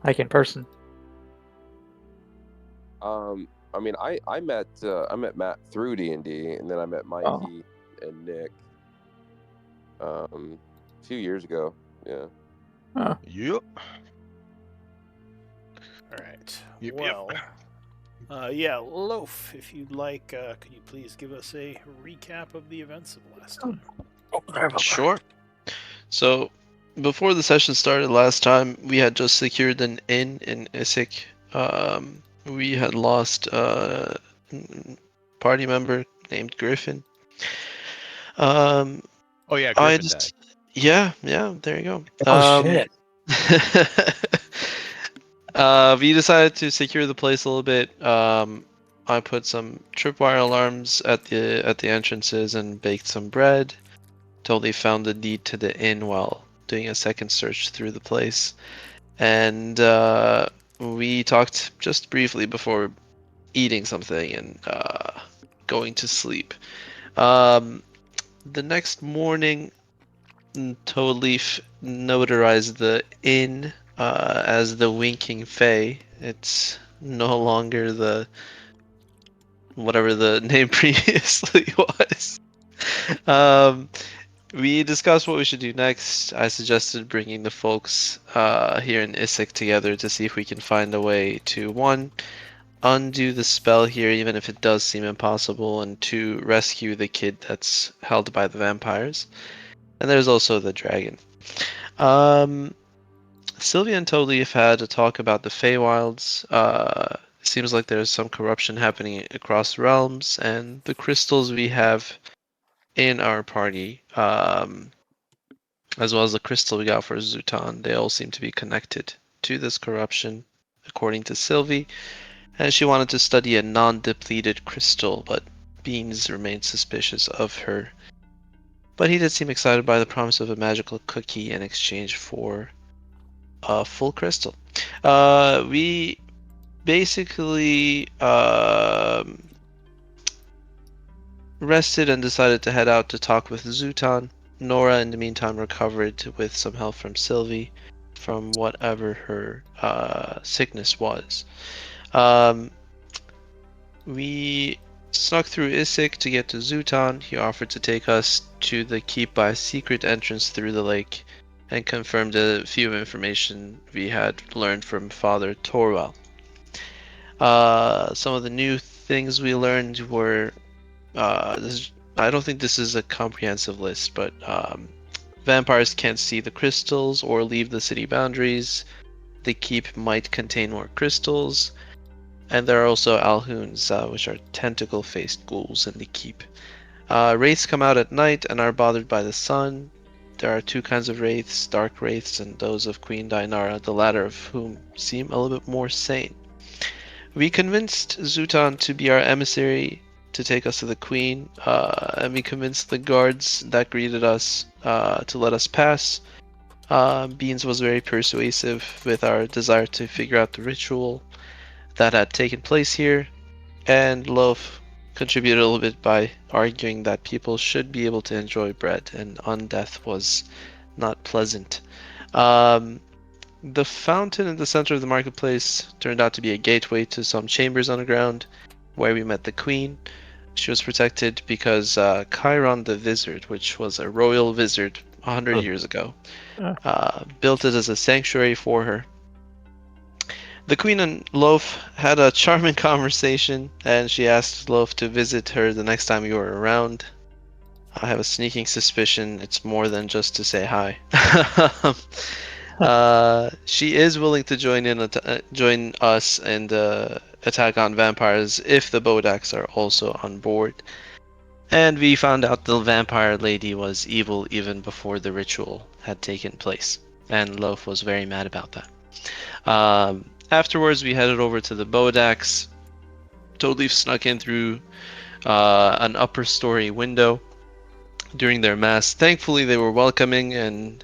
like in person? I mean, I met Matt through D&D, and then I met Oh, Mikey and Nick a few years ago. Yeah. oh. Yep. All right. Yep. Well, yeah, Loaf, if you'd like, could you please give us a recap of the events of last time? Sure. So, before the session started last time, we had just secured an inn in Issyk. We had lost a party member named Griffin. Um, Oh yeah, I Griffin died. just, yeah, there you go. Oh shit. We decided to secure the place a little bit. I put some tripwire alarms at the entrances and baked some bread till they found the deed to the inn while doing a second search through the place. And we talked just briefly before eating something and going to sleep. Um, the next morning, Toadleaf notarized the inn as the Winking Fae. It's no longer the whatever the name previously was. Um, we discussed what we should do next. I suggested bringing the folks here in Issyk together to see if we can find a way to, one, undo the spell here, even if it does seem impossible, and two, rescue the kid that's held by the vampires. And there's also the dragon. Um, Sylvia and Toadleaf have had a talk about the Feywilds. Seems like there's some corruption happening across realms, and the crystals we have in our party, as well as the crystal we got for Zutan, they all seem to be connected to this corruption, according to Sylvie. And she wanted to study a non-depleted crystal, but Beans remained suspicious of her. But he did seem excited by the promise of a magical cookie in exchange for a full crystal. We basically rested and decided to head out to talk with Zutan. Nora, in the meantime, recovered with some help from Sylvie from whatever her sickness was. Um, we snuck through Issyk to get to Zutan. He offered to take us to the keep by a secret entrance through the lake and confirmed a few information we had learned from Father Torwell. Some of the new things we learned were I don't think this is a comprehensive list, but vampires can't see the crystals or leave the city boundaries. The keep might contain more crystals, and there are also alhoons, which are tentacle-faced ghouls in the keep. Wraiths come out at night and are bothered by the sun. There are two kinds of wraiths, dark wraiths and those of Queen Dinara, the latter of whom seem a little bit more sane. We convinced Zutan to be our emissary to take us to the Queen, and we convinced the guards that greeted us to let us pass. Beans was very persuasive with our desire to figure out the ritual that had taken place here, and Loaf contributed a little bit by arguing that people should be able to enjoy bread, and undeath was not pleasant. Um, the fountain in the center of the marketplace turned out to be a gateway to some chambers underground, where we met the queen. She was protected because Chiron the Wizard, which was a royal wizard 100 years ago, Uh, built it as a sanctuary for her. The queen and Loaf had a charming conversation, and she asked Loaf to visit her the next time you were around. I have a sneaking suspicion it's more than just to say hi. She is willing to join us in the attack on vampires if the Bodaks are also on board. And we found out the vampire lady was evil even before the ritual had taken place. And Loaf was very mad about that. Afterwards, we headed over to the Bodaks. Toadleaf snuck in through an upper story window during their mass. Thankfully, they were welcoming and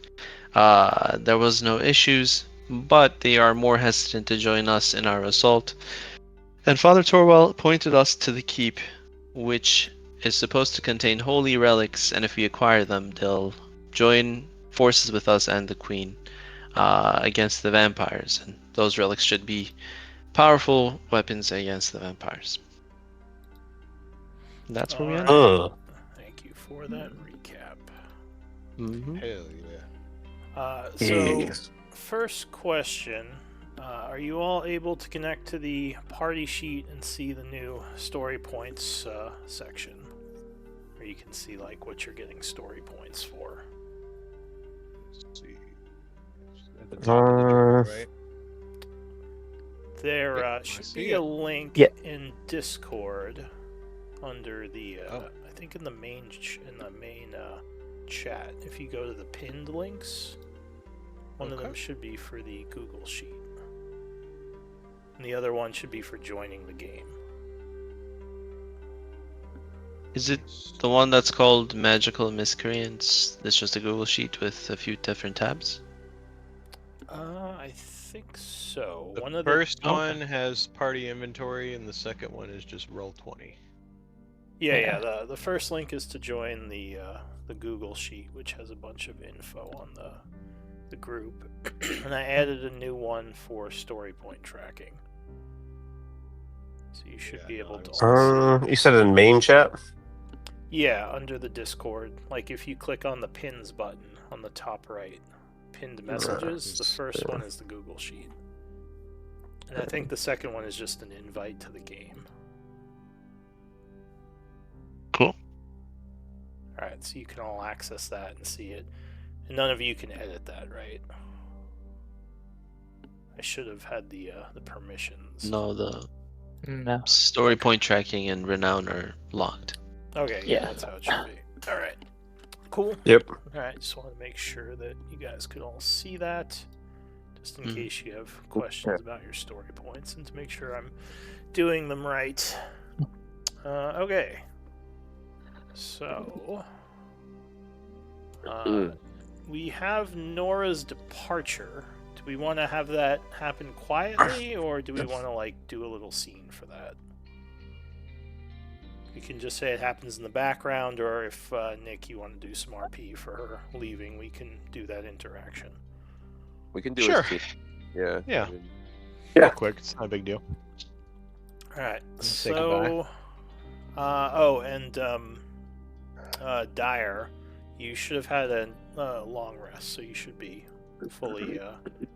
there was no issues, but they are more hesitant to join us in our assault. And Father Torwell pointed us to the keep, which is supposed to contain holy relics, and if we acquire them, they'll join forces with us and the Queen. against the vampires, and those relics should be powerful weapons against the vampires. And that's where we end. Alright. Thank you for that recap. Hell yeah. So, Yes. first question. Are you all able to connect to the party sheet and see the new story points section? Where you can see like what you're getting story points for. Let's see. At the top of the journal, right? There Yep, I should see be it. a link Yeah. in Discord under the Oh. I think in the main chat. If you go to the pinned links, one of them Okay. should be for the Google Sheet. And the other one should be for joining the game. Is it the one that's called Magical Miscreants? It's just a Google sheet with a few different tabs? I think so. The One of first Okay. one has party inventory, and the second one is just roll 20. yeah. The first link is to join the Google Sheet, which has a bunch of info on the group, and I added a new one for story point tracking. So you should Yeah, be no, able I to was- all see. You said in main chat? Yeah, under the Discord. Like if you click on the pins button on the top right, pinned messages, the first one is the Google Sheet. And I think the second one is just an invite to the game. Cool. Alright, so you can all access that and see it. And none of you can edit that, right? I should have had the permissions. No, the No. story point tracking and renown are locked. Okay, yeah, Yeah. that's how it should be. Alright. Cool. Yep. Alright, just want to make sure that you guys could all see that. Just in case you have questions about your story points and to make sure I'm doing them right. Okay. So. We have Nora's departure. Do we want to have that happen quietly, or do we want to, like, do a little scene for that? We can just say it happens in the background, or if, Nick, you want to do some RP for her leaving, we can do that interaction. We can do Sure. it. Yeah. Yeah. I mean, Real quick, it's not a big deal. Alright, say so... Dyer, you should have had a long rest, so you should be fully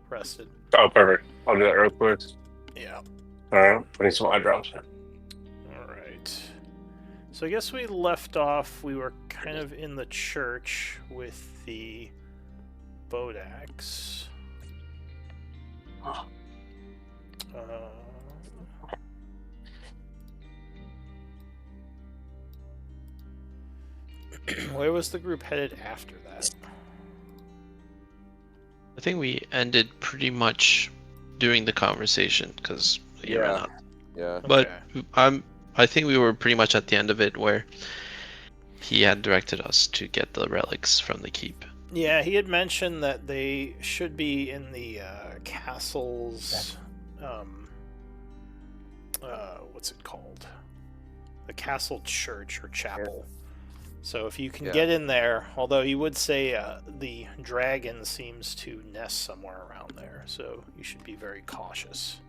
rested. Oh, perfect. I'll do that real quick. Yeah. Alright, putting some eye drops. Alright. So I guess we left off, we were kind of in the church with the Bodax. Where was the group headed after that? I think we ended pretty much during the conversation because you ran Yeah. out. Yeah. But Okay. I think we were pretty much at the end of it where he had directed us to get the relics from the keep. Yeah, he had mentioned that they should be in the castle's, what's it called? The castle church or chapel. So if you can Yeah. get in there, although you would say the dragon seems to nest somewhere around there, so you should be very cautious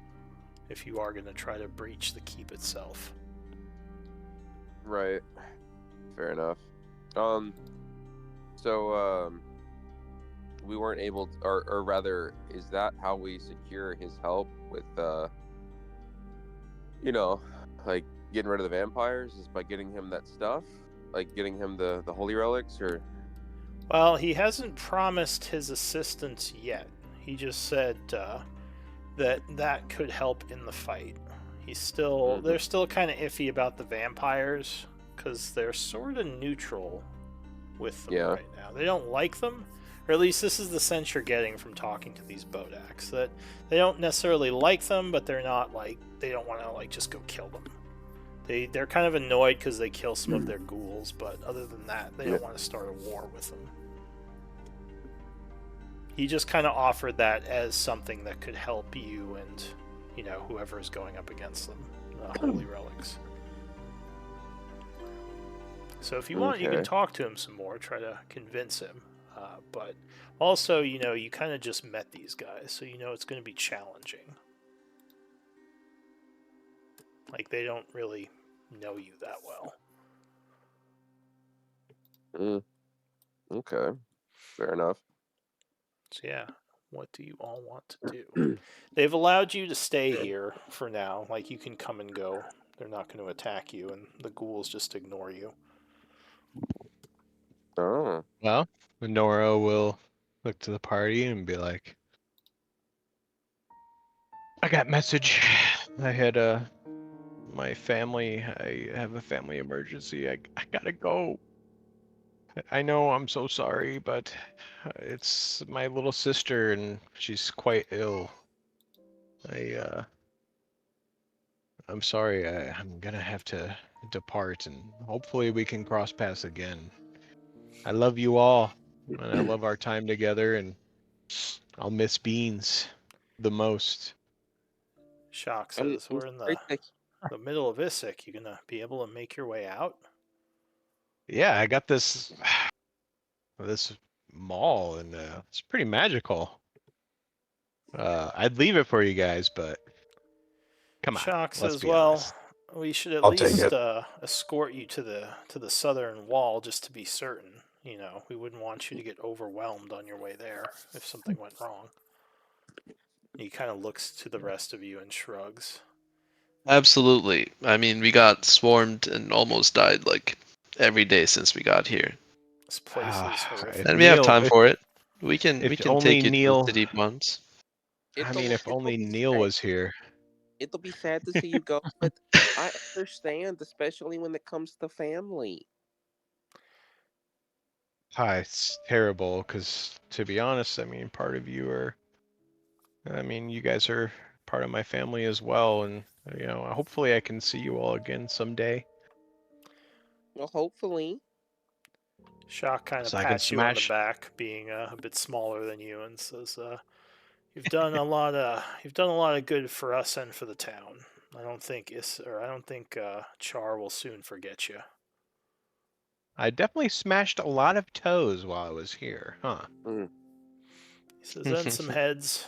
if you are going to try to breach the keep itself. Right. Fair enough. We weren't able to, or rather, is that how we secure his help with, like getting rid of the vampires? Is by getting him that stuff? Like getting him the holy relics, or? Well, he hasn't promised his assistance yet. He just said that could help in the fight. He's still they're still kind of iffy about the vampires because they're sort of neutral with them right now. They don't like them, or at least this is the sense you're getting from talking to these Bodax, that they don't necessarily like them, but they're not like they don't want to like just go kill them. They're kind of annoyed because they kill some of their ghouls, but other than that, they don't want to start a war with them. He just kind of offered that as something that could help you and, whoever is going up against them, holy relics. So if you want, you can talk to him some more, try to convince him. But Also, you kind of just met these guys, so it's going to be challenging. Like, they don't really know you that well. Okay, fair enough. So yeah, what do you all want to do? They've allowed you to stay here for now. Like, you can come and go. They're not going to attack you, and the ghouls just ignore you. Oh, Well, Nora will look to the party and be like, I got message. I had my family. I have a family emergency. I gotta go. I know I'm so sorry, but it's my little sister and she's quite ill. I'm sorry. I'm gonna have to depart, and hopefully we can cross paths again. I love you all, and I love our time together, and I'll miss Beans the most. Shock I'm says, we're in sorry the middle of Issyk. You gonna be able to make your way out? Yeah, I got this mall, and it's pretty magical. I'd leave it for you guys, but come on, Shock let's says, be well, honest. we should at I'll take least it. escort you to the southern wall just to be certain. We wouldn't want you to get overwhelmed on your way there if something went wrong. He kind of looks to the rest of you and shrugs. Absolutely. I mean, we got swarmed and almost died like every day since we got here, This place is horrific. and we have time If for it. We can if only take you to the Neil, city once. I mean, if only be Neil sad. was here. It'll be sad to see you go, but I understand, especially when it comes to family. It's terrible because, to be honest, I mean, you guys are part of my family as well, and hopefully I can see you all again someday, Well, hopefully. Shock kind of so I can pats you on the smash. back, being a bit smaller than you, and says, "You've done a lot of good for us and for the town. I don't think Char will soon forget you." I definitely smashed a lot of toes while I was here, huh? Mm. He says, "And some heads."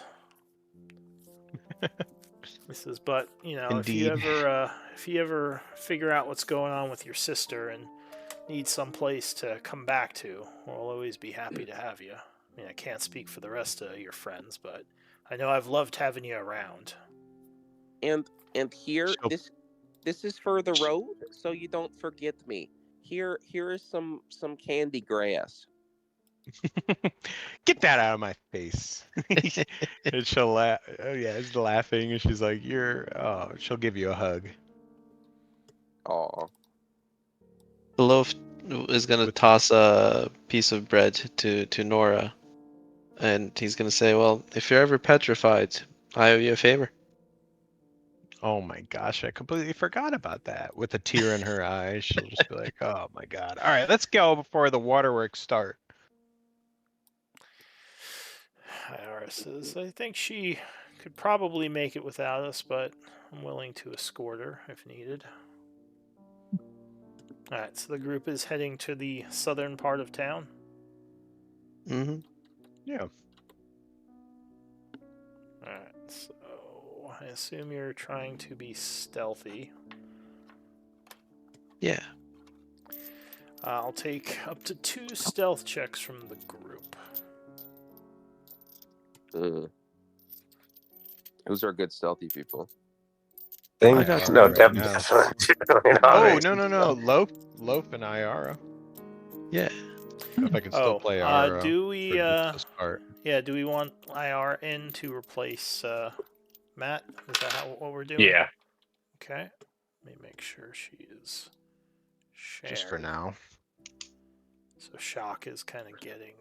He says, "But Indeed. if you ever figure out what's going on with your sister and need some place to come back to, we'll always be happy to have you. I mean, I can't speak for the rest of your friends, but I know I've loved having you around." And here, So this is for the road, so you don't forget me. Here is some candy grass. get that out of my face. And she'll laugh. Oh yeah, it's laughing, and she's like, Oh, she'll give you a hug. Aw. The loaf is gonna With toss a piece of bread to Nora, and he's gonna say, "Well, if you're ever petrified, I owe you a favor." Oh my gosh, I completely forgot about that. With a tear in her eye, she'll just be like, "Oh my god! All right, let's go before the waterworks start." Iara says, "I think she could probably make it without us, but I'm willing to escort her if needed." Alright, so the group is heading to the southern part of town. Mm-hmm. Yeah. Alright, so I assume you're trying to be stealthy. Yeah. I'll take up to 2 stealth checks from the group. Who's our good stealthy people? Thing? I got No, you right definitely now. not. Oh Right. no, Loaf and Iara. Yeah. If I can still play our do we for this part. do we want IR in to replace Matt? Is that what we're doing? Yeah. Okay. Let me make sure she is shared. Just for now. So Shock is kind of getting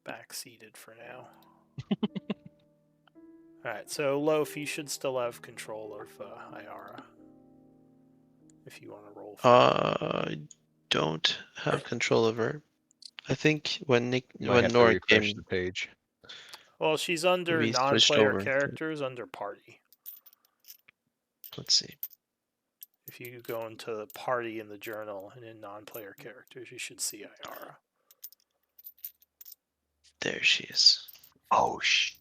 backseated for now. Alright, so Loaf, you should still have control of Iara. If you want to roll for I don't have control of her. I think when You might have to Nora refresh came, the page. Well, she's under we switched non-player over. characters under party. Let's see. If you go into the party in the journal and in non-player characters, you should see Iara. There she is. Oh, sh.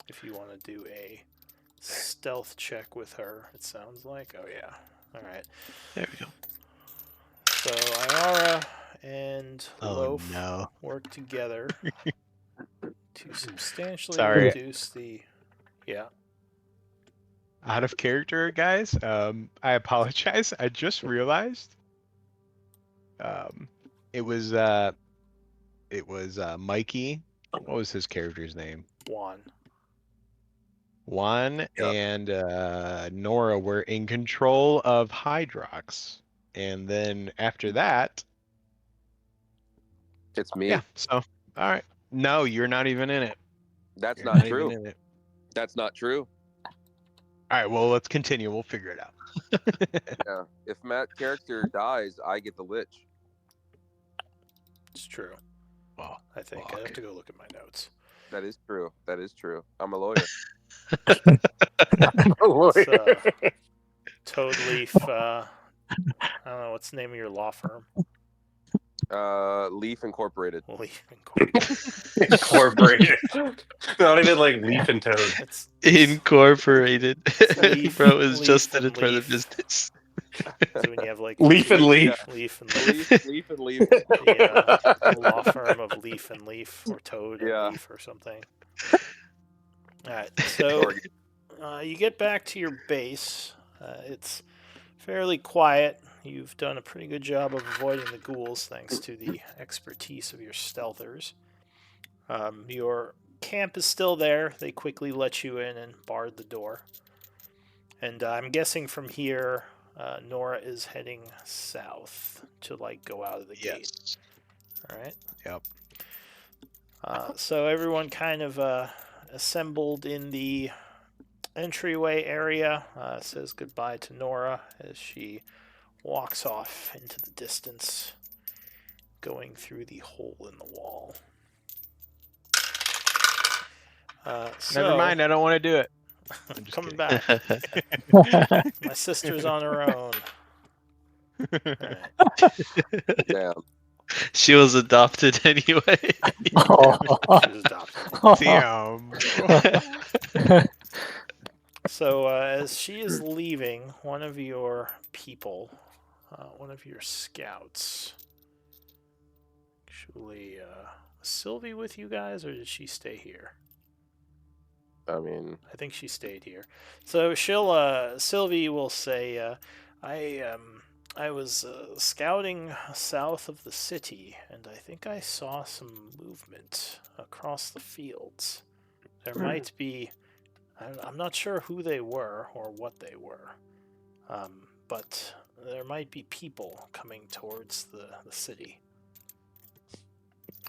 If you want to do a stealth check with her, it sounds like. Oh, yeah. All right. There we go. So Iara and Oh, Loaf no. work together to substantially Sorry. reduce the. Yeah. Out of character, guys. I apologize. I just realized. It was Mikey. What was his character's name? Juan. Juan Yeah. and Nora were in control of Hydrox, and then after that, It's me. yeah. So, all right. No, you're not even in it. That's You're not not true. even in it. That's not true. All right. Well, let's continue. We'll figure it out. Yeah. If Matt's character dies, I get the lich. It's true. Well, I think well, I have okay. to go look at my notes. That is true. That is true. I'm a lawyer. So, Toad Leaf. I don't know what's the name of your law firm. Leaf Incorporated. Leaf Incorporated. Incorporated. Not even like leaf and toad. It's Incorporated. Leaf- Bro is Leaf just in and it for the Leaf. business. so when you have like Leaf and leaf. Leaf and Leaf. Leaf and Leaf. The law firm of Leaf and Leaf, or Toad and Yeah. Leaf, or something. All right, so you get back to your base. It's fairly quiet. You've done a pretty good job of avoiding the ghouls thanks to the expertise of your stealthers. Your camp is still there. They quickly let you in and barred the door. And I'm guessing from here, Nora is heading south to go out of the gate. Yes. All right. Yep. So everyone kind of assembled in the entryway area. Says goodbye to Nora as she walks off into the distance, going through the hole in the wall. Never mind. I don't want to do it. I'm just coming kidding. back. My sister's on her own. All right. Damn. She was adopted anyway. She was adopted. Damn. So as she is leaving, one of your people, one of your scouts, actually, was Sylvie with you guys, or did she stay here? I mean, I think she stayed here. So she'll, Sylvie will say, I was scouting south of the city, and I think I saw some movement across the fields. There might be, I'm not sure who they were or what they were, but there might be people coming towards the city.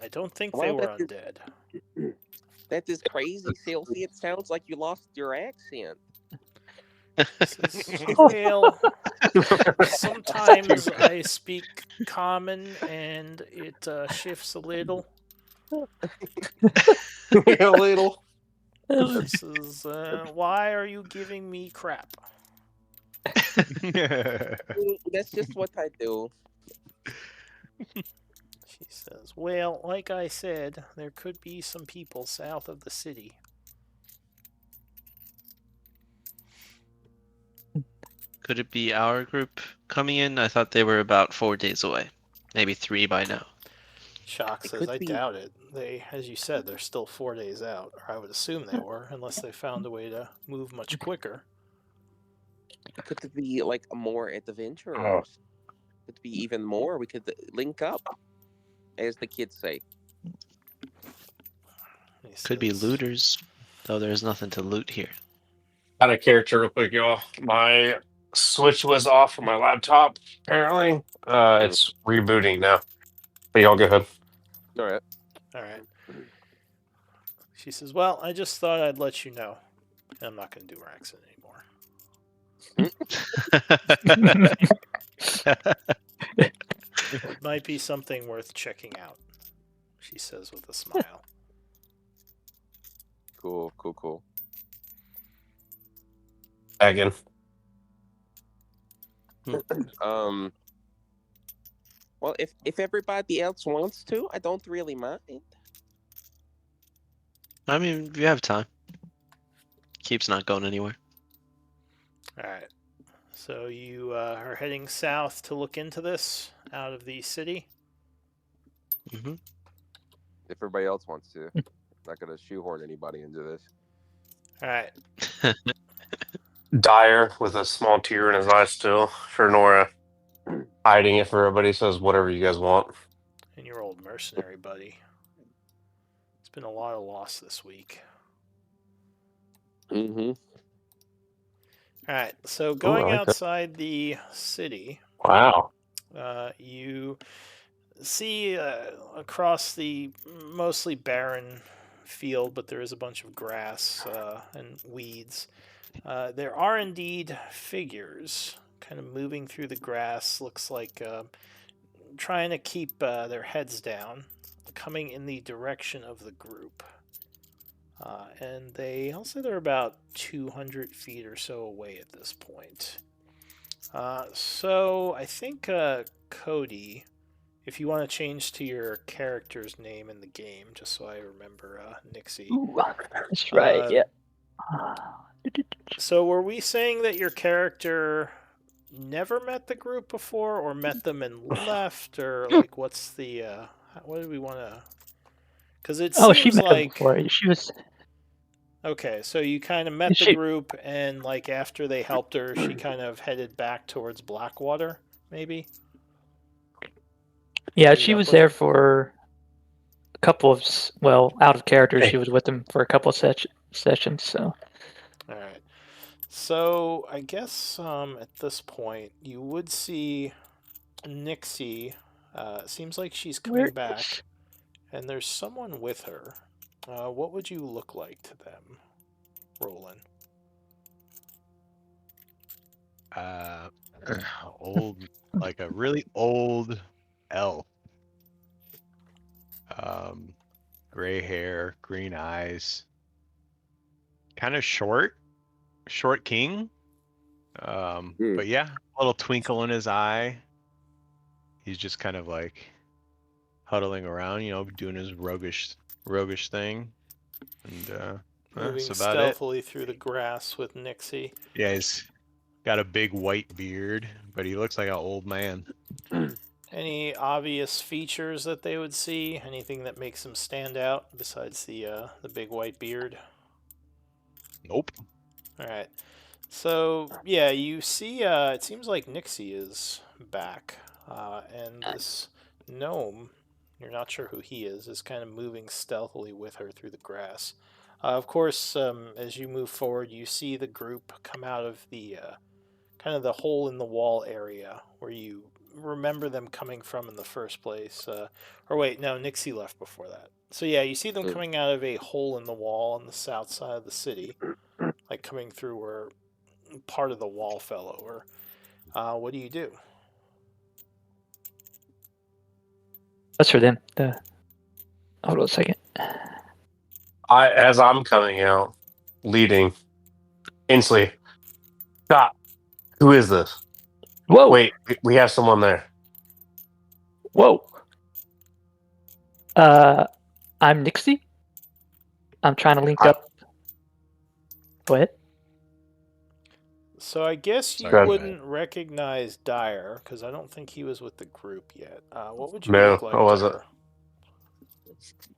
I don't think they Well, were that is- undead. that is crazy, Sylvie. It sounds like you lost your accent. Well, sometimes I speak common and it shifts a little. A little. She says, why are you giving me crap? That's just what I do. She says, well, like I said, there could be some people south of the city. Could it be our group coming in? I thought they were about 4 days away. Maybe 3 by now. Shock It says, could I be- doubt it. They, as you said, they're still 4 days out, or I would assume they were, unless they found a way to move much quicker. Could it be like more adventurous? Oh. Could it be even more? We could link up, as the kids say. He Could be says, looters, though there's nothing to loot here. Out of character, real quick, y'all. My switch was off from my laptop. Apparently, it's rebooting now. But y'all go ahead. All right. All right. She says, well, I just thought I'd let you know. And I'm not going to do her accent anymore. It might be something worth checking out, she says with a smile. Cool. Again. Well, if everybody else wants to, I don't really mind. I mean, we have time. Keep's not going anywhere. All right. So you are heading south to look into this out of the city. Hmm. If everybody else wants to, not gonna shoehorn anybody into this. All right. Dyer with a small tear in his eye still for Nora, hiding it for everybody. Says whatever you guys want. And your old mercenary buddy. It's been a lot of loss this week. Mm-hmm. All right. So Ooh, going I like that. outside the city, Wow. you see across the mostly barren field, but there is a bunch of grass and weeds. There are indeed figures kind of moving through the grass, looks like trying to keep their heads down, coming in the direction of the group. And I'll say they're about 200 feet or so away at this point. So I think Cody, if you want to change to your character's name in the game, just so I remember Nixie. Ooh, that's right. Yeah. So were we saying that your character never met the group before, or met them and left, or like what's the what do we want to? Because it Oh, she seems met him like before. She was. okay, so you kind of met the She. group, and like after they helped her, she kind of headed back towards Blackwater, maybe. Yeah, Meet she up was with there them? for a couple of. Well, out of character, Hey. she was with him for a couple of sessions. So. All right. So I guess at this point you would see Nixie. Seems like she's Where coming is? back, and there's someone with her. What would you look like to them, Roland? Uh, old, like a really old elf. Gray hair, green eyes, kind of short king. But yeah, a little twinkle in his eye. He's just kind of like huddling around, doing his roguish thing, and Moving that's about it. stealthily through the grass with Nixie. Yeah, he's got a big white beard, but he looks like an old man. Any obvious features that they would see? Anything that makes him stand out besides the big white beard? Nope. All right. So yeah, you see. It seems like Nixie is back, and this gnome, you're not sure who he is kind of moving stealthily with her through the grass. Of course, as you move forward, you see the group come out of the kind of the hole in the wall area where you remember them coming from in the first place. Or wait, no, Nixie left before that. So yeah, you see them coming out of a hole in the wall on the south side of the city, like coming through where part of the wall fell over. What do you do? That's for them. Hold on a second. As I'm coming out, leading, instantly. Stop. Who is this? Whoa! Wait, we have someone there. Whoa! I'm Nixie. I'm trying to link up. Go ahead. So I guess you Sorry, wouldn't recognize Dyer because I don't think he was with the group yet. What would you No, look I like, wasn't. Dyer?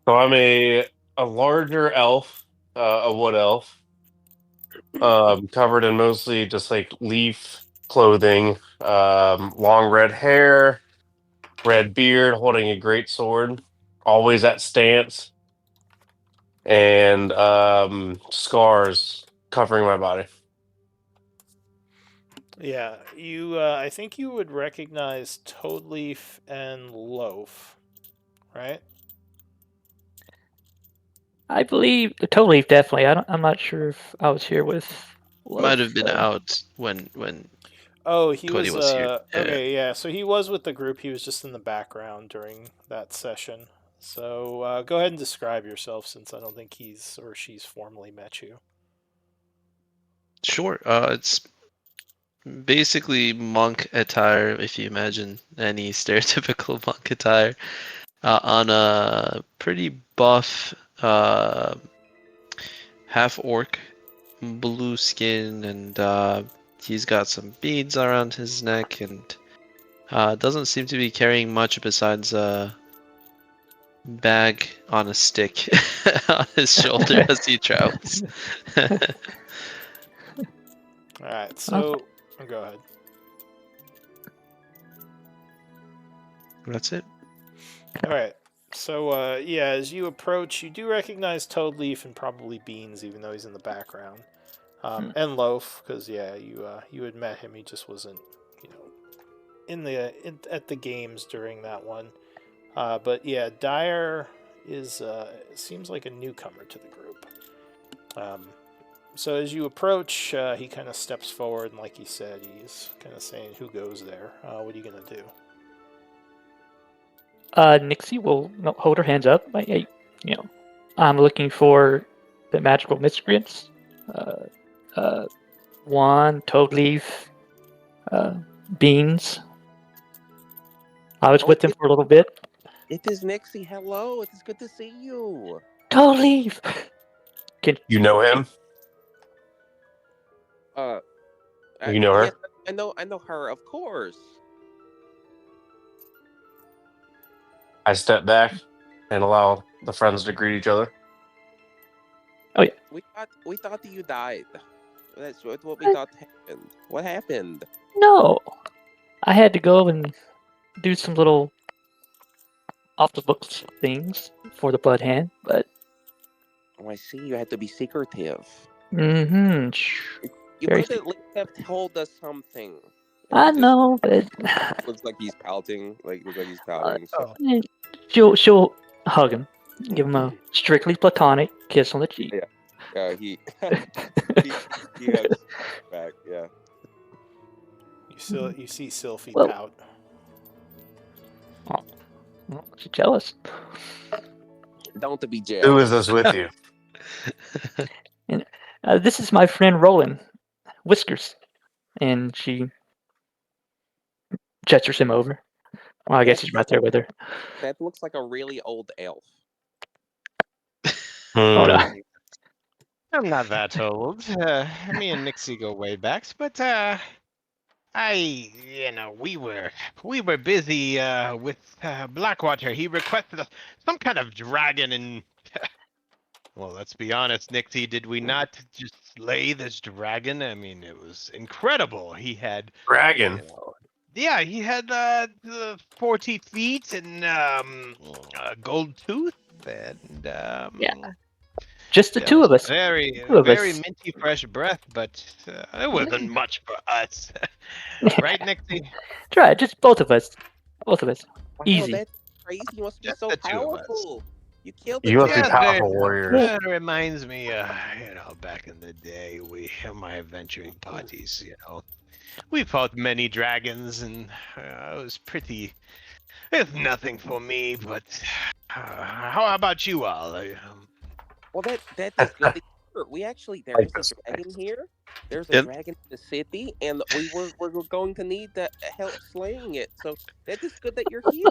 So I'm a larger elf, a wood elf, covered in mostly just like leaf clothing, long red hair, red beard, holding a great sword, always at stance, and scars covering my body. Yeah, you. I think you would recognize Toadleaf and Loaf, right? I believe the Toe Leaf definitely. I'm not sure if I was here with. Might have Loaf, been out when Oh, he Cody was. was here. Yeah. Okay, yeah. So he was with the group. He was just in the background during that session. So go ahead and describe yourself, since I don't think he's or she's formally met you. Sure. It's basically monk attire, if you imagine any stereotypical monk attire, on a pretty buff, half orc, blue skin, and he's got some beads around his neck, and doesn't seem to be carrying much besides a bag on a stick on his shoulder as he travels. Alright, so go ahead. That's it. Alright. So yeah, as you approach, you do recognize Toadleaf and probably Beans, even though he's in the background. And Loaf, because yeah, you had met him. He just wasn't, you know, at the games during that one. But yeah, Dyer is seems like a newcomer to the group. So as you approach, he kind of steps forward, and like he said, he's kind of saying, "Who goes there? What are you gonna do?" Nixie will hold her hands up. I'm looking for the magical miscreants. Juan, Toadleaf, Beans. I was with them for a little bit. It is Nixie. Hello. It is good to see you. Toadleaf! You know him? You know her? Yes, I know her, of course. I step back and allow the friends to greet each other. We thought that you died. That's what we thought happened. What happened? No! I had to go and do some little off-the-books things for the Blood Hand, but... Oh, I see. You had to be secretive. Mm-hmm. You Very could at least have told us something. I know, but... Looks like he's pouting. Looks like he's pouting. So. She'll hug him. Give him a strictly platonic kiss on the cheek. Yeah. He hugs back. Yeah. You see Sylphie pout. Oh, she's jealous. Don't to be jealous. Who is this with you? And this is my friend Roland Whiskers, and she gestures him over. Well, I guess he's right there with her. That looks like a really old elf. Oh no. I'm not that old. Me and Nixie go way back, but we were busy with Blackwater. He requested some kind of dragon, and well, let's be honest, Nixie, did we not just slay this dragon? I mean, it was incredible. He had Dragon. yeah, he had the 40 feet and a gold tooth, and Yeah. Just the two of us. Very minty fresh breath, but it wasn't much for us. Right, Nixie? Try it, just both of us. Both of us. Wow, Easy. that's crazy. You must be Just so the two of us. powerful. You killed the You must be dragon. powerful warriors. That reminds me, back in the day, my adventuring parties, we fought many dragons, and it was pretty. It's nothing for me, but how about you all? Well, that is good to hear. We actually there is a dragon here. There's a dragon in the city, and we're going to need help slaying it. So that is good that you're here.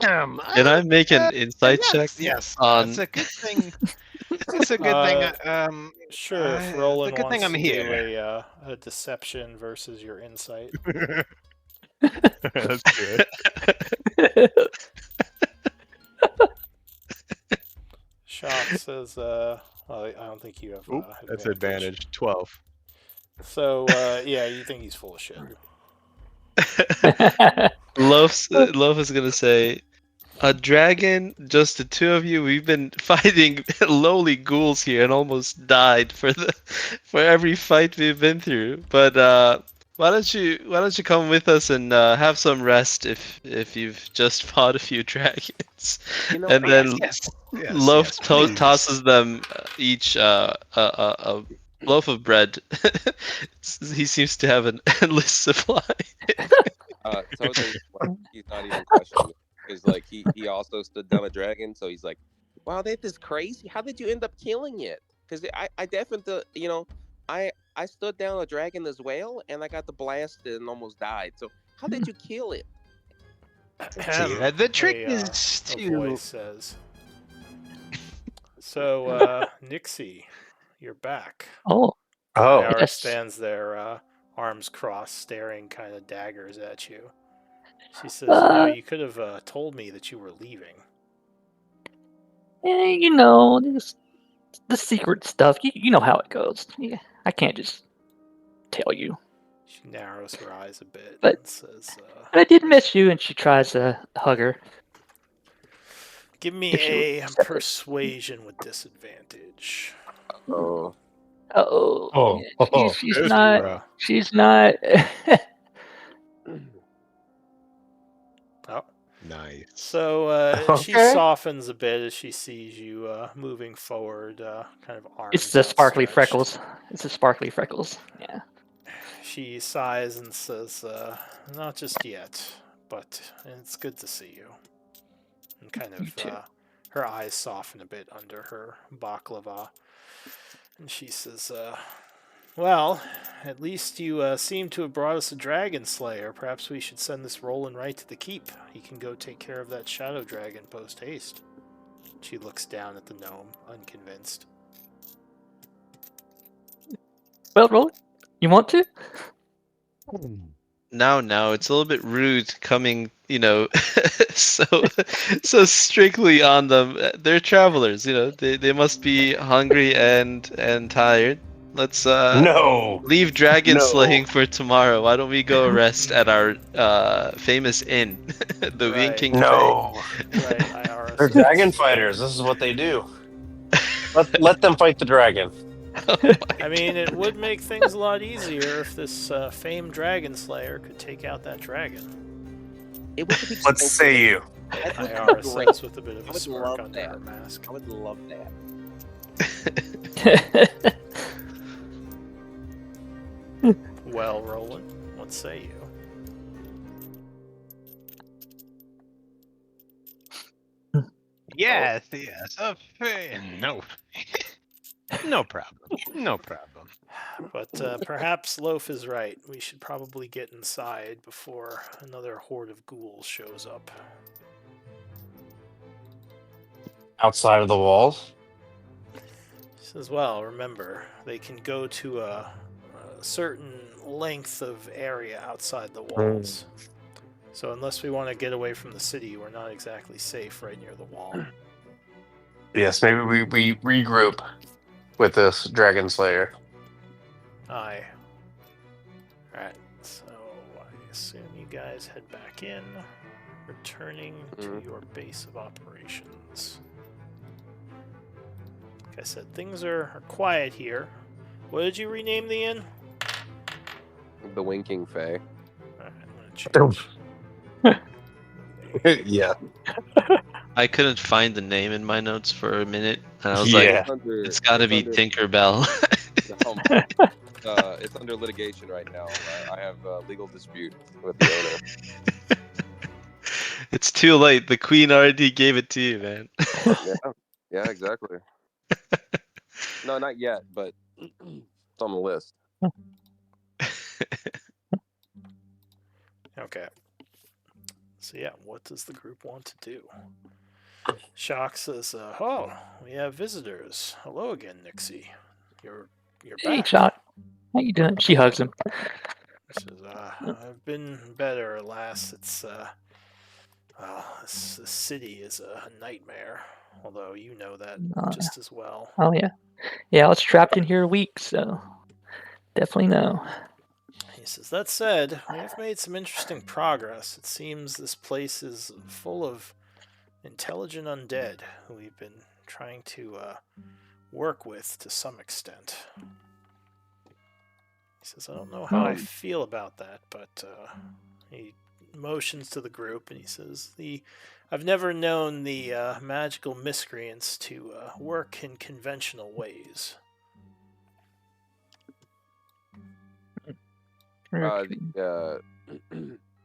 Can I make an insight check? Yes, on... it's a good thing. It's a good thing. Sure, if Roland it's a good thing wants I'm to here. do a deception versus your insight. That's good. Shock says, I don't think you have That's advantage. 12. So, yeah, you think he's full of shit. Loaf is gonna say, a dragon, just the two of you. We've been fighting lowly ghouls here and almost died for every fight we've been through. But why don't you come with us and have some rest if you've just fought a few dragons? And then Loaf tosses them each a loaf of bread. He seems to have an endless supply. Totally, he's not even questioning it. Because he also stood down a dragon, so he's like, "Wow, that is crazy. How did you end up killing it?" Because I definitely, I stood down a dragon as well, and I got the blasted and almost died. So how did you kill it? See, the trick is a to. voice says, So, Nixie, you're back. Oh, Oh, Iara yes. stands there, arms crossed, staring kind of daggers at you. She says, you could have told me that you were leaving. The secret stuff. You know how it goes. Yeah, I can't just tell you. She narrows her eyes a bit But- and says, But I did miss you, and she tries to hug her. give me If she would a accept it. persuasion with disadvantage. Oh, Oh, Oh, yeah, she's If not. you, She's not. oh. Nice. So she Okay. softens a bit as she sees you moving forward, kind of arms It's the sparkly outstretched. freckles. It's the sparkly freckles. Yeah. She sighs and says, not just yet, but it's good to see you. And kind You of, too. her eyes soften a bit under her baklava. And she says, well, at least you seem to have brought us a dragon slayer. Perhaps we should send this Roland right to the keep. He can go take care of that shadow dragon post haste. She looks down at the gnome, unconvinced. Well, Roland, you want to? No, it's a little bit rude coming, so so strictly on them. They're travelers, they must be hungry and tired. Let's No. leave dragon No. slaying for tomorrow. Why don't we go rest at our famous inn, the Right. Winking Fae? No. Right, Iara They're says. dragon fighters. This is what they do. Let them fight the dragon. Oh my I mean, it would make things a lot easier if this famed dragon slayer could take out that dragon. it would be Let's so say great. you. That would Iara be great. says with a bit of I a would smirk love under that. her mask. I would love that. Well, Roland, what say you? Yes. No. No problem. No problem. But perhaps Loaf is right. We should probably get inside before another horde of ghouls shows up. Outside of the walls. She says, well, remember, they can go to a certain length of area outside the walls. So unless we want to get away from the city, we're not exactly safe right near the wall. Yes, maybe we regroup with this dragon slayer. Aye. Alright, so I assume you guys head back in, returning to your base of operations. Like I said, things are quiet here. What did you rename the inn? The Winking Fae. Alright, I'm gonna change. Yeah. I couldn't find the name in my notes for a minute, and I was Yeah. like, it's got to be Tinkerbell. It's under litigation right now. I have a legal dispute with the owner. It's too late. The queen already gave it to you, man. Yeah, exactly. No, not yet, but it's on the list. Okay. So yeah, what does the group want to do? Shock says, oh, we have visitors. Hello again, Nixie. You're Hey, back. Chuck. How you doing? She hugs him. He says, I've been better, alas. It's, this city is a nightmare. Although you know that just as well. Oh, yeah. Yeah, I was trapped in here a week, so definitely know. He says, that said, we have made some interesting progress. It seems this place is full of intelligent undead who we've been trying to work with to some extent. He says, I don't know how I feel about that, but he motions to the group and he says, I've never known the magical miscreants to work in conventional ways.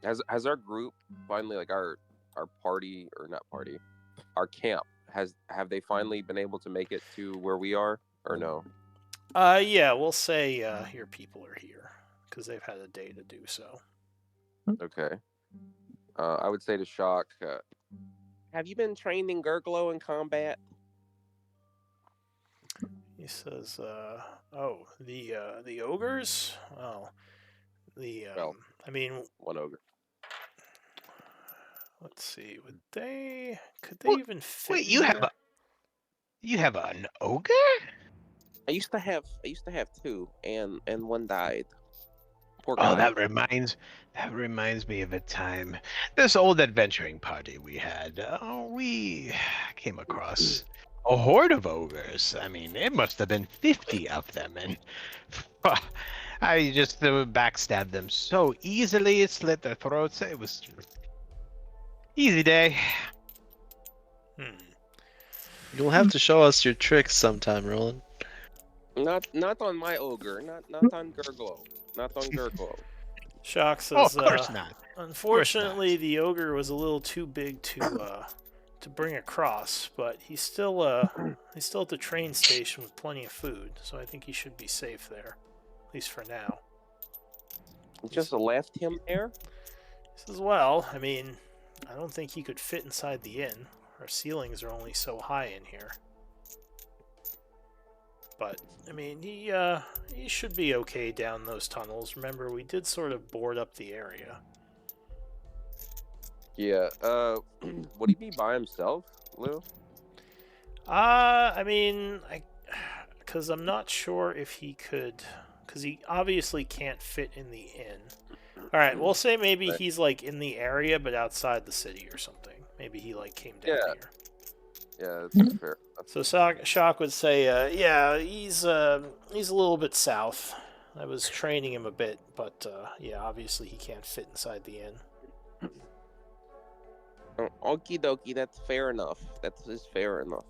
Has our group finally, like our party, or not party, our camp, have they finally been able to make it to where we are, or no? Yeah, we'll say your people are here because they've had a day to do so. Okay. I would say to Shock, have you been trained in Gurglow in combat? He says, "Oh, the ogres. Well, Well, I mean, one ogre. let's see. Could they What? even fit Wait, in here? you have an ogre? I used to have two, and one died. Poor Oh, guy. that reminds me of a time. This old adventuring party we had. We came across a horde of ogres. I mean, it must have been 50 of them, and I just backstabbed them so easily, slit their throats. It was easy day. Hmm. You'll have to show us your tricks sometime, Roland. Not on my ogre. Not on Gurglow. Not on Gurglow. Shock Oh, says, of course not. unfortunately, the ogre was a little too big to bring across, but he's still at the train station with plenty of food, so I think he should be safe there, at least for now. Just left him there. He says, well, I mean, I don't think he could fit inside the inn. Our ceilings are only so high in here. But I mean, he should be okay down those tunnels. Remember, we did sort of board up the area. Yeah. Would he be by himself, Lou? I mean, because I'm not sure if he could, because he obviously can't fit in the inn. All right, we'll say maybe Right. he's like in the area, but outside the city or something. Maybe he like came down Yeah. here. Yeah, that's fair. So Shock would say, yeah, he's a little bit south. I was training him a bit, but yeah, obviously he can't fit inside the inn. Okie dokie, that's fair enough. That is fair enough.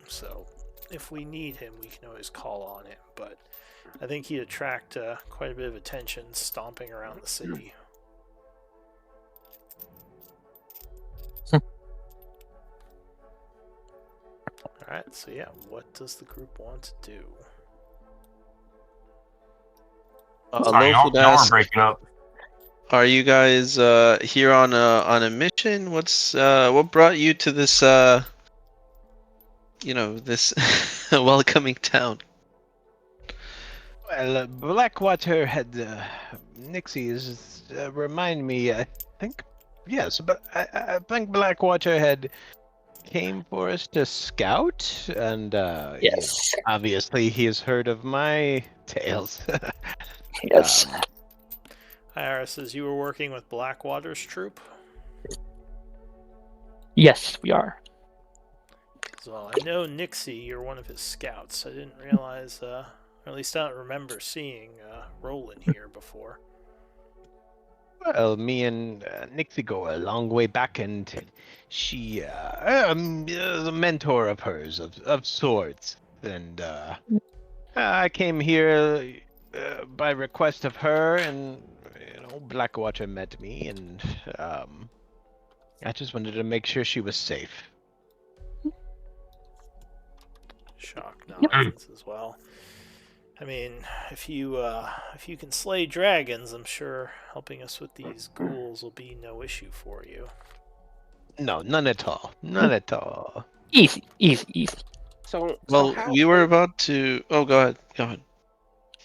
So if we need him, we can always call on him. But I think he'd attract quite a bit of attention stomping around the city. Alright, so yeah, what does the group want to do? Sorry, Loaf would y'all are ask, breaking up. are you guys here on a mission? What brought you to this this welcoming town? Well, Blackwater had Nixie's remind me. I think yes, but I think Blackwater had came for us to scout, and Yes. obviously he's heard of my tales. Yes. Ira says you were working with Blackwater's troop. Yes, we are. As well, I know Nixie, you're one of his scouts. I didn't realize, or at least I don't remember seeing Roland here before. Well, me and Nixie go a long way back, and she is a mentor of hers of sorts, and I came here by request of her, and Blackwater met me, and I just wanted to make sure she was safe. Shock nods as well. I mean, if you can slay dragons, I'm sure helping us with these ghouls will be no issue for you. No, none at all. None at all. Easy, easy, easy. So Well, how we were old, about to. Oh, go ahead. Go ahead.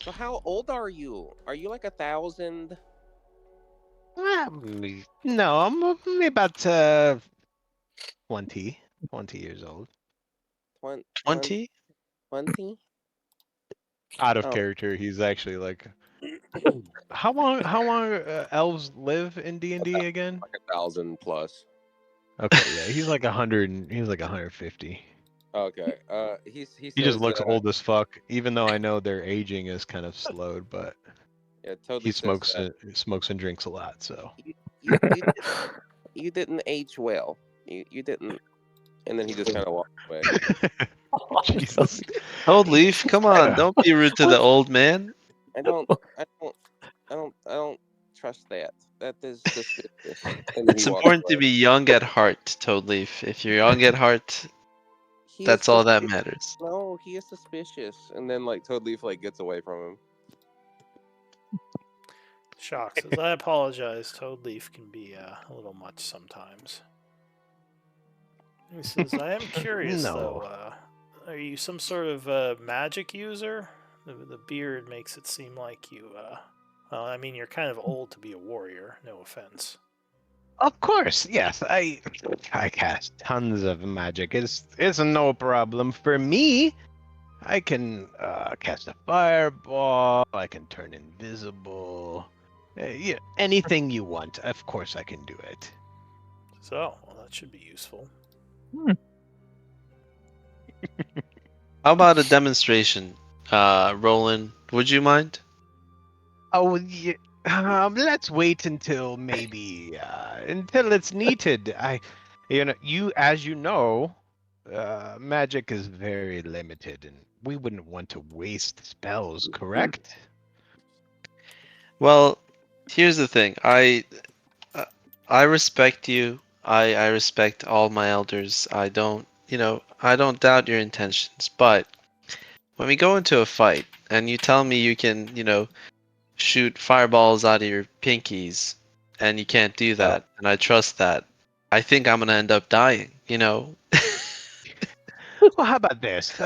so how old are you? Are you like 1,000? No, I'm only about 20 years old. 20? 20? 20? Out of Oh. character, he's actually like. How long elves live in D&D again? Like 1,000 plus. Okay, yeah, he's like 100. He's like 150. Okay. He He just says, looks old as fuck. Even though I know their aging is kind of slowed, but yeah, totally he says, smokes and drinks a lot. So you, you didn't age well. You didn't. And then he just kind of walked away. Jesus. Old Leaf, come on, don't be rude to the old man. I don't trust that. That is suspicious. And then It's he walked important to away. be young at heart, Toad Leaf. If you're young at heart, He is that's all that suspicious. matters. No, he is suspicious. And then like Toad Leaf like gets away from him. Shock says, I apologize. Toad Leaf can be a little much sometimes. He says, I am curious, No. though. Are you some sort of magic user? The beard makes it seem like you, well, I mean, you're kind of old to be a warrior, no offense. Of course, yes. I cast tons of magic. It's no problem for me. I can cast a fireball. I can turn invisible. Yeah, anything you want. Of course, I can do it. So, well, that should be useful. How about a demonstration? Roland, would you mind? Oh, yeah, let's wait until maybe until it's needed. As you know, magic is very limited, and we wouldn't want to waste spells. Correct? Well, here's the thing. Uh, I respect you. I respect all my elders. I don't doubt your intentions. But when we go into a fight and you tell me you can, shoot fireballs out of your pinkies and you can't do Well, that, and I trust that, I think I'm gonna end up dying, well, how about this?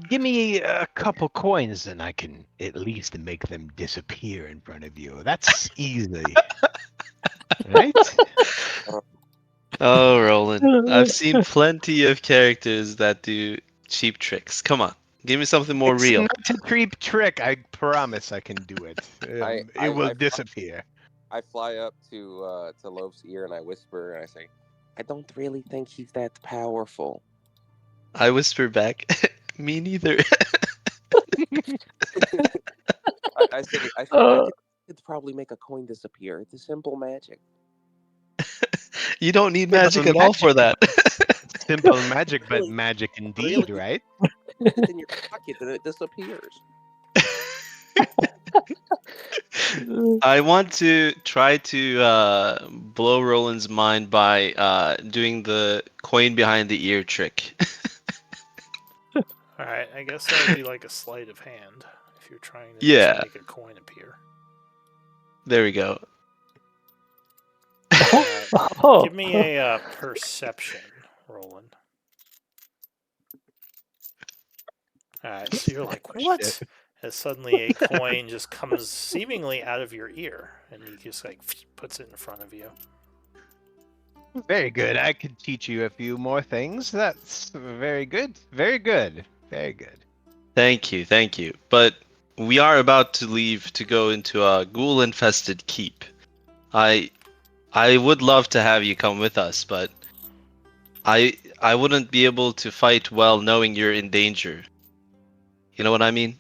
Give me a couple coins, and I can at least make them disappear in front of you. That's easy, right? Oh, Roland, I've seen plenty of characters that do cheap tricks. Come on, give me something more It's real. not a cheap trick. I promise I can do it. I It I will I, fly, disappear. I fly up to Loaf's ear and I whisper and I say, I don't really think he's that powerful. I whisper back, me neither. I say I could probably make a coin disappear. It's a simple magic. You don't need Simple magic at all for that. Simple magic, but Really, magic indeed, really, right? it's in your pocket and it disappears. I want to try to blow Roland's mind by doing the coin behind the ear trick. Alright, I guess that would be like a sleight of hand if you're trying to just Yeah, make a coin appear. there we go. Alright, Oh, give me a perception, Roland. Alright, so you're like, what? Shit. As suddenly a coin just comes seemingly out of your ear, and he just like puts it in front of you. Very good. I could teach you a few more things. That's very good. Very good. Very good. Thank you, thank you. But we are about to leave to go into a ghoul-infested keep. I I would love to have you come with us, but I wouldn't be able to fight well knowing you're in danger. You know what I mean?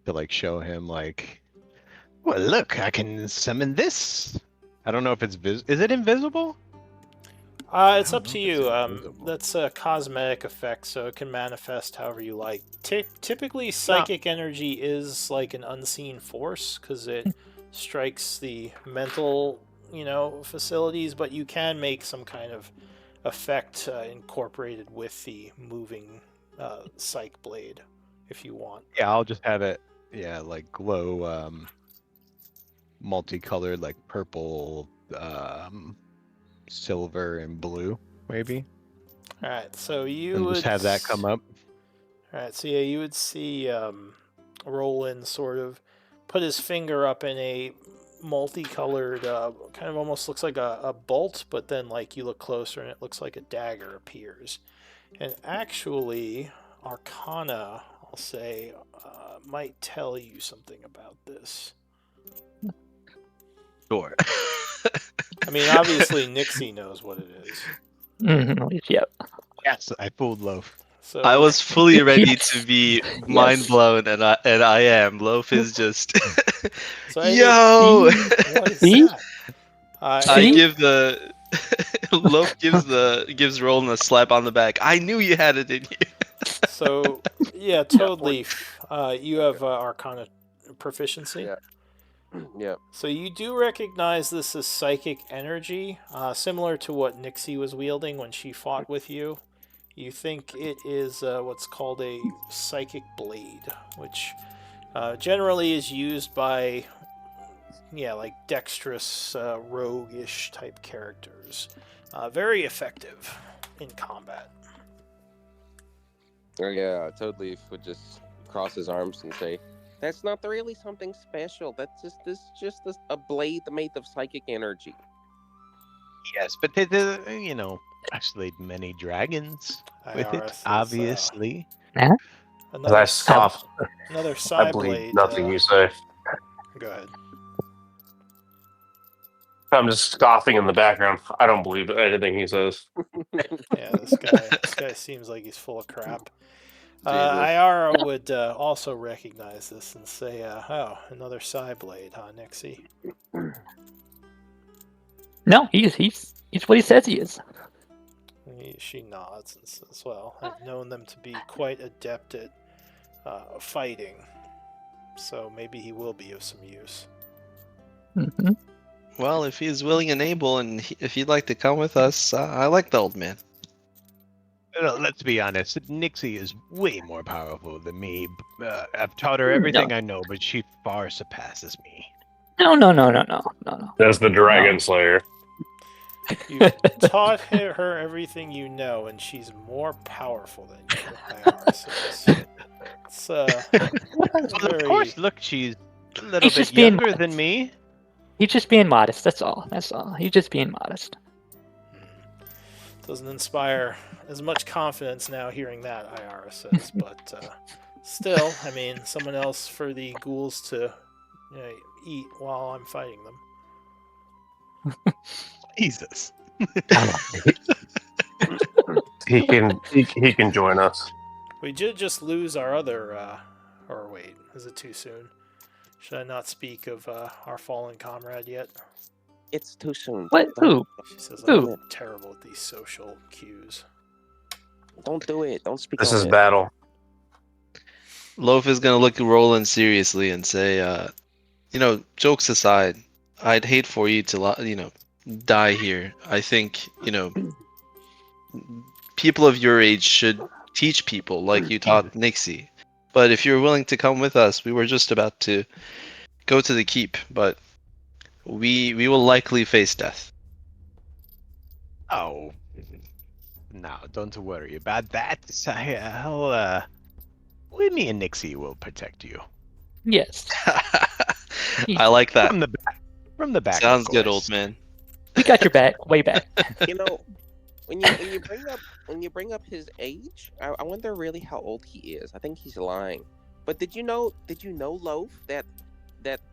To like show him like, well, look, I can summon this. I don't know if it's is it invisible? It's don't up know to if it's you. invisible. That's a cosmetic effect, so it can manifest however you like. Typically, No. psychic energy is like an unseen force because it strikes the mental, facilities. But you can make some kind of effect incorporated with the moving psych blade if you want. Yeah, I'll just have it. Yeah, like glow, multicolored, like purple, silver, and blue, maybe. All right, so you And would just have that come up. All right, so yeah, you would see Roland sort of put his finger up in a multicolored, kind of almost looks like a bolt, but then like you look closer and it looks like a dagger appears. And actually, Arcana, I'll say, might tell you something about this. Sure. I mean, obviously Nixie knows what it is. Yep. Yes, I fooled Loaf. So I was fully ready to Yes. be Yes. mind blown, and I am. Loaf is just, So yo. what is See? that? I See? give the Loaf gives Roland a slap on the back. I knew you had it in you. So yeah, totally. You have Arcana proficiency. Yeah. Yeah. So you do recognize this as psychic energy, similar to what Nixie was wielding when she fought with you. You think it is what's called a psychic blade, which generally is used by like dexterous, roguish type characters. Very effective in combat. Oh yeah, Toad Leaf would just cross his arms and say, "That's not really something special. That's just a blade made of psychic energy." Yes, but you know, I slayed many dragons with it, IRS is, obviously. As another I scoff, another I believe Psyblade. nothing you say. Go ahead. I'm just scoffing in the background. I don't believe anything he says. Yeah, this guy seems like he's full of crap. Jesus. Iara would also recognize this and say, "Oh, another Psyblade, huh, Nixie?" No, he's what he says he is. She nods and says, "Well, I've known them to be quite adept at fighting, so maybe he will be of some use." Hmm. Well, if he's willing and able, and if he'd like to come with us, I like the old man. Let's be honest, Nixie is way more powerful than me. I've taught her everything I know, but she far surpasses me. No. That's the Dragon Slayer. You've taught her everything you know, and she's more powerful than you, Iara says. It's Well, of course, look, she's a little He's bit just being younger than me. He's just being modest. That's all. He's just being modest. Doesn't inspire as much confidence now hearing that, Iara says, but still, I mean, someone else for the ghouls to eat while I'm fighting them. Jesus. He can join us. We did just lose our other, or wait, is it too soon? Should I not speak of our fallen comrade yet? It's too soon. What? Who? She says, Who? I'm terrible at these social cues. Don't do it. Don't speak This on is it. battle. Loaf is gonna look at Roland seriously and say, jokes aside, I'd hate for you to, die here. I think, people of your age should teach people like you taught Nixie. But if you're willing to come with us, we were just about to go to the keep, but we will likely face death. Oh, no, don't worry about that. Me and Nixie will protect you. Yes. I like that. From the back. From the back. Sounds of good, course. old man. We got your back, way back. You know, when you bring up his age, I wonder really how old he is. I think he's lying. But did you know, Loaf, that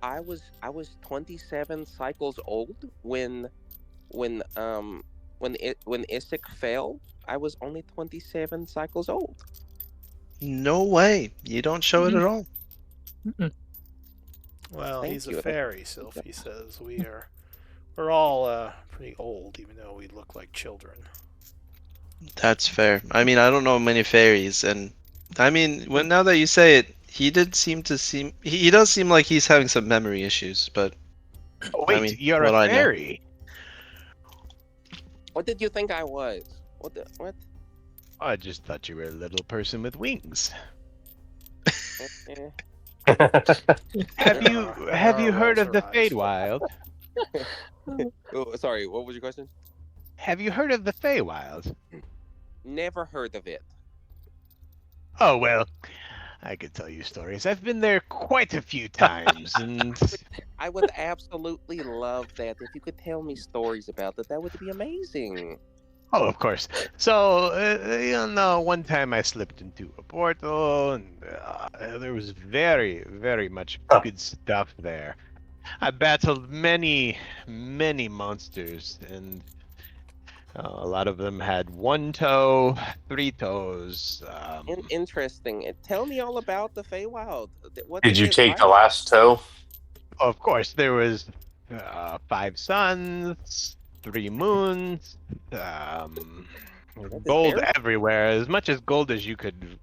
I was 27 cycles old when Isaac fell? I was only 27 cycles old. No way. You don't show it at all. Mm-mm. Well, Thank he's you. a fairy, Sylphie says. We're all pretty old, even though we look like children. That's fair. I mean, I don't know many fairies, and I mean, now that you say it, he does seem like he's having some memory issues, but Oh, wait, I mean, you're what a I know. fairy. What did you think I was? What? I just thought you were a little person with wings. Eh. Have you heard of the rolls her eyes. Feywild? Oh, sorry, what was your question? Have you heard of the Feywild? Never heard of it. Oh well, I could tell you stories. I've been there quite a few times, and I would absolutely love that. If you could tell me stories about that, that would be amazing. oh, of course. So, one time I slipped into a portal, and there was very, very much good stuff there. I battled many, many monsters, and a lot of them had 1 toe, 3 toes. Interesting. Tell me all about the Feywild. What's Did you it take the like? last toe? Of course, there was 5 suns, 3 moons, gold fair. everywhere. As much as gold as you could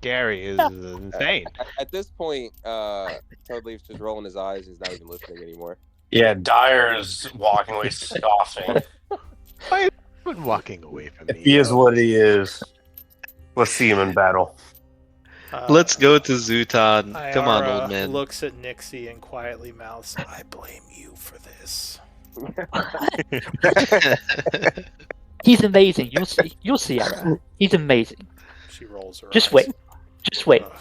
carry is insane. At this point, Toad Leaf's just rolling his eyes. He's not even listening anymore. Yeah, Dyer's walking away scoffing. Why is he walking away from me? He is what he is. Let's see him in battle. Let's go to Zutan. Come on, old Iara man. looks at Nixie and quietly mouths, "I blame you for this." He's amazing. You'll see. You'll see, Ira. He's amazing. She rolls her Just eyes. wait. Just wait. Ugh.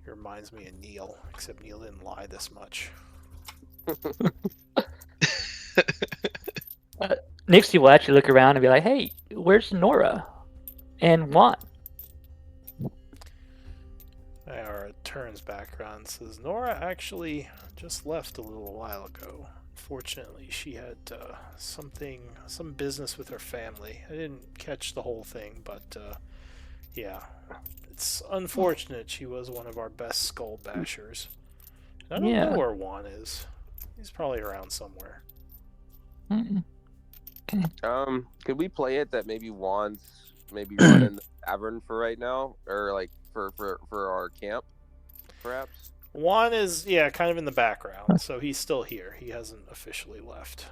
He reminds me of Neil, except Neil didn't lie this much. Nixie will actually look around and be like, "Hey, where's Nora and Juan?" Iara turns back around and says, "Nora actually just left a little while ago. Fortunately, she had some business with her family. I didn't catch the whole thing, but yeah, it's unfortunate. She was one of our best skull bashers. And I don't know where Juan is. He's probably around somewhere." Mm. Could we play it that maybe Juan's maybe running the tavern for right now, or like for our camp, perhaps? Juan is, kind of in the background, so he's still here. He hasn't officially left.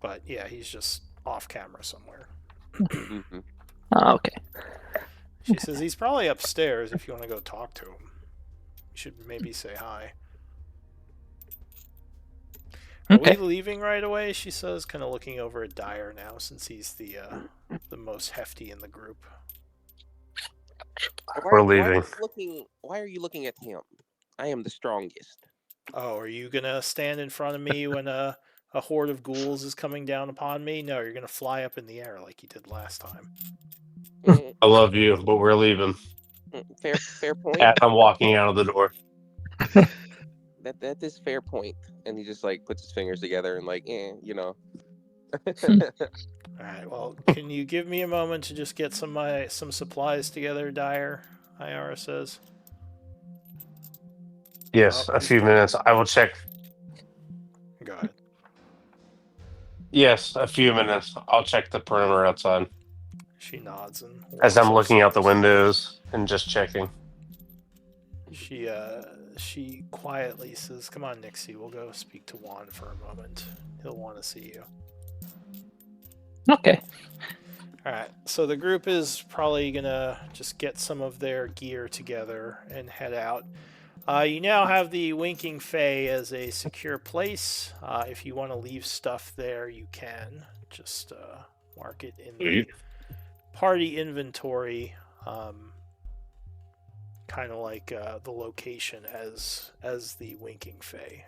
But yeah, he's just off camera somewhere. Mm-hmm. Oh, okay. She says he's probably upstairs if you want to go talk to him. You should maybe say hi. Are we leaving right away? She says, kind of looking over at Dyer now, since he's the most hefty in the group. We're leaving. Why are you looking at him? I am the strongest. Oh, are you gonna stand in front of me when a horde of ghouls is coming down upon me? No, you're gonna fly up in the air like you did last time. I love you, but we're leaving. Fair point. I'm walking out of the door. That is fair point. And he just like puts his fingers together and like, Alright, well, can you give me a moment to just get some supplies together, Dyer? Iara says. Yes, a few minutes. I will check. Go ahead. Yes, a few minutes. I'll check the perimeter outside. She nods and as I'm looking out the upstairs. windows and just checking. She quietly says, "Come on, Nixie, we'll go speak to Juan for a moment. He'll want to see you." Okay. Alright, so the group is probably gonna just get some of their gear together and head out. You now have the Winking Fae as a secure place. If you want to leave stuff there, you can. Just mark it in the party inventory, kind of like the location as the Winking Fae.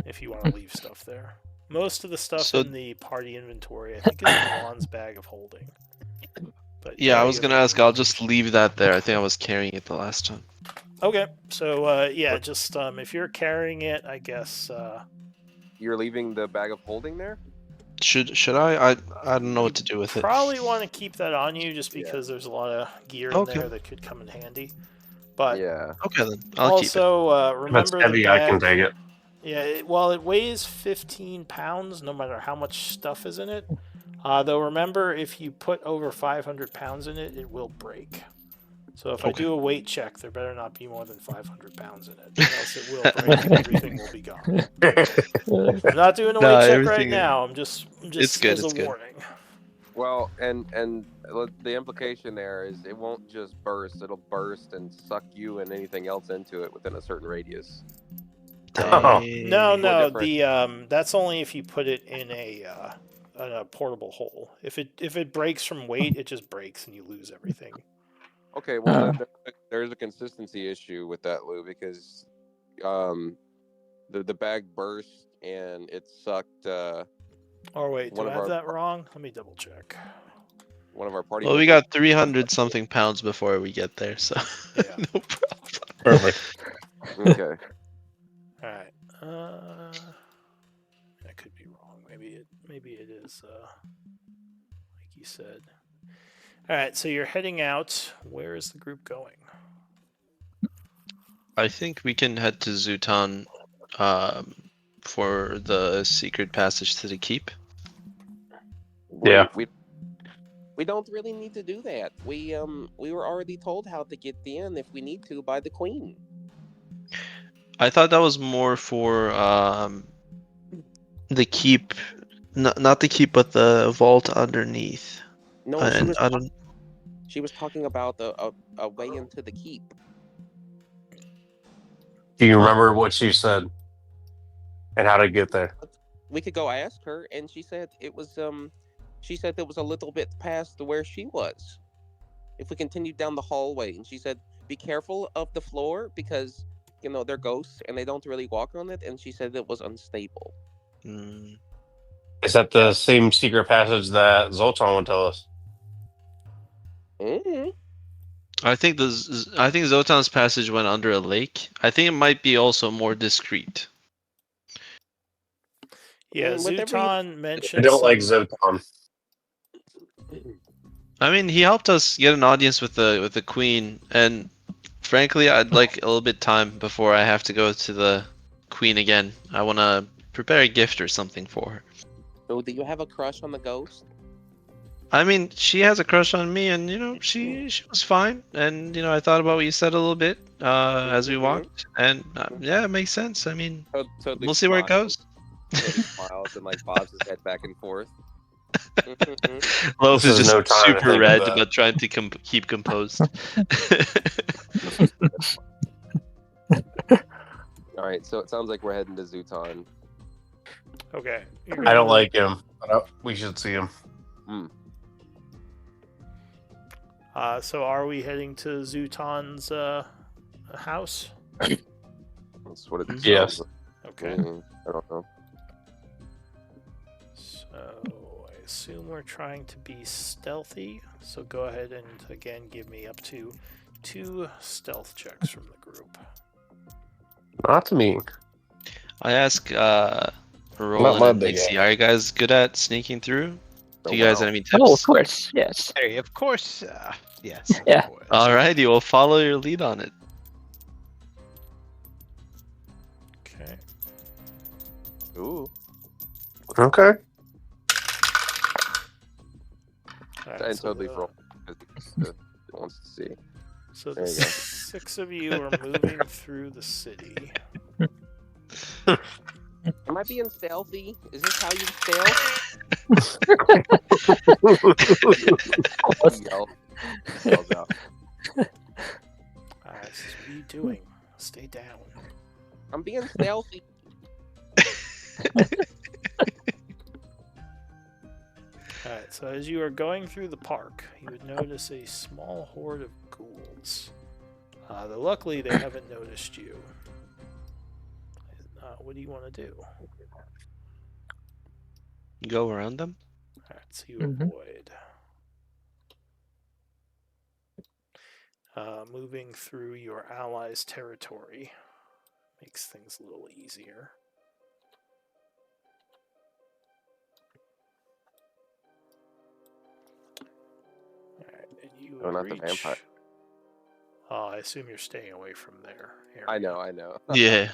If you want to leave stuff there. Most of the stuff in the party inventory, I think, is in Juan's bag of holding. But I was gonna ask. I'll just leave that there. I think I was carrying it the last time. Okay, so just if you're carrying it, I guess. You're leaving the bag of holding there? Should I? I don't know what to do with it. Probably want to keep that on you, just because there's a lot of gear in there that could come in handy. But okay, then I'll keep it. Also, remember That's heavy. the bag. I can take it. Yeah, it weighs 15 pounds, no matter how much stuff is in it. Though remember, if you put over 500 pounds in it, it will break. So if I do a weight check, there better not be more than 500 pounds in it, or else it will break and everything will be gone. I'm not doing a weight check right now. I'm just it's good, as a warning. Well, and the implication there is it won't just burst; it'll burst and suck you and anything else into it within a certain radius. No. That's only if you put it in a portable hole. If it breaks from weight, it just breaks and you lose everything. Okay, well, there's a consistency issue with that, Lou, because the bag burst and it sucked. Oh wait, do I have that wrong? Let me double check. One of our party. Well, we got 300 something pounds before we get there, so no problem. Perfect. Okay. All right. I could be wrong. Maybe it is like you said. All right, so you're heading out. Where is the group going? I think we can head to Zutan for the secret passage to the keep. Yeah. We don't really need to do that. We were already told how to get in if we need to by the queen. I thought that was more for the keep, not the keep, but the vault underneath. No, She was talking about a way into the keep. Do you remember what she said and how to get there? We could go ask her, and she said it was a little bit past where she was. If we continued down the hallway, and she said, be careful of the floor because they're ghosts and they don't really walk on it. And she said it was unstable. Mm. Is that the same secret passage that Zoltan would tell us? Mm-hmm. I think Zotan's passage went under a lake. I think it might be also more discreet. Yeah, Whatever you. Zutan I mentioned don't like some. Zoltan. I mean, he helped us get an audience with the queen, and frankly, I'd like a little bit time before I have to go to the queen again. I want to prepare a gift or something for her. So, do you have a crush on the ghost? I mean, she has a crush on me, and she was fine. And I thought about what you said a little bit as we walked, and yeah, it makes sense. I mean, Totally we'll see where it smiles. goes. Totally smiles and like bobs his head back and forth. Mhm. Loaf This is is just no time to super think of red, that. but trying to keep composed. All right, so it sounds like we're heading to Zutan. Okay. I don't like him. We should see him. So are we heading to Zutan's house? That's what it sounds Yes. like. Okay. I don't know. So I assume we're trying to be stealthy. So go ahead and again give me up to 2 stealth checks from the group. Not me. I ask Not Roland my and big Nixie, ass. are you guys good at sneaking through? Do Oh, you guys wow. have any Oh, of tips? course, yes. Hey, of course. Yes. Of Yeah. course. Alrighty, we'll follow your lead on it. Okay. Ooh. Okay. Alright, And so totally the- roll because he wants to see. So There the you go. 6 of you are moving through the city. Am I being stealthy? Is this how you stealth? He yells out. Says, what are you doing? Stay down. I'm being stealthy. Alright, so as you are going through the park, you would notice a small horde of ghouls. Though luckily they haven't noticed you. What do you want to do? Go around them? Alright, so you Mhm. avoid. Moving through your allies' territory makes things a little easier. Alright, and you would not the reach... vampire. I assume you're staying away from their area. I know. Yeah.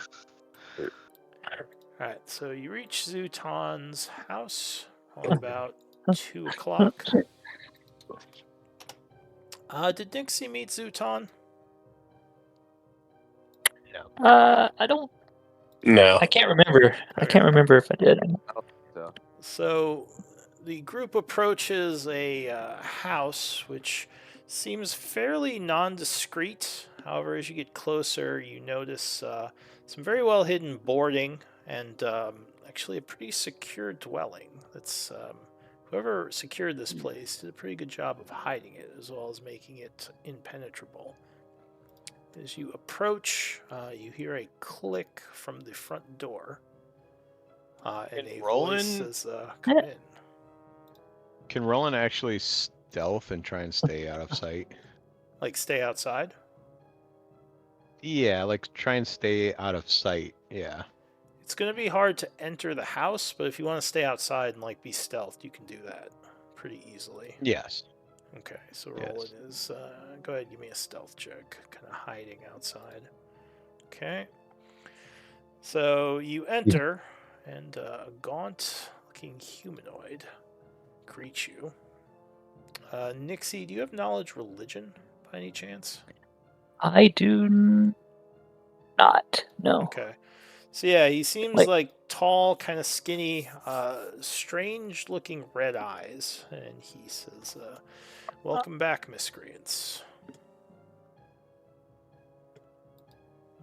Alright, so you reach Zutan's house on about 2 o'clock. Did Nixie meet Zutan? I don't. No. I can't remember. I Okay. can't remember if I did. So the group approaches a house which seems fairly nondescript. However, as you get closer, you notice some very well hidden boarding and actually a pretty secure dwelling. That's whoever secured this place did a pretty good job of hiding it as well as making it impenetrable. As you approach, you hear a click from the front door. And a Roland- voice says, come in. Can Roland actually stealth and try and stay out of sight? Like, stay outside? Yeah, like try and stay out of sight. Yeah. It's going to be hard to enter the house, but if you want to stay outside and, like, be stealthed, you can do that pretty easily. Yes. Okay, so Yes. Roland is, go ahead, give me a stealth check. Kind of hiding outside. Okay. So you enter, and a gaunt-looking humanoid greets you. Nixie, do you have knowledge religion by any chance? I do not. No. Okay. So yeah, he seems Like- like tall, kind of skinny, strange-looking red eyes, and he says, "Welcome back, miscreants."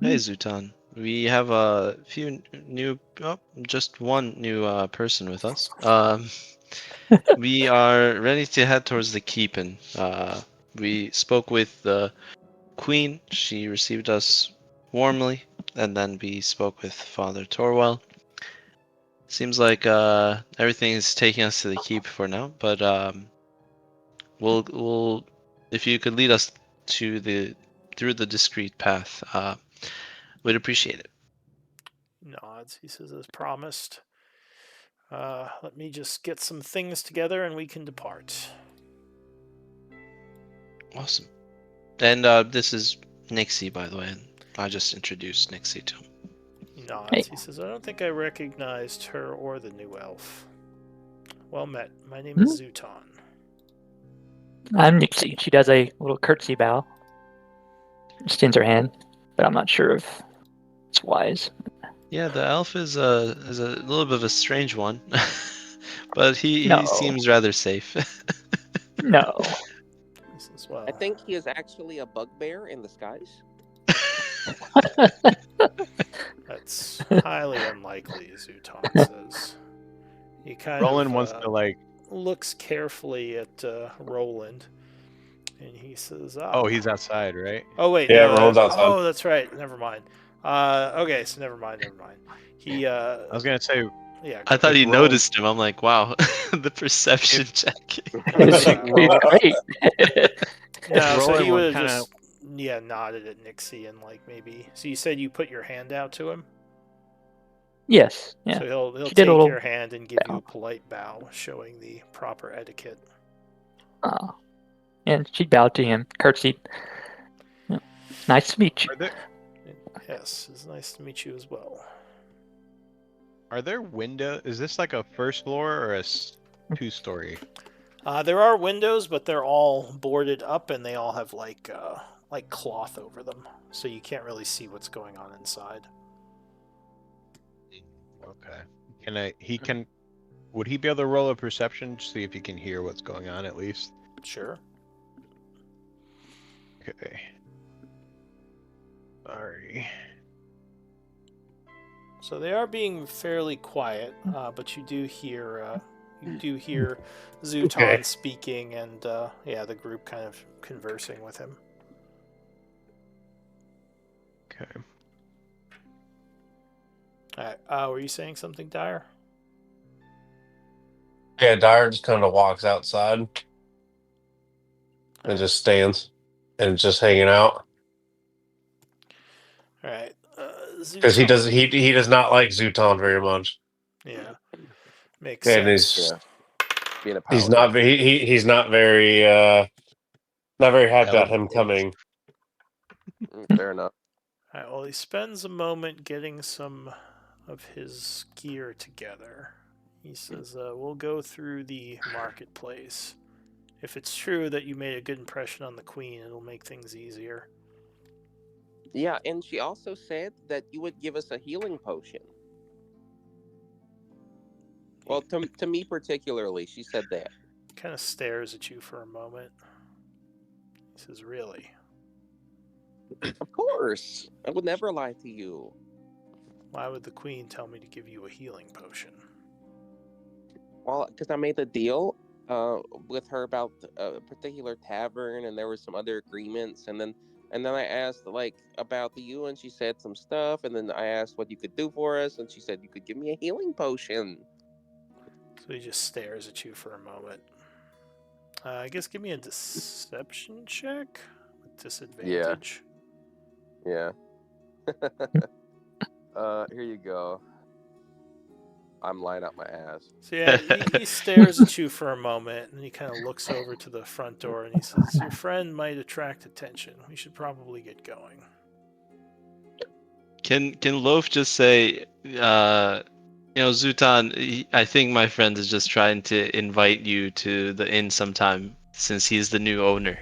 Hey, Zutan. We have a few new, just one new person with us. We are ready to head towards the Keepin. We spoke with the Queen. She received us warmly, and then we spoke with Father Torwell. Seems like everything is taking us to the keep for now, but we'll if you could lead us to through the discreet path, we'd appreciate it. Nods. He says, "As promised. Let me just get some things together, and we can depart." Awesome. And this is Nixie, by the way. And I just introduced Nixie to him. He nods. Hey. He says, "I don't think I recognized her or the new elf. Well met. My name is Zutan." I'm Nixie. She does a little curtsy bow. Extends her hand, but I'm not sure if it's wise. Yeah, the elf is a little bit of a strange one, but he No. seems rather safe. No. He says, "Well, I think he is actually a bugbear in disguise. that's highly unlikely," Zutan says. He kind Roland of wants to like. looks carefully at Roland, and he says, Oh, he's outside, right? Oh wait, Yeah, no, Roland's outside. oh, that's right. Never mind. Okay, so never mind. He I was gonna say yeah. I Go thought ahead. he Roland- noticed him. I'm like, wow, the perception check. It's Roland- great. No, so Roland he would would have kinda- just nodded at Nixie and like maybe. So you said you put your hand out to him. Yes. Yeah. So he'll She did a take little your hand and give you bow. a polite bow, showing the proper etiquette. And she bowed to him, curtsied. Yeah. Nice to meet you. Are there Yes, it's nice to meet you as well. windows? Is this like a first floor or a two-story? There are windows, but they're all boarded up, and they all have like cloth over them, so you can't really see what's going on inside. Okay. Would he be able to roll a perception to see if he can hear what's going on at least? Sure. Okay. Sorry. So they are being fairly quiet, but you do hear Zutan Okay. speaking, and the group kind of conversing with him. Okay. All right. Were you saying something, Dyer? Yeah, Dyer just kind of walks outside and Alright. just stands and just hanging out All right. because he Zutan. does not like Zutan very much, Yeah. Makes and sense. Being a he's paladin. not he's not very happy about him Paladin. coming. Fair enough. All right. Well, he spends a moment getting some of his gear together. He says, "We'll go through the marketplace. If it's true that you made a good impression on the queen, it'll make things easier." Yeah, and she also said that you would give us a healing potion. Well, to me particularly, she said that. Kind of stares at you for a moment. He says, "Really?" Of course, I would never lie to you. Why would the queen tell me to give you a healing potion? Well, because I made a deal with her about a particular tavern, and there were some other agreements, and then I asked like about you, and she said some stuff, and then I asked what you could do for us, and she said you could give me a healing potion. So he just stares at you for a moment. I guess give me a deception check with disadvantage. Yeah. Here you go. I'm lying out my ass. So yeah, he stares at you for a moment, and he kind of looks over to the front door, and he says, "Your friend might attract attention. We should probably get going." Can Loaf just say, Zutan, I think my friend is just trying to invite you to the inn sometime since he's the new owner.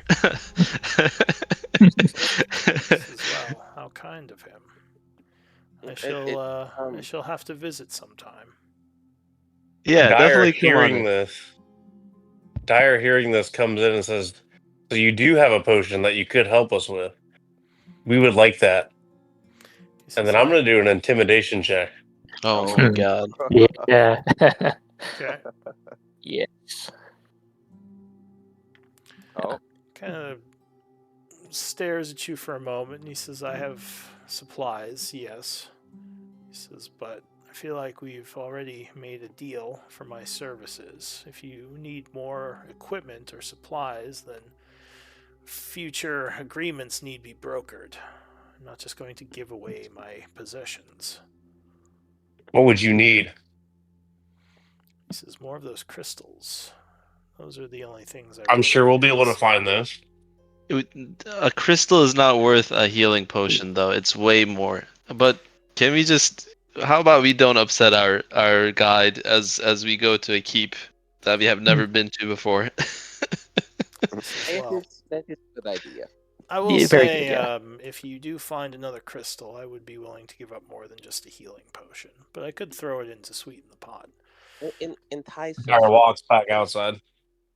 He says, "Well, how kind of him. I It, shall it, I shall have to visit sometime. Yeah, Dyer definitely come on hearing in. this, Dyer hearing this comes in and says, "So you do have a potion that you could help us with? We would like that." He And says, then I'm going to do an intimidation check. Oh Oh. my god. Yeah. okay. Yes. Oh, Kind of stares at you for a moment and he says, I have supplies, yes. He says, but I feel like we've already made a deal for my services. If you need more equipment or supplies, then future agreements need be brokered. I'm not just going to give away my possessions. What would you need? He says, more of those crystals. Those are the only things I I'm really sure we'll be able to need. find those. A crystal is not worth a healing potion, though. It's way more. But can we just? How about we don't upset our guide as we go to a keep that we have never been to before? He says, well, that is a good idea. I will Yeah, very say, good, yeah. if you do find another crystal, I would be willing to give up more than just a healing potion. But I could throw it in to sweeten the pot. Entice Dyer us. walks back outside.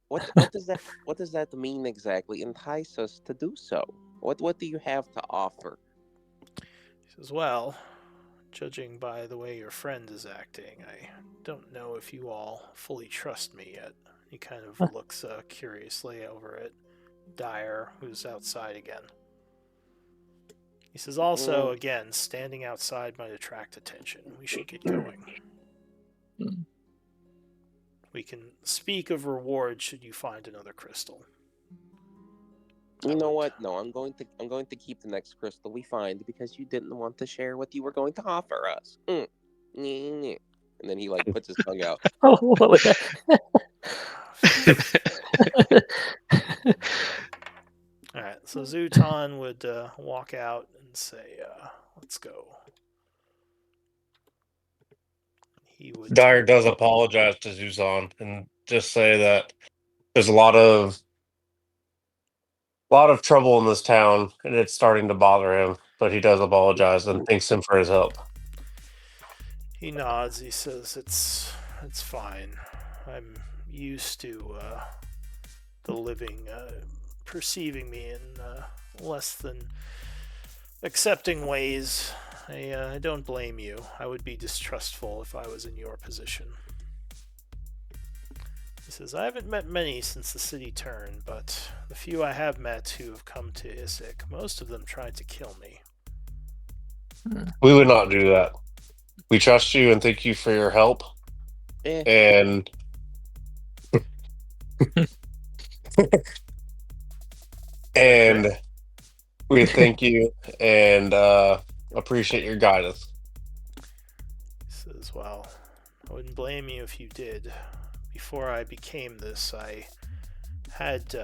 What does that mean exactly? Entice us to do so. What do you have to offer? He says, well, judging by the way your friend is acting, I don't know if you all fully trust me yet. He kind of looks curiously over at Dyer, who's outside again. He says, also, again, standing outside might attract attention. We should get going. We can speak of reward should you find another crystal. You know what? No, I'm going to keep the next crystal we find because you didn't want to share what you were going to offer us. And then he like puts his tongue out. Oh, what was that? All right, so Zutan would walk out and say, let's go. He would. Dyer does apologize to Zuzan and just say that there's a lot of trouble in this town and it's starting to bother him. But he does apologize and thanks him for his help. He nods. He says, "It's fine. I'm used to the living perceiving me in less than accepting ways. I don't blame you. I would be distrustful if I was in your position." He says, "I haven't met many since the city turned, but the few I have met who have come to Issyk, most of them tried to kill me." We would not do that. We trust you and thank you for your help. And and we thank you and appreciate your guidance. He says, "Well, I wouldn't blame you if you did. Before I became this, I had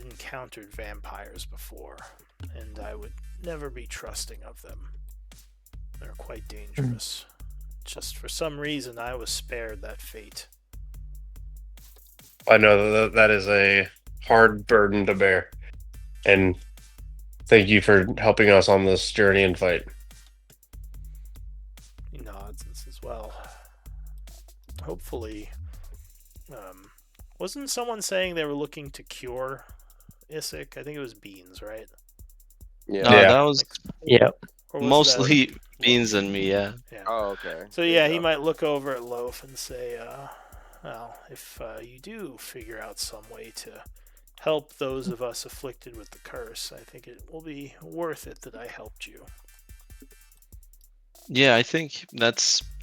encountered vampires before, and I would never be trusting of them. They're quite dangerous. Just for some reason, I was spared that fate." I know that is a hard burden to bear. And thank you for helping us on this journey and fight. He nods and says, "Well, hopefully, wasn't someone saying they were looking to cure Issyk? I think it was Beans, right? Yeah. That was Or was mostly that Beans Loaf? and me, yeah. Yeah. Oh, okay. So There you yeah, he go. might look over at Loaf and say, well, if you do figure out some way to help those of us afflicted with the curse, I think it will be worth it that I helped you." Yeah, I think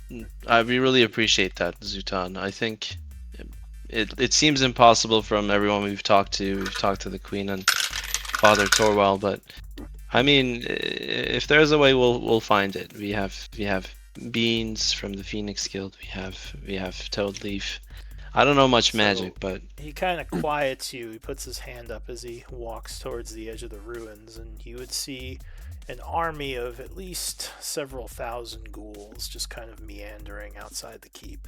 we really appreciate that, Zutan. I think it seems impossible from everyone we've talked to. We've talked to the Queen and Father Torwell, but I mean, if there's a way, we'll find it. We have Beans from the Phoenix Guild. We have Toad Leaf. I don't know much magic, but he kind of quiets you. He puts his hand up as he walks towards the edge of the ruins, and you would see an army of at least several thousand ghouls just kind of meandering outside the keep.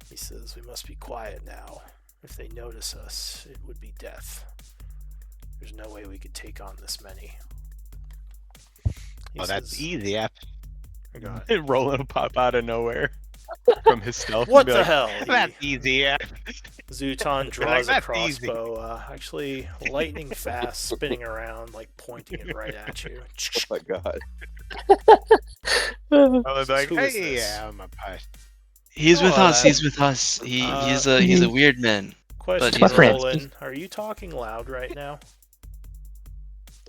He says, "We must be quiet now. If they notice us, it would be death. There's no way we could take on this many." He That's says, easy. I got it. Roland will pop out of nowhere from his stealth. What and be the like, hell? That's easy. Yeah. Zutan draws a "That's easy." crossbow, actually lightning fast, spinning around, like pointing it right at you. Oh my god. Roland's like, Who is hey, this? yeah, I'm a push. He's with Hello. us. He's with us. He's a he- weird man. Question, But my he's friend. Roland. Are you talking loud right now?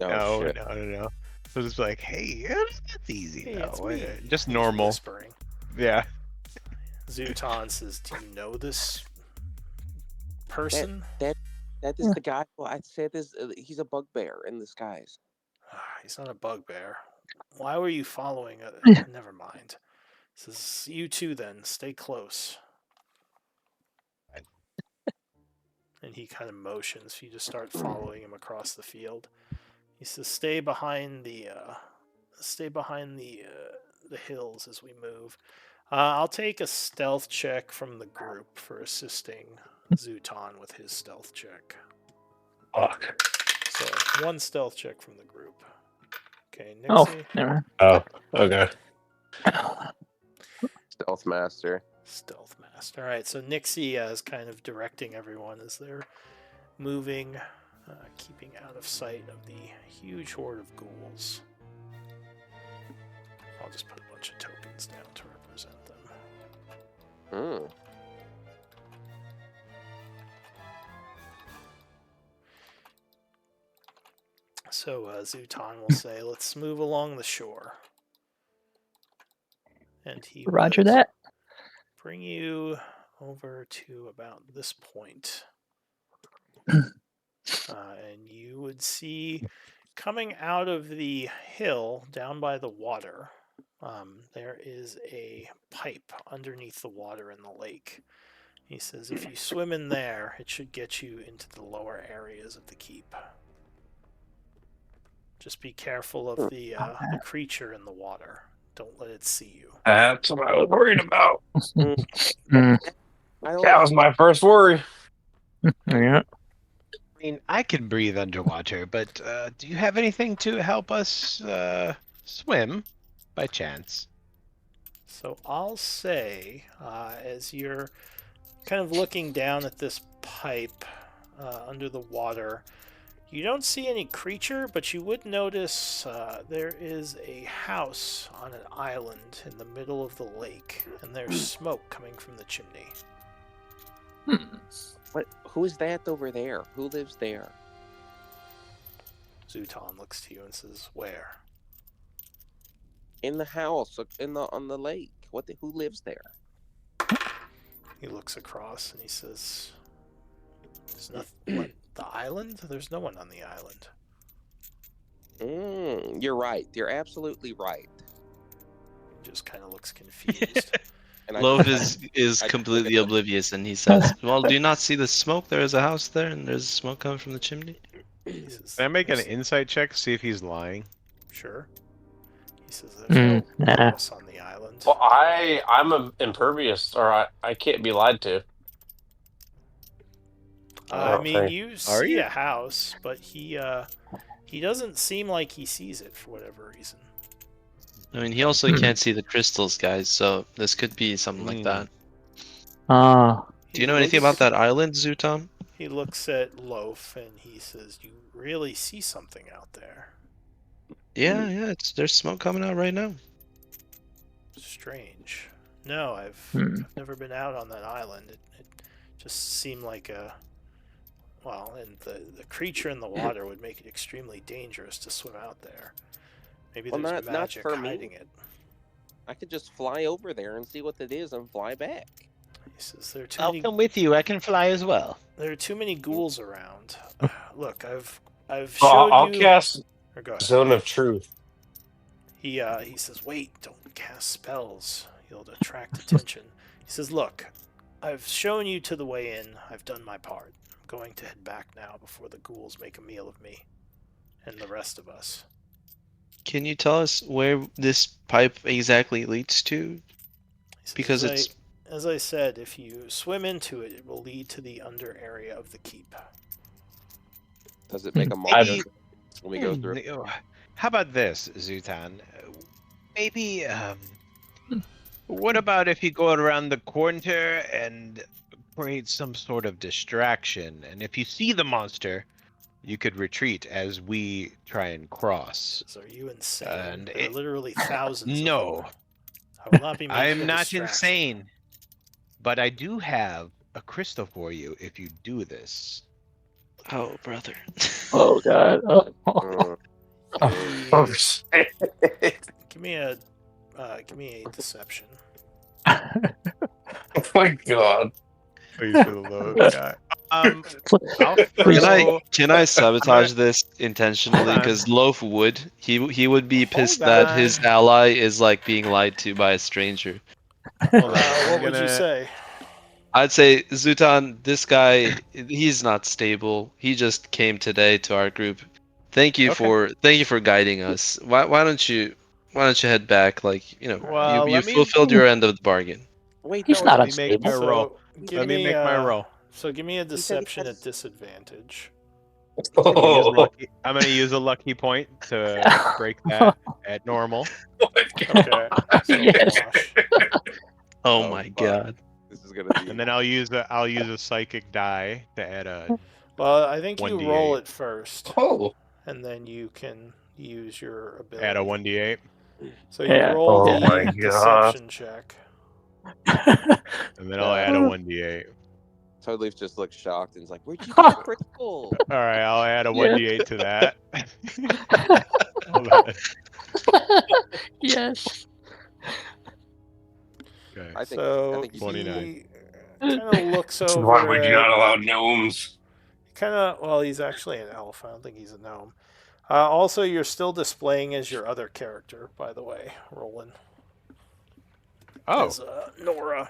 Oh No, shit. no. So just like, hey, yeah, that's easy Hey, though. it's me. Just He's normal. whispering. Yeah. Zutan says, "Do you know this person?" That is the guy. Well, I said this. He's a bugbear in disguise. He's not a bugbear. Why were you following? Never mind. Says, "You two then. Stay close." And he kind of motions for you to start following him across the field. He says, "Stay behind the hills as we move." I'll take a stealth check from the group for assisting Zutan with his stealth check. Fuck. So 1 stealth check from the group. Okay, Oh, Nixie. never Oh, okay. mind. Stealth master. Stealth master. All right, so Nixie is kind of directing everyone as they're moving, keeping out of sight of the huge horde of ghouls. I'll just put a bunch of tokens down to represent them. Mm. So Zutan will say, "Let's move along the shore." And he Roger would that. bring you over to about this point. And you would see coming out of the hill down by the water, there is a pipe underneath the water in the lake. He says, if you swim in there, it should get you into the lower areas of the keep. Just be careful of the creature in the water. Don't let it see you. That's what I was worried about. Mm, That was my first worry. yeah. I mean, I can breathe underwater, but do you have anything to help us swim, by chance? So I'll say, as you're kind of looking down at this pipe under the water, you don't see any creature, but you would notice there is a house on an island in the middle of the lake, and there's smoke coming from the chimney. What? Who is that over there? Who lives there? Zutan looks to you and says, "Where?" In the house, on the lake. Who lives there? He looks across and he says, "There's nothing. What? The island? There's no one on the island." You're right. You're absolutely right. He just kind of looks confused. And I Love just- is I- completely oblivious, and he says, "Well, do you not see the smoke? There is a house there, and there's smoke coming from the chimney." He says, Can I make an "There's- insight check to see if he's lying? Sure." He says, "There's no nah. house on the island." Well, I'm impervious, or I can't be lied to. I mean, Okay. you Are see you? a house, but he doesn't seem like he sees it for whatever reason. I mean, he also can't see the crystals, guys, so this could be something like that. Oh, Do you know anything about that island, Zutan? He looks at Loaf and he says, "You really see something out there. Yeah, there's smoke coming out right now. Strange." No, I've never been out on that island. It just seemed like and the creature in the water would make it extremely dangerous to swim out there. Maybe Well, there's not magic for me. hiding it. I could just fly over there and see what it is and fly back. He says, there are I'll come with you. I can fly as well. too many ghouls around. Look, I've Well, showed I'll you. cast Or go ahead. Zone of Truth. He says, "Wait, don't cast spells. You'll attract attention." He says, "Look, I've shown you to the way in. I've done my part. I'm going to head back now before the ghouls make a meal of me and the rest of us." Can you tell us where this pipe exactly leads to? He says, Because it's as I said, if you swim into it, it will lead to the under area of the keep. Does it make a Maybe- monster when we go through? How about this, Zutan? Maybe What about if you go around the corner and create some sort of distraction? And if you see the monster, you could retreat as we try and cross. Says, are you insane? And There are literally thousands of no, them. I will not be making I'm a not distraction. insane. But I do have a crystal for you if you do this. Oh, brother. Oh god. Oh. Oh, shit. Give me a deception. Oh my god. Please for the love of God. I'll Please. throw. Can I sabotage gonna- this intentionally? Hold on. Because Loaf would. He would be pissed Hold that his on. ally is like being lied to by a stranger. Hold on. I'm What would you gonna- say? I'd say, Zutan, this guy, he's not stable. He just came today to our group. Thank you for guiding us. Why don't you head back? Like, you know, Well, you let me- fulfilled your end of the bargain. Wait, He's no, not Let me make unstable. my roll. So give Let me make my roll. So give me a said he deception has- at disadvantage. I'm gonna use Oh, lucky- I'm gonna use a lucky point to break that at normal. my god. Okay. So Yes. wash. Oh Oh, my fuck. god. This is gonna be. And then I'll use a psychic die to add a. Well, I think you 1d8. roll it first, Oh. and then you can use your ability. Add a 1d8, So you Yeah. roll Oh my the God. deception check. and then I'll add a 1d8. Toad Leaf just looks shocked and is like, "Where'd you get the crystal?" All right, I'll add a Yeah. 1d8 to that. Hold on. Yes. Okay. I think. So I think he's 29. he kind of looks This is why over we do it. not allow gnomes. Well, he's actually an elf. I don't think he's a gnome. Also, you're still displaying as your other character, by the way, Roland. Oh, As Nora.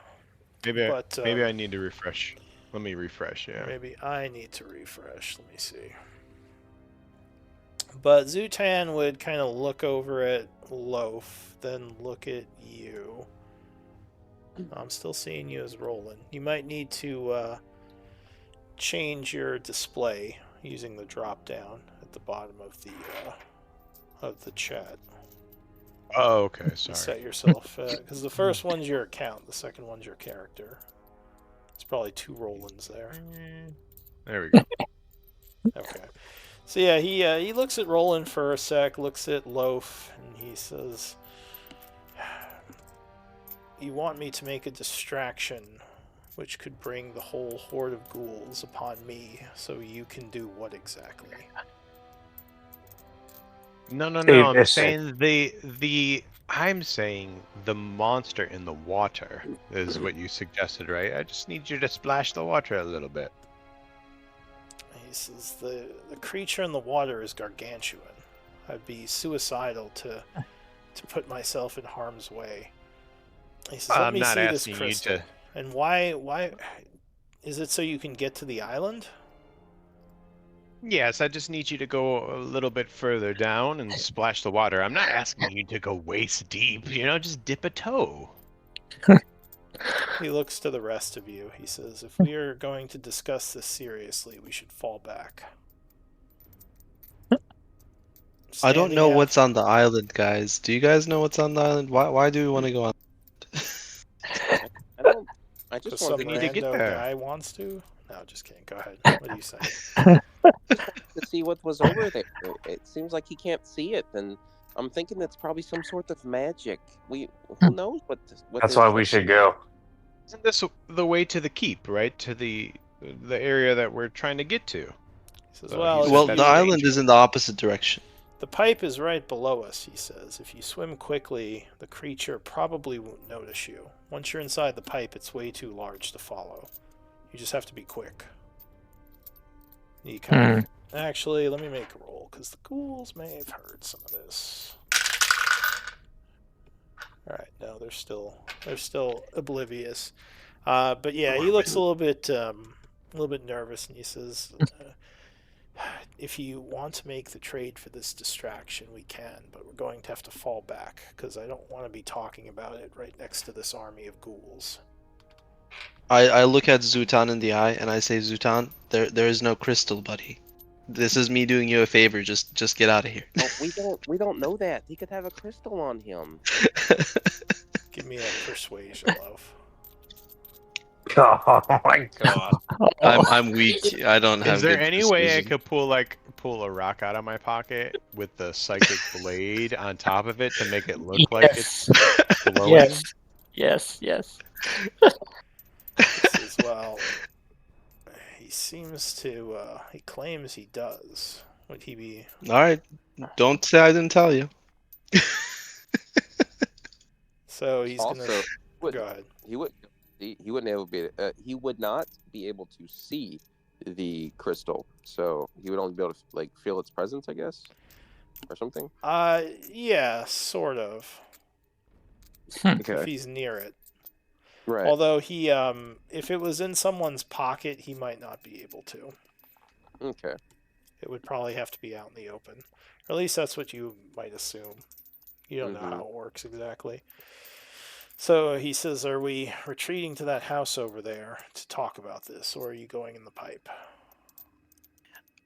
maybe But I need to refresh. Let me refresh. Yeah. maybe I need to refresh. Let me see. But Zutan would kind of look over at Loaf, then look at you. I'm still seeing you as Roland. You might need to change your display using the drop down at the bottom of the chat. Oh, okay. Sorry. Set yourself because the first one's your account, the second one's your character. It's probably two Rolands there. There we go. Okay. So yeah, he looks at Roland for a sec, looks at Loaf, and he says, "You want me to make a distraction, which could bring the whole horde of ghouls upon me, so you can do what exactly?" No. Hey, I'm listen. saying I'm saying the monster in the water is what you suggested, right? I just need you to splash the water a little bit. He says, the creature in the water is gargantuan. I'd be suicidal to put myself in harm's way. He says, let I'm me not see this asking you crystal. to. And why is it so you can get to the island? Yes, I just need you to go a little bit further down and splash the water. I'm not asking you to go waist deep, just dip a toe. He looks to the rest of you. He says, if we are going to discuss this seriously, we should fall back. I don't know Standing out- what's on the island, guys. Do you guys know what's on the island? Why do we want to go on? I don't. I just Because wanted some need to get rando there. guy wants to. No, just kidding. Go ahead. What do you say? to see what was over there. It seems like he can't see it, and I'm thinking it's probably some sort of magic. Who knows what? That's why we should go. Isn't this the way to the keep, right? To the area that we're trying to get to? He says, So well, he Well, said if the that's you- island dangerous. is in the opposite direction. The pipe is right below us, he says. If you swim quickly, the creature probably won't notice you. Once you're inside the pipe, it's way too large to follow. You just have to be quick. You kind of... Actually, let me make a roll, because the ghouls may have heard some of this. Alright, no, they're still oblivious. But yeah, he looks a little bit nervous, and he says... if you want to make the trade for this distraction, we can, but we're going to have to fall back, because I don't want to be talking about it right next to this army of ghouls. I look at Zutan in the eye and I say, Zutan, there is no crystal, buddy. This is me doing you a favor. Just get out of here. Oh, we don't know that. He could have a crystal on him. Give me a persuasion, Loaf. Oh my god. I'm weak. I don't have Is there good any way I persuasion. could pull a rock out of my pocket with the psychic blade on top of it to make it look like it's glowing? Yes. He says, well, he seems to, he claims he does. Would he be... All right, don't say I didn't tell you. So he's Also, gonna... would- Go ahead. he would he wouldn't able be he would not be able to see the crystal, so he would only be able to like feel its presence, I guess, or something. Yeah, sort of. If Okay, he's near it. right. Although he, if it was in someone's pocket, he might not be able to. Okay. It would probably have to be out in the open. Or at least that's what you might assume. You don't know Mhm. how it works exactly. So he says, are we retreating to that house over there to talk about this, or are you going in the pipe?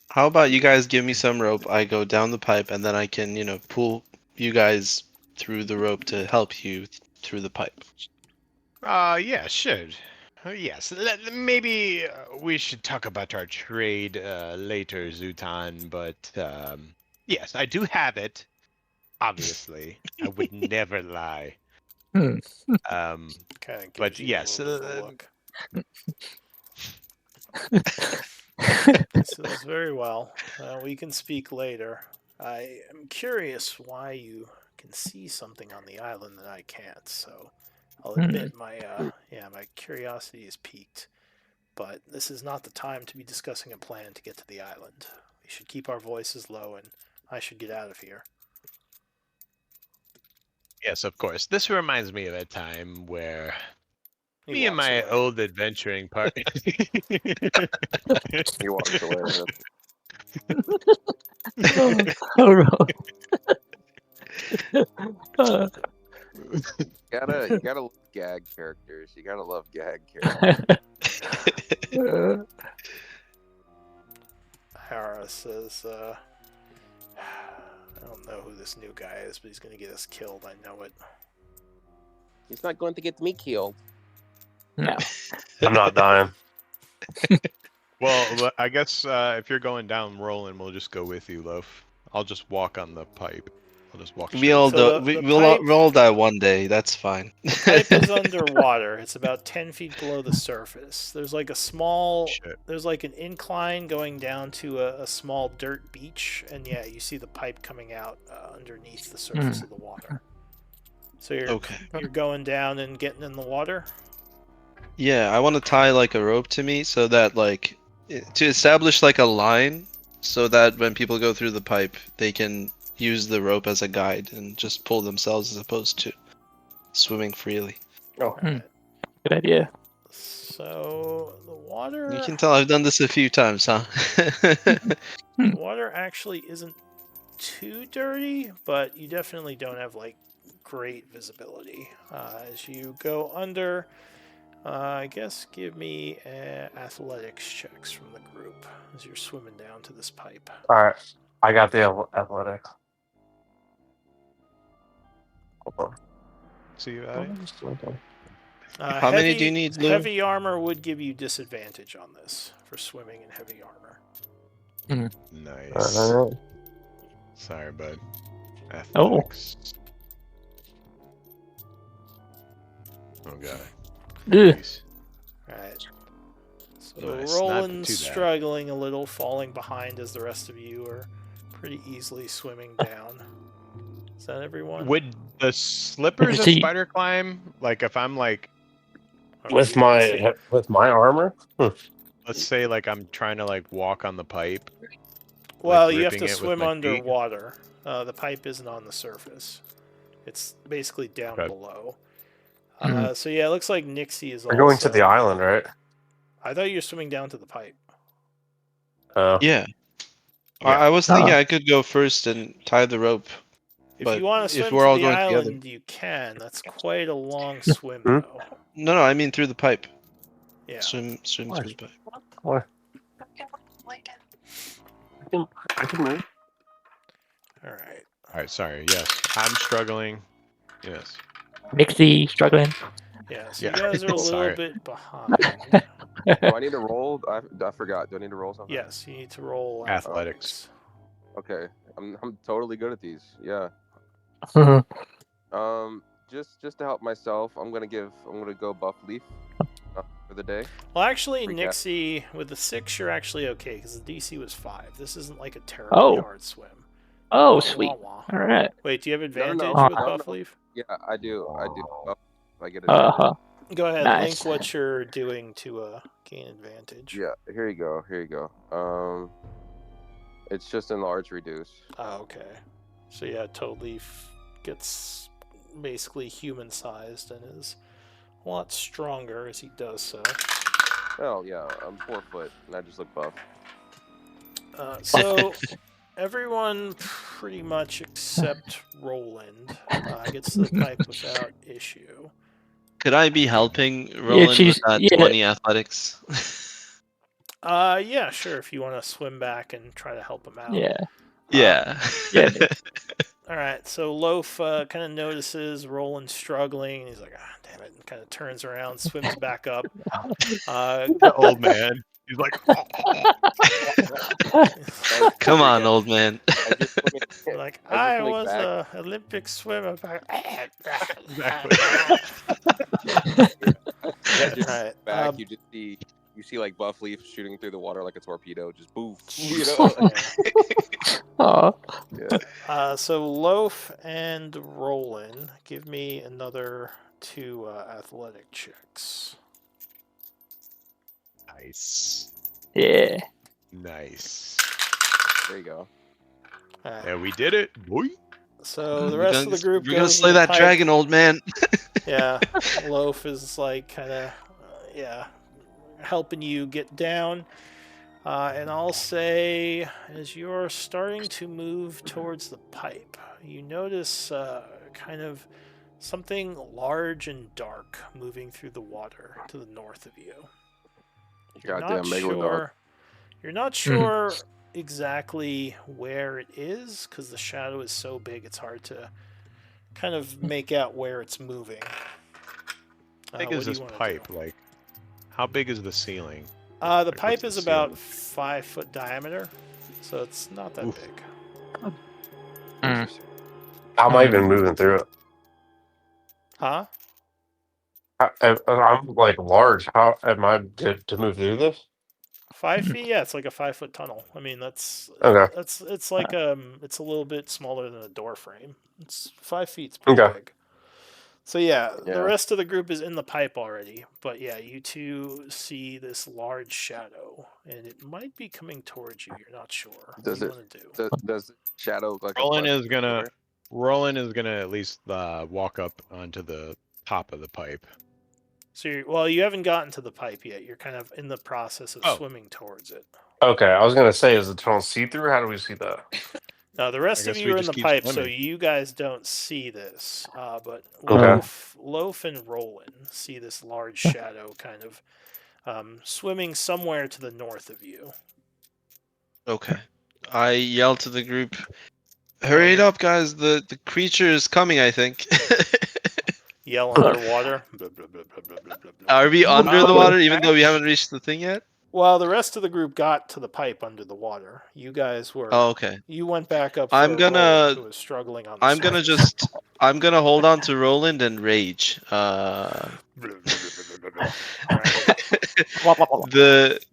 How about you guys give me some rope? I go down the pipe, and then I can, pull you guys through the rope to help you through the pipe. Yeah, sure. Yes, maybe we should talk about our trade later, Zutan, but yes, I do have it. Obviously, I would never lie. Hmm. Um, Kind of gives but you yes, a little bit of a look. He says, very well. We can speak later. I am curious why you can see something on the island that I can't, so I'll admit my curiosity is piqued. But this is not the time to be discussing a plan to get to the island. We should keep our voices low, and I should get out of here. yes, of course. This reminds me of a time where He me and walks my away. old adventuring partner. He walks away. You gotta love gag characters. You gotta love gag characters. Hara says, I don't know who this new guy is, but he's going to get us killed. I know it. He's not going to get me killed. No. I'm not dying. Well, I guess if you're going down rolling, we'll just go with you, Loaf. I'll just walk on the pipe. I'll just walk We straight. all So do, the we'll pipe- all die one day. That's fine. The pipe is underwater. It's about 10 feet below the surface. There's like a small... Shit. There's like an incline going down to a small dirt beach, and yeah, you see the pipe coming out underneath the surface of the water. So you're going down and getting in the water? Yeah, I want to tie like a rope to me so that to establish like a line so that when people go through the pipe, they can use the rope as a guide and just pull themselves as opposed to swimming freely. Oh. Alright. Good idea. So the water... You can tell I've done this a few times, huh? The water actually isn't too dirty, but you definitely don't have like great visibility. As you go under, I guess give me athletics checks from the group as you're swimming down to this pipe. All right, I got the athletics. Hold See you, on. Addy? How many do you need, Lou? Heavy armor would give you disadvantage on this for swimming in heavy armor. Nice. All right. Sorry, bud. Oh. Athletics. Oh god. Ugh. Nice. Alright. So Nice, not Roland's too bad. struggling a little, falling behind as the rest of you are pretty easily swimming down. Is that everyone? Would the slippers of See- spider climb, like if I'm like, Or With you can see- my armor. let's say like I'm trying to like walk on the pipe. Well, you have gripping to it with swim my feet? underwater. The pipe isn't on the surface. It's basically down Okay. below. Mhm. So yeah, it looks like Nixie is We're going to also- the island, right? I thought you were swimming down to the pipe. Yeah. Yeah. I was thinking Ah. I could go first and tie the rope. If But you want to if swim we're to all the going together- island, you can. That's quite a long swim, Hmm? though. No, I mean through the pipe. Yeah. Swim Why? through the pipe. What? I can move. All right. All right, sorry. Yes, I'm struggling. Yes. Nixie struggling. Yeah, so Yeah, you guys are a little sorry. bit behind. Do I need to roll? I forgot. Do I need to roll something? Yes, you need to roll Athletics. Okay. I'm totally good at these. Yeah. Just to help myself, I'm gonna go buff leaf for the day. Well, actually, Recap. Nixie, with the 6, you're actually okay, because the DC was 5. This isn't like a terribly Oh. hard swim. Oh, Wah, sweet. wah, wah. All right. Wait, do you have advantage no, with Buff no. Leaf? Yeah, I do. Oh, I get it. Uh-huh. Go ahead, Nice. link what you're doing to gain advantage. Yeah, here you go. Here you go. It's just enlarge reduce. Oh, okay. So yeah, Toad Leaf gets basically human-sized and is a lot stronger as he does so. Oh yeah, I'm 4 foot and I just look buff. So everyone pretty much except Roland gets to the pipe without issue. Could I be helping Roland with that 20 athletics? Yeah, sure. If you want to swim back and try to help him out. Yeah. Yeah. Yeah. All right. So Loaf kind of notices Roland struggling. He's like, "Ah, damn it!" And kind of turns around, swims back up. The old man. He's like, Come on, old man. like I I just went was back. a Olympic swimmer. exactly. Just Right. back, you see like buff leaf shooting through the water like a torpedo, just boof. You know? Aw. Yeah. So Loaf and Roland, give me another 2 athletic checks. Nice. Yeah. Nice. There you go. All right. Yeah, we did it, boy. So the rest of the group We're gonna goes slay in the that pipe. dragon, old man. Yeah, Loaf is like kind of, helping you get down. And I'll say, as you're starting to move towards the pipe, you notice kind of something large and dark moving through the water to the north of you. Goddamn megalodon. You're not sure exactly where it is because the shadow is so big it's hard to kind of make out where it's moving. How big is this pipe? Like, how big is the ceiling? The Like, pipe what's is the about ceiling? 5 foot diameter, so it's not that big. How am I even moving through it? Huh? I'm like large. How am I to move through this? 5 feet? Yeah, it's like a 5 foot tunnel. I mean, it's like it's a little bit smaller than a door frame. It's 5 feet's pretty Okay. big. So yeah, Yeah. the rest of the group is in the pipe already. But yeah, you two see this large shadow, and it might be coming towards you. You're not sure. What Does do you it- want to do? Does the shadow look like Roland a is gonna. Roland is gonna at least walk up onto the top of the pipe. So you haven't gotten to the pipe yet. You're kind of in the process of swimming towards it. Okay, I was gonna say, is the tunnel see through? How do we see that? Now, the rest of guess you we are in just the keep pipe, so swimming. you guys don't see this. But Okay. Loaf and Roland see this large shadow kind of swimming somewhere to the north of you. Okay. I yell to the group, hurry it up, guys. The creature is coming, I think. Yell underwater. Blah, blah, blah, blah, blah, blah, blah, blah. Are we under the water even though we haven't reached the thing yet? Well, the rest of the group got to the pipe under the water. You guys were. Oh, okay. You went back up. I'm for gonna- Roland, who was struggling on the surface. I'm gonna hold on to Roland and rage.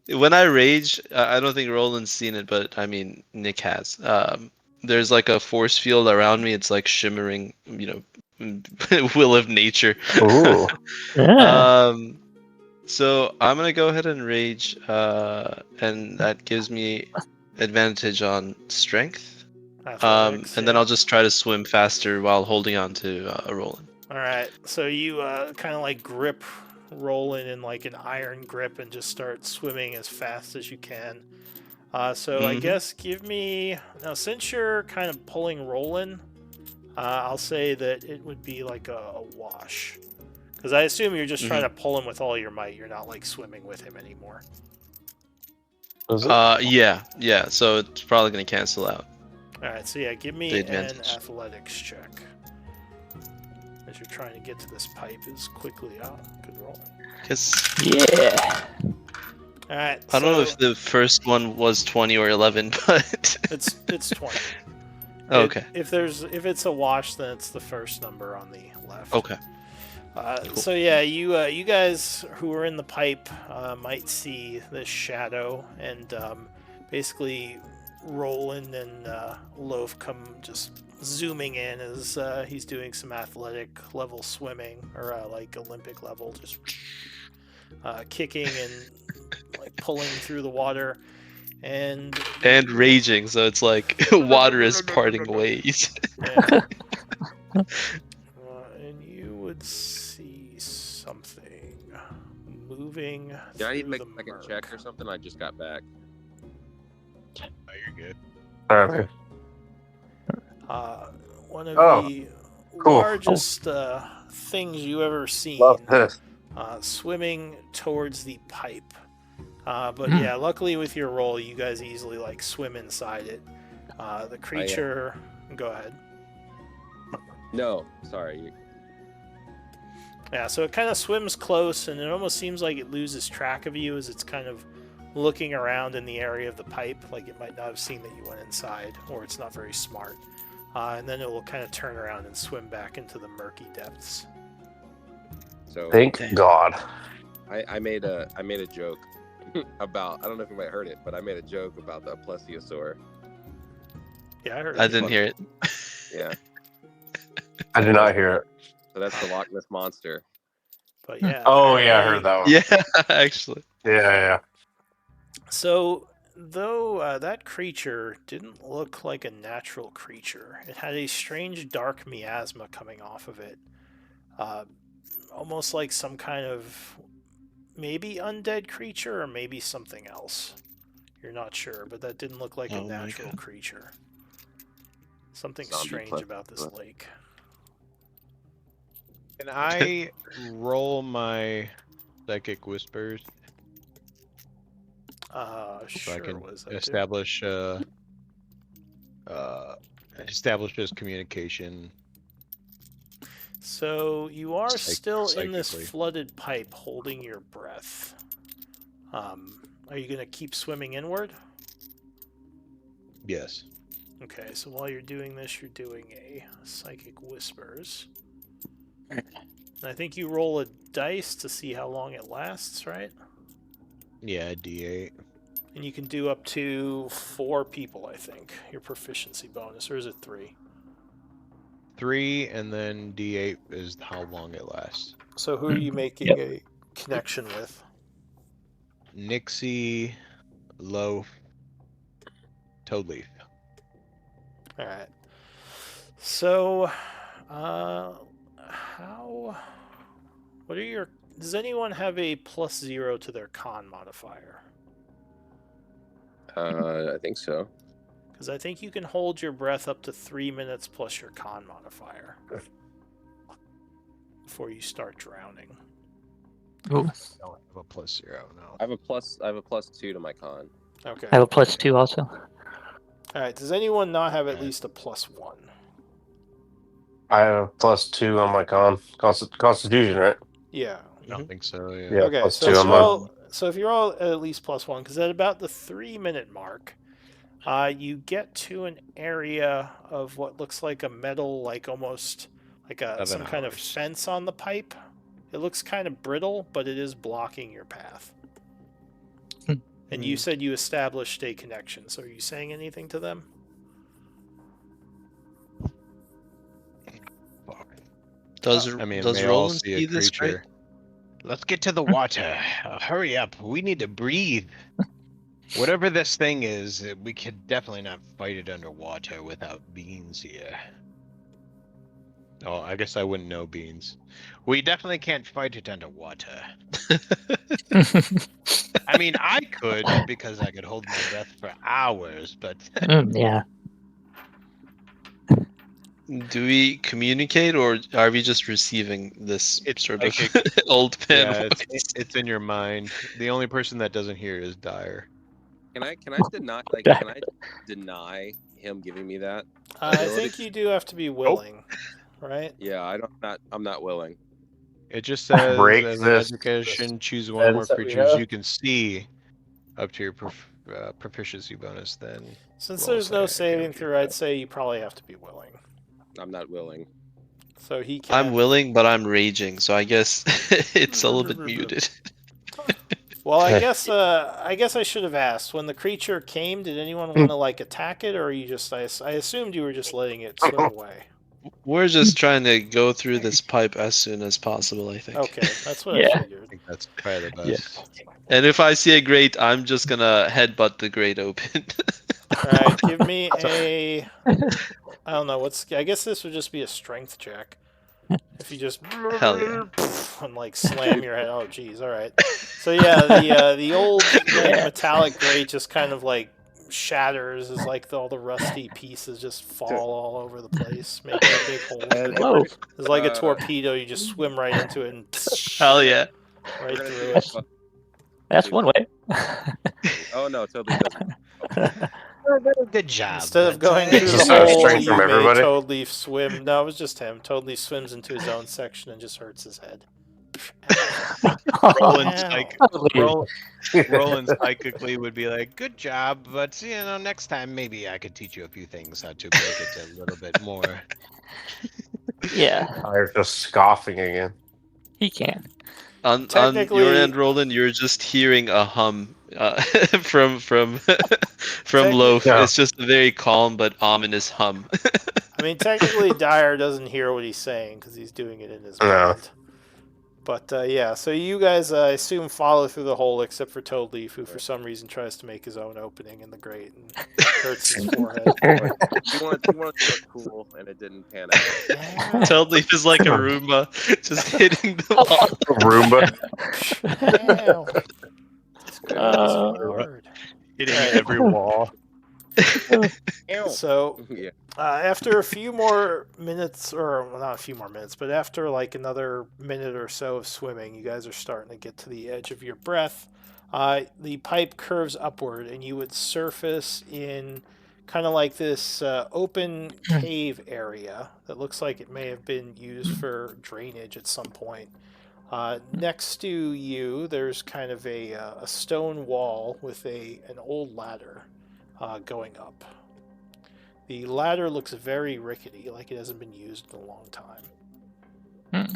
When I rage, I don't think Roland's seen it, but I mean Nick has. There's like a force field around me. It's like shimmering, will of nature. Ooh. Yeah. So I'm gonna go ahead and rage, and that gives me advantage on strength. Athletics, And then I'll just try to swim faster while holding on to Roland. All right, so you kind of like grip Roland in like an iron grip and just start swimming as fast as you can. So I guess give me now, since you're kind of pulling Roland, I'll say that it would be like a wash, because I assume you're just trying to pull him with all your might. You're not like swimming with him anymore. Yeah. So it's probably gonna cancel out. All right, so yeah, give me The an advantage. athletics check. as you're trying to get to this pipe is quickly. Good roll. Guess Yeah. All right. I don't know if the first one was 20 or 11, but it's 20. Oh, okay. If it's a wash, then it's the first number on the left. Okay. Cool. So yeah, you guys who are in the pipe might see this shadow, and basically Roland and Loaf come just zooming in as he's doing some athletic level swimming, or like Olympic level, just kicking and like pulling through the water. And raging, so it's like water is parting ways. Yeah. And you would see something moving. Do I need to through make the a second murk. check or something? I just got back. Oh, you're good. Alright. One of Oh, the cool. largest things you ever seen Love this. swimming towards the pipe. But yeah, luckily with your roll, you guys easily like swim inside it. The creature. Go ahead. No, sorry. Yeah, so it kind of swims close, and it almost seems like it loses track of you as it's kind of looking around in the area of the pipe, like it might not have seen that you went inside, or it's not very smart. And then it will kind of turn around and swim back into the murky depths. So Thank God. I made a joke about, I don't know if you might heard it, but I made a joke about the plesiosaur. Yeah, I heard. I didn't hear it. Yeah. I did not hear it. So that's the Loch Ness monster. But yeah. Oh yeah, I heard that one. Yeah, actually. Yeah. So, though that creature didn't look like a natural creature, it had a strange dark miasma coming off of it. Almost like some kind of maybe undead creature or maybe something else. You're not sure, but that didn't look like a natural creature. Something Zombie strange about this lake. Can I roll my psychic whispers so Sure. I can What does that establish this communication? So you are still in this psychically. flooded pipe, holding your breath. Are you going to keep swimming inward? Yes. Okay, so while you're doing this, you're doing a psychic whispers. And I think you roll a dice to see how long it lasts, right? Yeah, D8. And you can do up to 4 people, I think. Your proficiency bonus, or is it 3? 3, and then D8 is how long it lasts. So who are you making a connection with? Nixie, Loaf, Toadleaf. All right. So, what are your? Does anyone have a +0 to their con modifier? I think so. Because I think you can hold your breath up to 3 minutes plus your con modifier before you start drowning. Ooh. I don't have a +0, no. I have a +2 to my con. Okay. I have a +2 also. All right. Does anyone not have at least a +1? I have a +2 on my constitution, right? Yeah. I don't think so, yeah. Yeah, Okay. +2 on mine. So if you're all at least +1, because at about the 3-minute mark, you get to an area of what looks like a metal, like almost like some kind of fence on the pipe. It looks kind of brittle, but it is blocking your path. And you said you established a connection, so are you saying anything to them? Does they all Roland see see a this, right? creature. Let's get to the water. Hurry up. We need to breathe. Whatever this thing is, we could definitely not fight it underwater without beans here. Oh, I guess I wouldn't know beans. We definitely can't fight it underwater. I mean, I could, because I could hold my breath for hours, but... Yeah. Do we communicate, or are we just receiving this sort of old man Yeah, voice? it's in your mind. The only person that doesn't hear is Dyer. Can I deny him giving me that? I think you do have to be willing. right? Yeah, I'm not willing. It just says, Break as an this education, choose one or more fence that we creatures have. you can see up to your proficiency bonus. Then Since roll there's no say, okay, saving throw, I'd say you probably have to be willing. I'm not willing. So he can. I'm willing, but I'm raging, so I guess it's a little bit muted. Well, I guess I should have asked. When the creature came, did anyone want to like attack it, or are you just? I assumed you were just letting it swim away. We're just trying to go through this pipe as soon as possible, I think. Okay, that's what I Yeah. I figured. think that's probably the Yeah. best. And if I see a grate, I'm just gonna headbutt the grate open. All right, give me a. I don't know what's. I guess this would just be a strength check. If you just Hell yeah. and like slam your head. Oh, geez. All right. So yeah, the old like Yeah. metallic grate just kind of like shatters as like all the rusty pieces just fall all over the place, making a big hole. Whoa. It's like a Uh, torpedo. You just swim right into it and Hell yeah. We're right gonna through do it. a That's one way. Oh no, totally doesn't. Good job. Instead of going That's through Just the out of hole, strength you from made everybody? Toad Leaf swim. No, it was just him. Toad Leaf swims into his own section and just hurts his head. Roland, Ow. Roland psychically would be like, "Good job, but next time maybe I could teach you a few things how to make it a little bit more." Yeah, I'm just scoffing again. he can. On your Technically- end, Roland, you're just hearing a hum from Technic- Loaf. Yeah. It's just a very calm but ominous hum. I mean, technically, Dyer doesn't hear what he's saying because he's doing it in his No. mind. But yeah, so you guys, I assume, follow through the hole, except for Toad Leaf, who for some reason tries to make his own opening in the grate and hurts his forehead. He wanted to look cool, and it didn't pan out. Ow. Toad Leaf is like a Roomba, just hitting the wall. Roomba. Ow. This guy's Uh, hard. Hitting Right. every wall. So Yeah. after a few more minutes, or well, not a few more minutes, but after like another minute or so of swimming, you guys are starting to get to the edge of your breath. The pipe curves upward, and you would surface in kind of like this open cave area that looks like it may have been used for drainage at some point. Next to you, there's kind of a stone wall with an old ladder going up. The ladder looks very rickety, like it hasn't been used in a long time. Hmm.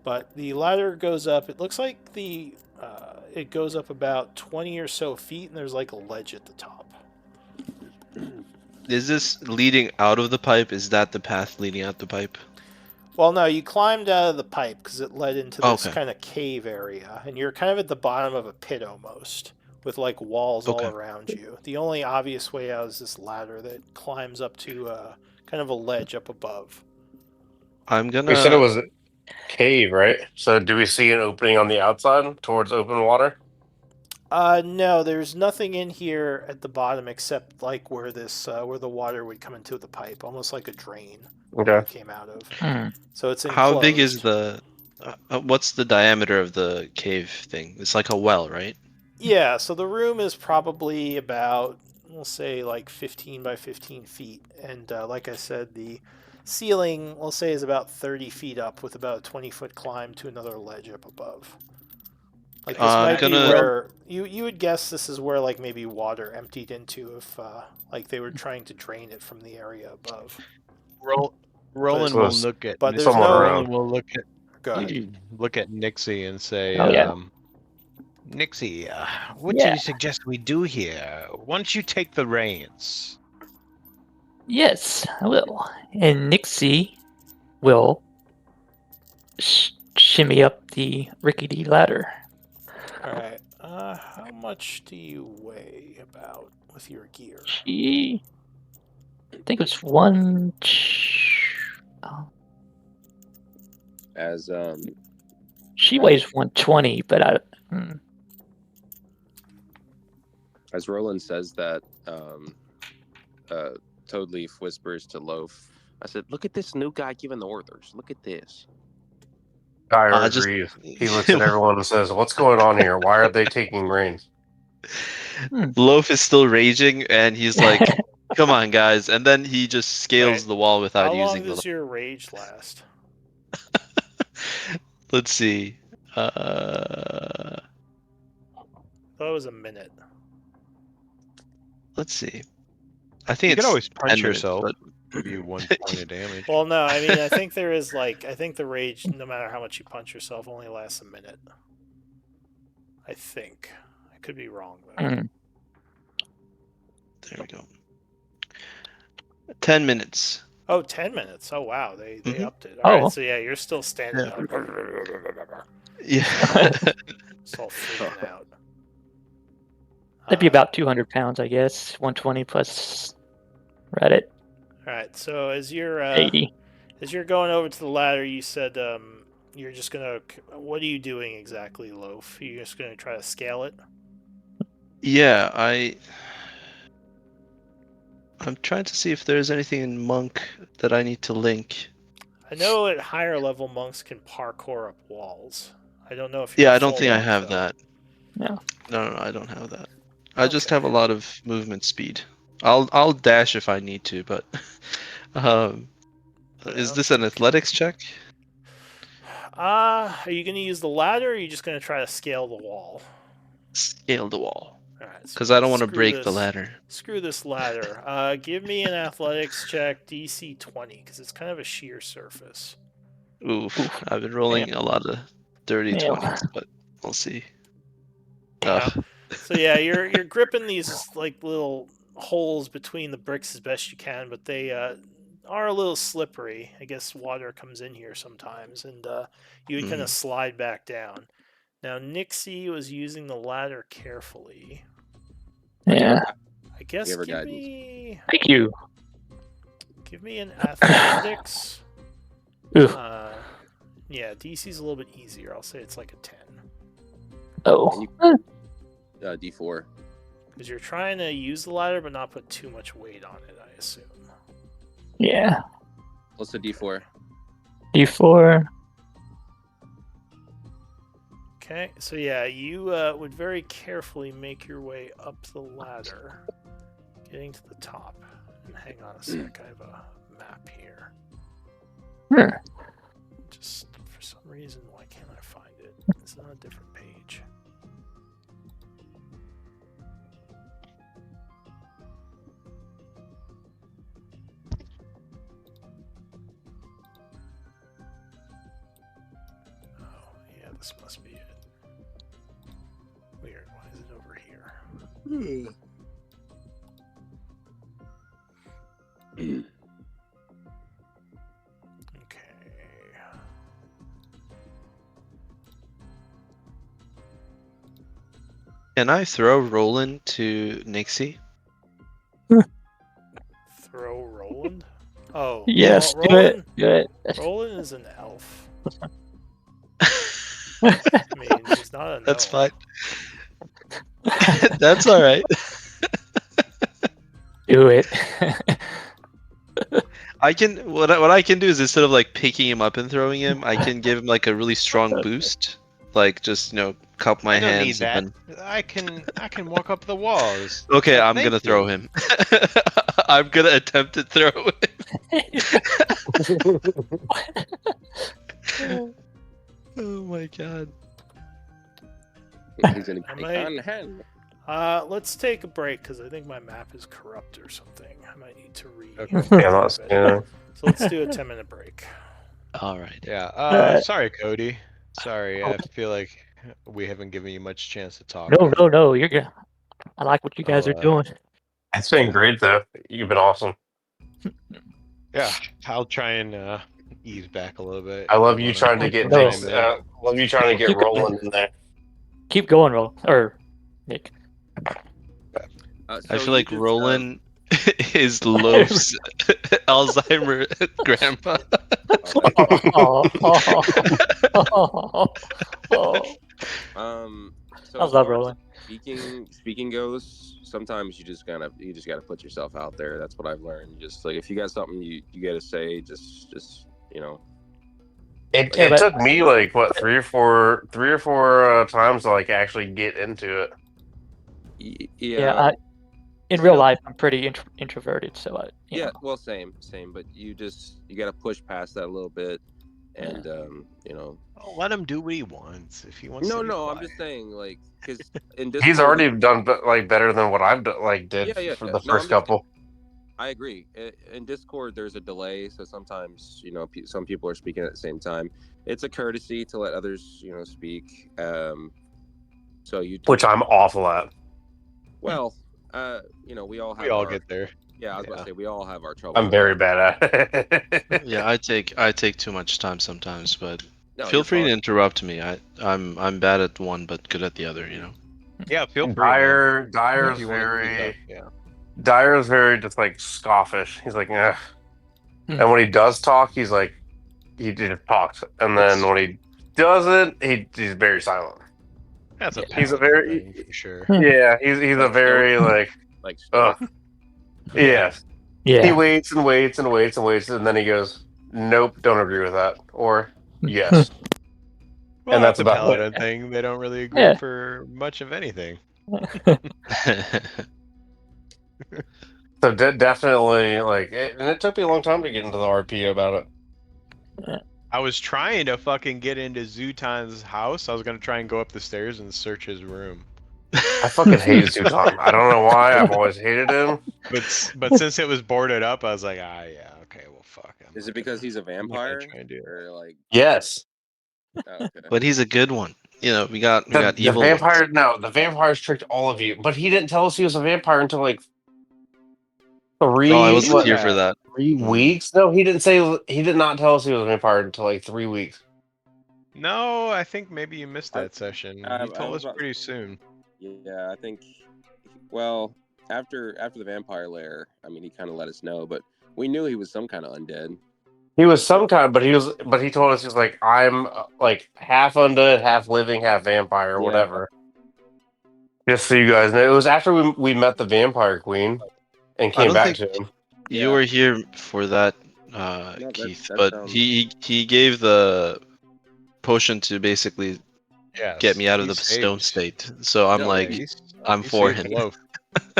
But the ladder goes up. It looks like it goes up about 20 or so feet, and there's like a ledge at the top. Is this leading out of the pipe? Is that the path leading out the pipe? Well, no, you climbed out of the pipe because it led into this Okay. kind of cave area, and you're kind of at the bottom of a pit almost, with like walls all Okay. around you. The only obvious way out is this ladder that climbs up to kind of a ledge up above. I'm gonna. We said it was a cave, right? So do we see an opening on the outside towards open water? No, there's nothing in here at the bottom except like where where the water would come into the pipe, almost like a drain Okay. it came out of. Hmm. So it's enclosed. How big is the? What's the diameter of the cave thing? It's like a well, right? Yeah, so the room is probably about, we'll say, like 15 by 15 feet. And like I said, the ceiling, we'll say, is about 30 feet up with about a 20-foot climb to another ledge up above. Like, this might be where, you would guess this is where, like, maybe water emptied into if, like, they were trying to drain it from the area above. Roland So will it's look at. But there's somewhat no... around. Roland will Go ahead. look at Nixie and say, Oh, yeah. Nixie, what do Yeah. you suggest we do here? Once you take the reins. Yes, I will. And Nixie will shimmy up the rickety ladder. All right. How much do you weigh about with your gear? I think it was one. Oh, As she weighs 120, but as Roland says that, Toadleaf whispers to Loaf. I said, "Look at this new guy giving the orders. Look at this." Dyer just- agrees. He looks at everyone and says, "What's going on here? Why are they taking reins?" Loaf is still raging, and he's like, Come on, guys. And then he just scales Wait, the wall without How long using the. does your rage last? Let's see. I thought it was a minute. Let's see. I think You it's can always 10 punch minutes, yourself. but Give you 1 point of damage. Well, no, I mean, I think there is I think the rage, no matter how much you punch yourself, only lasts a minute. I think. I could be wrong though. Mm. there we go. 10 minutes. Oh, 10 minutes. Oh, wow. They Mhm. upped it. All Oh. right, so yeah, you're still standing Yeah. there. Yeah. It's all freaking out. That'd be about 200 pounds, I guess. 120 plus Reddit, All right, so as you're 80. going over to the ladder, you said you're just gonna. What are you doing exactly, Loaf? You're just gonna try to scale it. Yeah, I'm trying to see if there's anything in Monk that I need to link. I know at higher level monks can parkour up walls. I don't know if you're Yeah, a I don't full think I monk, have though. that. No. No, I don't have that. I just Okay. have a lot of movement speed. I'll dash if I need to, but um, is Yeah, this an athletics check? are you gonna use the ladder, or are you just gonna try to scale the wall? Scale the wall, All right, so because I don't want to screw break the this. ladder. Screw this ladder. Give me an athletics check, DC 20, because it's kind of a sheer surface. Oof, Oof. I've been rolling a lot of dirty Yeah. 20s, but we'll see. Yeah. Ugh. So yeah, you're gripping these little holes between the bricks as best you can, but they are a little slippery. I guess water comes in here sometimes, and you would kind of slide back down. Now Nixie was using the ladder carefully. Yeah. I guess Give her give guidance. me Thank you. an athletics. Ooh. Yeah, DC's a little bit easier. I'll say it's like a 10. Oh. D4. Because you're trying to use the ladder but not put too much weight on it, I assume. Yeah. What's the D4? D4. Okay, so yeah, you would very carefully make your way up the ladder, getting to the top. And hang on a sec, I have a map here. Just for some reason, why can't I find it? It's on a different page. Oh, yeah, this must be it. Weird, why is it over here? Okay. Can I throw Roland to Nixie? Throw Roland? Oh, Yes, well, do it. Do it. Roland is an elf. I mean, he's not a gnome. That's fine. That's all right. Do it. I can what I can do is instead of like picking him up and throwing him, I can give him like a really strong boost, like just cup my I don't hands need that. and I can walk up the walls. then. Okay, I'm Thank gonna throw you. him. I'm gonna attempt to throw him. Oh my god. He's gonna I be might- on hand. Let's take a break because I think my map is corrupt or something. I might need to read. Okay. Yeah, that's, yeah. So let's do a 10-minute break. All right. Yeah. Alright. Sorry, Cody. Sorry. I feel like we haven't given you much chance to talk. No, no, no. You're good. I like what you guys are doing. It's been great though. You've been awesome. Yeah. I'll try and ease back a little bit. I love You you wanna trying to get No. Nick's, love you trying to get Keep going. Roland in there. Keep going, Roll. Or Nick. I So feel you like just, Roland is Loaf's Alzheimer grandpa. So I as love far as Roland. speaking goes, sometimes you just gotta put yourself out there. That's what I've learned. Just like if you got something you gotta say, just It Yeah, but- took me like what 3 or 4 times to like actually get into it. yeah. in real life, I'm pretty introverted, so you Yeah, know. well, same, but you got to push past that a little bit, and Well, let him do what he wants. If he wants to be no, I'm quiet. just saying, like, because in He's Discord, already done like better than what I've done, like did yeah, for the no, I'm first just couple. I agree. In Discord, there's a delay, so sometimes some people are speaking at the same time. It's a courtesy to let others speak. So you Which I'm awful at. well, we all We have all our get there. yeah. I was about to Yeah. say we all have our I'm troubles. very bad at it. Yeah, I take too much time sometimes, but No, feel you're free to fine. interrupt me. I'm bad at one but good at the other, you know. Yeah, feel free, man. If Dyer's you want to speak up, very yeah. Dyer's very just like scoffish. He's like, eh. Hmm. And when he does talk, he's like he just talks. And then It's when he doesn't, he's very silent. that's a Yeah. He's a paladin very thing for sure. yeah, he's a Like stoic, very like like ugh. stoic. Yeah. Yes. He Yeah. waits and waits and waits and waits, and then he goes, "Nope, don't agree with that," or "Yes," Well, and that's that's a about it. paladin thing. They don't really agree Yeah. for much of anything. So definitely, like, and it took me a long time to get into the RP about it. I was trying to fucking get into Zutan's house. I was gonna try and go up the stairs and search his room. I fucking hate Zutan. I don't know why. I've always hated him. But since it was boarded up, I was like, yeah, okay, well, fuck. Is it because he's a I'm not gonna vampire try and do that. or like? Yes, Oh, okay. But he's a good one. You know, we got the evil ones. vampire. No, the vampires tricked all of you, but he didn't tell us he was a vampire until like Oh, I He wasn't knew here for that. that. 3 weeks. No, he didn't say. He did not tell us he was a vampire until like 3 weeks. No, I think maybe you missed I- that session. I He told was us about- pretty soon. Yeah, I think. Well, after the vampire lair, I mean, he kind of let us know, but we knew he was some kind of undead. He was some kind, but he told us he was like, I'm like half undead, half living, half vampire, or Yeah. whatever. Just so you guys know, it was after we met the vampire queen and I came don't back think to him. you Yeah. were here for that, No, Keith. that But sounds- he gave the potion to basically Yes. get me out of he the stone saved- state. So I'm No, like, Yeah, I'm he for saved him. Loaf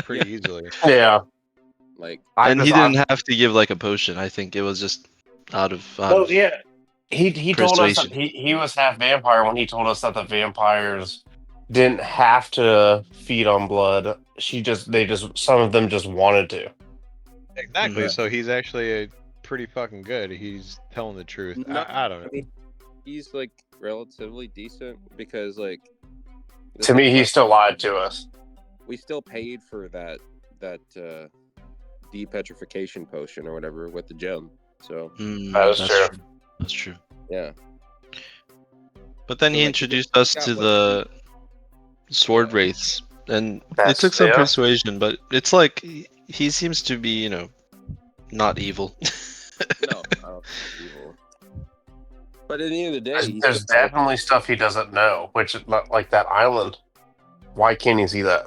pretty easily. Yeah, like And he didn't have to give like a potion. I think it was just out of yeah. He told us that persuasion. he was half vampire when he told us that the vampires didn't have to feed on blood. They just some of them just wanted to. Exactly. Mhm. So he's actually pretty fucking good. He's telling the truth. No, I don't know. mean, he's like relatively decent because like the To thing me, he about- still lied to us. we still paid for that depetrification potion or whatever with the gem. So That is That's true. true. That's true. yeah, But then So, he like, introduced us got, to like- the sword Yeah. wraiths, and it That's- took some yeah. persuasion. But it's like he seems to be, not evil. no, I don't think it's evil. But at the end of the day, There's, he's there's still- definitely stuff he doesn't know, which is not like that island. Why can't he see that?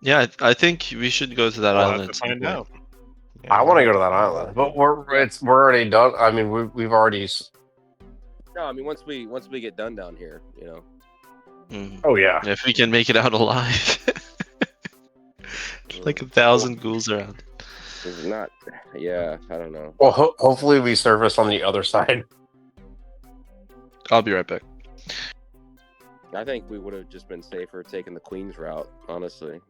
Yeah, I think we should go to that We'll island have at to some find point. out. Yeah, I we'll want to have go to that find island, out. but we're already done. I mean, we've already. no, I mean once we get done down here, Mhm. Oh yeah. If we can make it out alive. Like 1,000 ghouls around. it's not. Yeah, I don't know. Well, hopefully we surface on the other side. I'll be right back. I think we would have just been safer taking the Queen's route, honestly.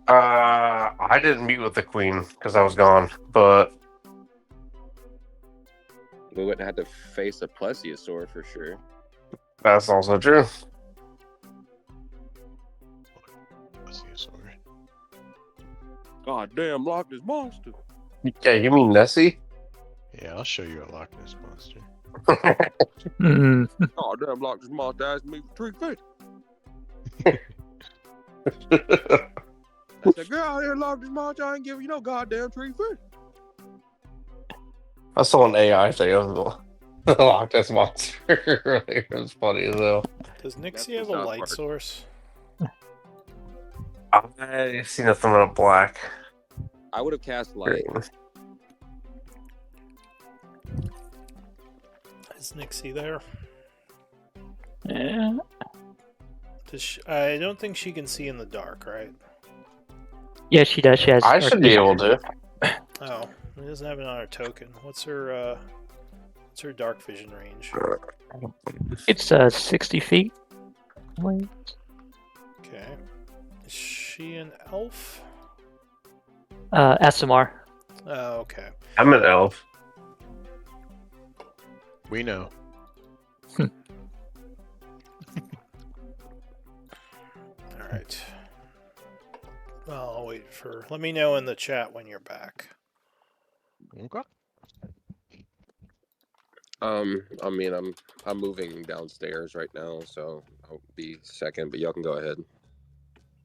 I didn't meet with the queen because I was gone, but We wouldn't have had to face a plesiosaur for sure. that's also true. Let's see, sorry. God damn, Loch Ness monster. Yeah, you mean Nessie? Yeah, I'll show you a Loch Ness monster. Mm. God damn, Loch Ness monster asking me for 350. I said, girl, here, Loch Ness monster, I ain't giving you no goddamn 350. I saw an AI thing of the Loch Ness monster. It was funny as hell. Does That's Nixie the have a South light Park. source? I see nothing but black. I would have cast light. Is Nixie there? Yeah. I don't think she can see in the dark, right? Yeah, she does. She has. I dark should be vision. able to. Oh, it doesn't have it on her token. What's her dark vision range? It's 60 feet. Wait. Okay. Is she an elf? SMR. Oh, okay. I'm an elf. We know. All right. Well, I'll wait for. Let me know in the chat when you're back. Okay. I mean, I'm moving downstairs right now, so I'll be second. But y'all can go ahead.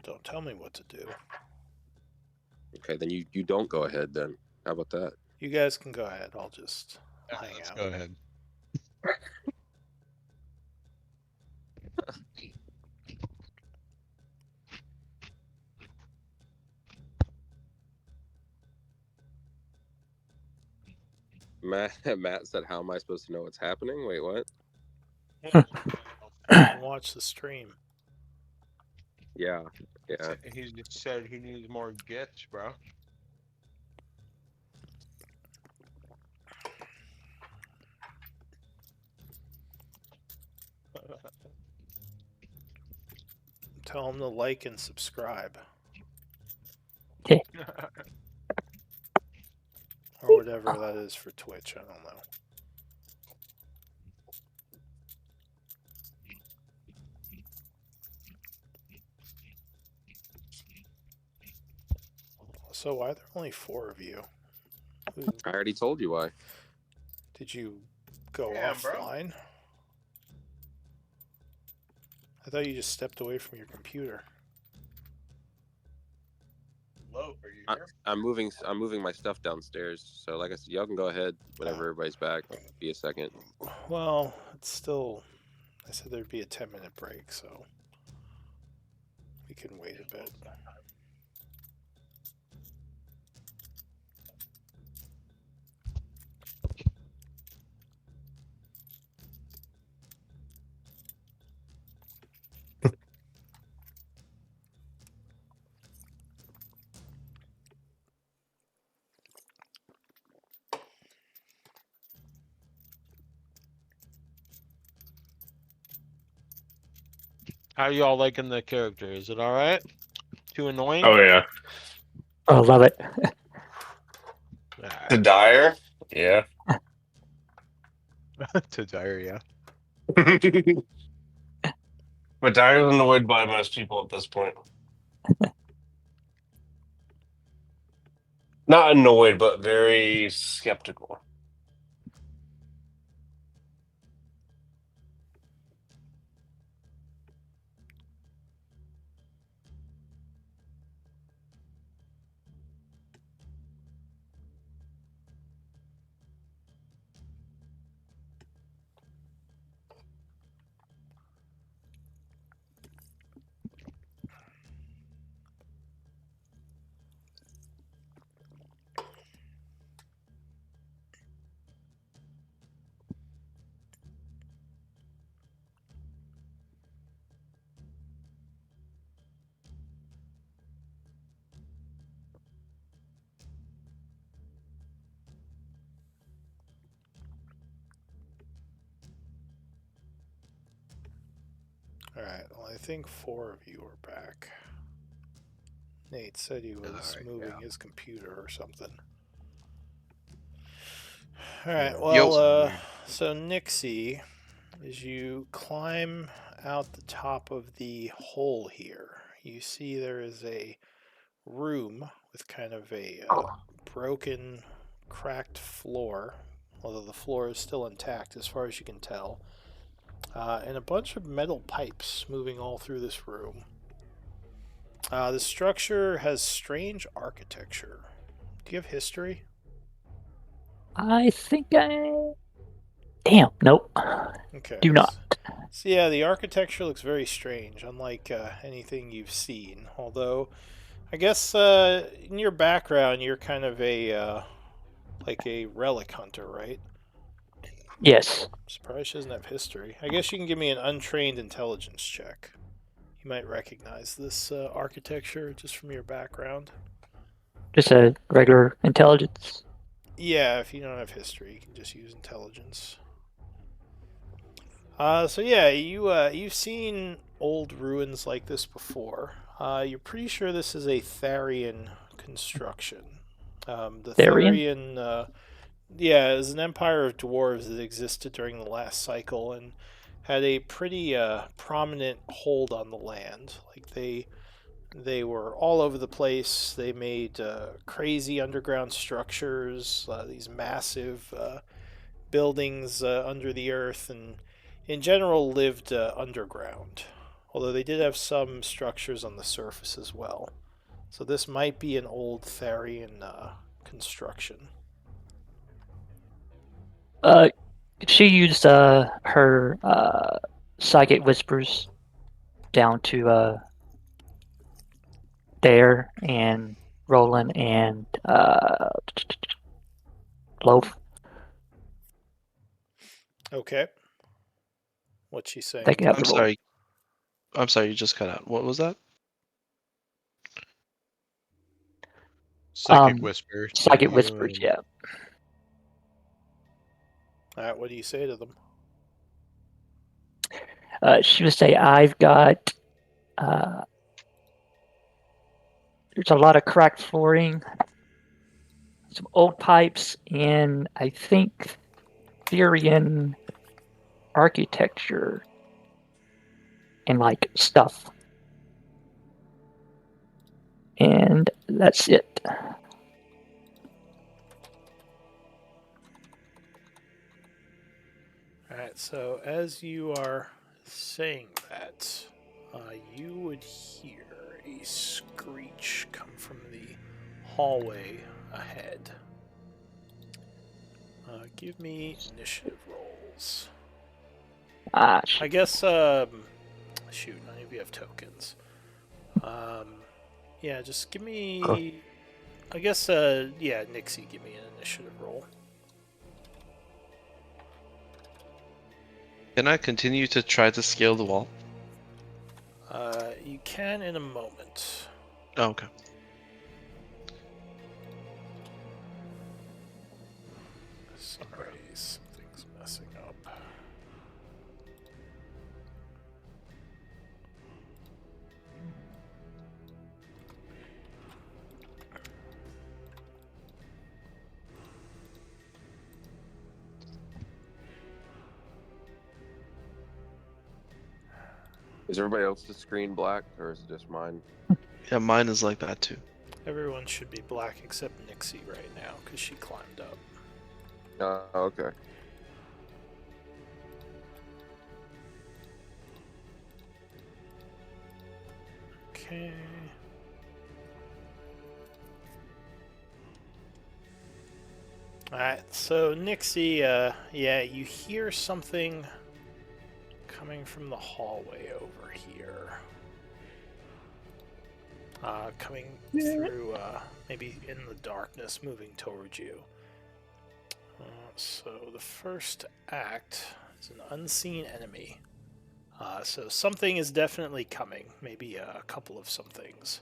Don't tell me what to do. Okay, then you don't go ahead then. How about that? You guys can go ahead. I'll just hang Let's out. go ahead. Matt said, "How am I supposed to know what's happening?" Wait, what? Watch the stream. Yeah. He just said he needs more gifts, bro. Tell him to like and subscribe. Or whatever that is for Twitch. I don't know. So why are there only 4 of you? I already told you why. Did you go Damn, bro. offline? I thought you just stepped away from your computer. Hello, are you here? I'm moving my stuff downstairs. So like I said, y'all can go ahead whenever everybody's back. Be a second. Well, it's still. I said there'd be a 10-minute break, so we can wait a bit. How y'all liking the character? Is it all right? Too annoying? Oh yeah. Oh, love it. The Dyer. Yeah. To diarrhea. But Dyer's annoyed by most people at this point. Not annoyed, but very skeptical. Alright, well, I think 4 of you are back. Nate said he was moving his computer or something. Alright, well, so Nixie, as you climb out the top of the hole here, you see there is a room with kind of a broken, cracked floor, although the floor is still intact as far as you can tell, and a bunch of metal pipes moving all through this room. The structure has strange architecture. Do you have history? I think I. Damn. Nope. Okay. Do not. So yeah, the architecture looks very strange, unlike anything you've seen. Although, I guess in your background, you're kind of a like a relic hunter, right? Yes. I'm surprised she doesn't have history. I guess you can give me an untrained intelligence check. You might recognize this architecture just from your background. Just a regular intelligence. Yeah, if you don't have history, you can just use intelligence. So yeah, you've seen old ruins like this before. You're pretty sure this is a Tharian construction. The Therian? Tharian, yeah, is an empire of dwarves that existed during the last cycle and had a pretty prominent hold on the land. Like they were all over the place. They made crazy underground structures, these massive buildings under the earth, and in general lived underground. Although they did have some structures on the surface as well. So this might be an old Tharian construction. Uh, she used her psychic whispers down to Dare and Roland and Loaf. Okay. What's she saying? They can have I'm the roll. sorry. I'm sorry, you just cut out. What was that? Psychic whisper to Psychic you. whispers, yeah. All right, what do you say to them? She would say, I've got, there's a lot of cracked flooring, some old pipes, and I think Syrian architecture and like stuff. And that's it. Alright, so as you are saying that, you would hear a screech come from the hallway ahead. Give me initiative rolls. I guess, shoot, none of you have tokens. Yeah, just give me, I guess, yeah, Nixie, give me an initiative roll. Can I continue to try to scale the wall? You can in a moment. Oh, okay. Sorry, something's messing up. Is everybody else's screen black, or is it just mine? Yeah, mine is like that too. Everyone should be black except Nixie right now because she climbed up. Okay. Okay. Alright, so Nixie, yeah, you hear something coming from the hallway over here. Coming through, maybe in the darkness, moving towards you. So the first act is an unseen enemy. So something is definitely coming, maybe a couple of some things.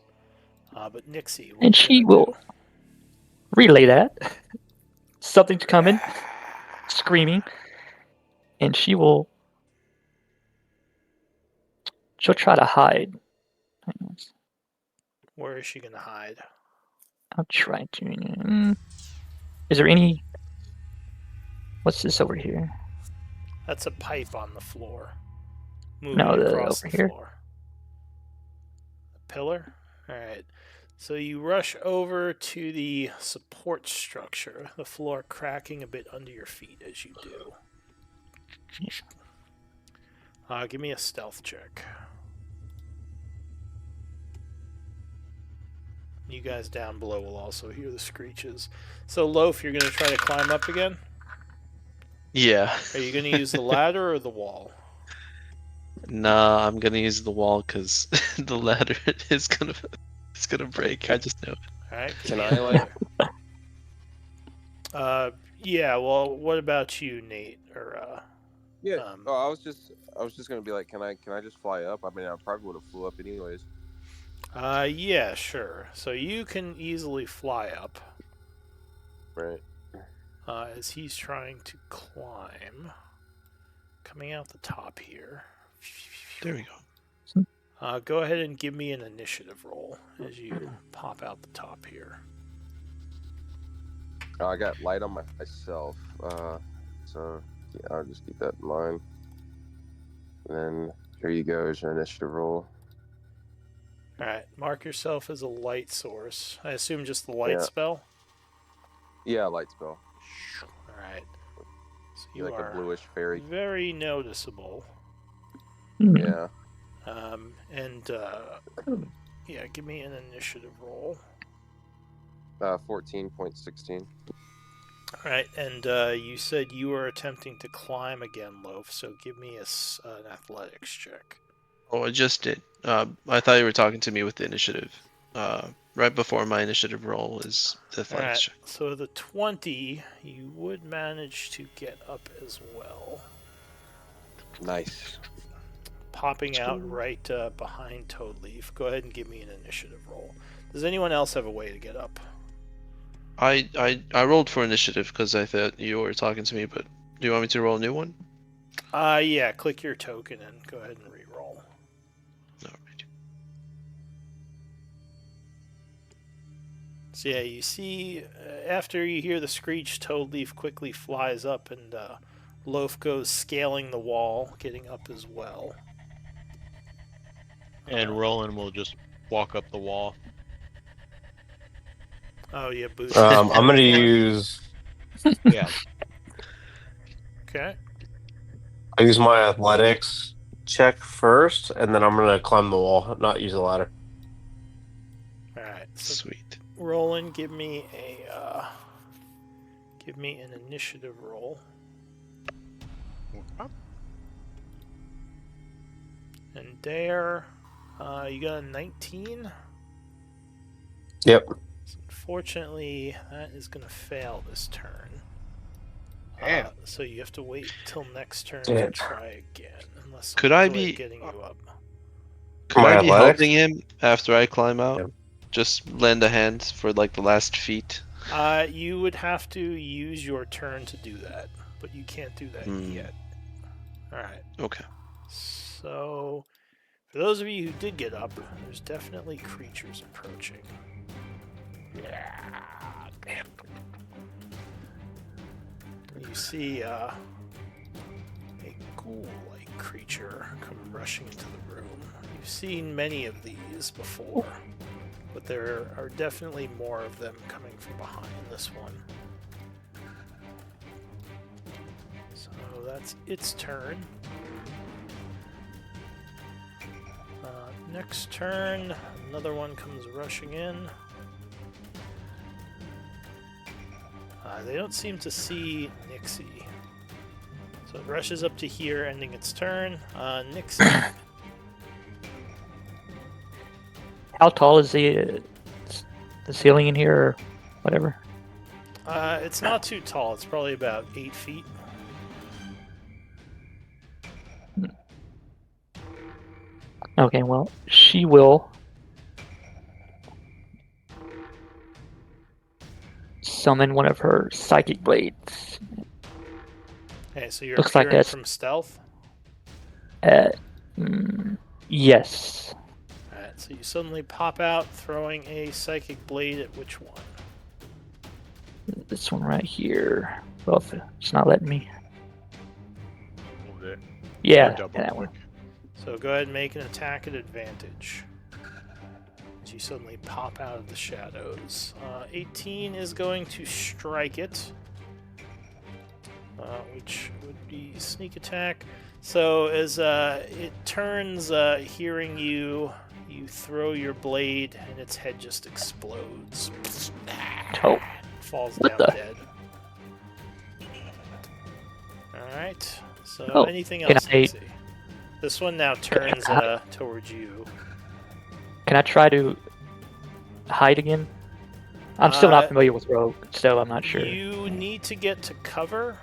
But Nixie, what And are you she gonna will relay that. Something's coming, screaming, and she'll try to hide. Where is she gonna hide? I'll try to. Is there any? What's this over here? That's a pipe on the floor, moving No, across over the here. floor. A pillar? Alright. So you rush over to the support structure, the floor cracking a bit under your feet as you do. Give me a stealth check. You guys down below will also hear the screeches. So, Loaf, you're going to try to climb up again? Yeah. Are you going to use the ladder or the wall? Nah, I'm gonna use the wall because the ladder is gonna break. I just know it. Alright, Can I, like- Yeah. Well, what about you, Nate? Or Yeah. um, Oh, I was just gonna be like, can I just fly up? I mean, I probably would have flew up anyways. yeah, sure. So you can easily fly up Right. as he's trying to climb. Coming out the top here. There we go. Go ahead and give me an initiative roll as you pop out the top here. I got light on myself. So yeah, I'll just keep that in mind. And then here you go, is your initiative roll. All right, mark yourself as a light source. I assume just the light Yeah. spell. Yeah, light spell. All right. So You're you like a are bluish fairy. very noticeable. Yeah. Yeah, give me an initiative roll. 14.16. All right, and you said you were attempting to climb again, Loaf. So give me an athletics check. Oh, I just did. I thought you were talking to me with the initiative. Right before my initiative roll is the All right, athletics check. so the 20, you would manage to get up as well. Nice. Popping out right behind Toadleaf. Go ahead and give me an initiative roll. Does anyone else have a way to get up? I rolled for initiative because I thought you were talking to me, but do you want me to roll a new one? Yeah, click your token and go ahead and re-roll. Alright. So yeah, you see, after you hear the screech, Toadleaf quickly flies up and Loaf goes scaling the wall, getting up as well. And Roland will just walk up the wall. Oh yeah, Boots. I'm gonna use. Yeah. Okay. I use my athletics check first, and then I'm gonna climb the wall, not use a ladder. All right. So Sweet. Roland, give me an initiative roll. And there, you got a 19. Yep. So unfortunately, that is going to fail this turn. Damn. So you have to wait till next turn Damn. to try again, unless Could I someone's be- getting you up. Could My I be athletics? helping him after I climb out? Yeah. Just lend a hand for like the last feet. You would have to use your turn to do that, but you can't do that yet. All right. Okay. So, for those of you who did get up, there's definitely creatures approaching. You see a ghoul-like creature come rushing into the room. You've seen many of these before, but there are definitely more of them coming from behind this one. So that's its turn. Next turn, another one comes rushing in. They don't seem to see Nixie. So it rushes up to here, ending its turn. Nixie. How tall is the ceiling in here, or whatever? It's not too tall. It's probably about 8 feet. Okay, well, she will summon one of her psychic blades. Okay, so you're Looks like appearing that's- from stealth. Yes. Alright, so you suddenly pop out, throwing a psychic blade at which one? This one right here. Well, it's not letting me. Moved it. Yeah, Double that click. one. So go ahead and make an attack at advantage. As you suddenly pop out of the shadows. 18 is going to strike it. Which would be sneak attack. So as it turns, hearing you, you throw your blade and its head just explodes. Oh. Falls What down the- dead. Alright. So Oh, anything can else, I- Nixie? This one now turns towards you. Can I try to hide again? I'm still not familiar with Rogue, so I'm not sure. You need to get to cover.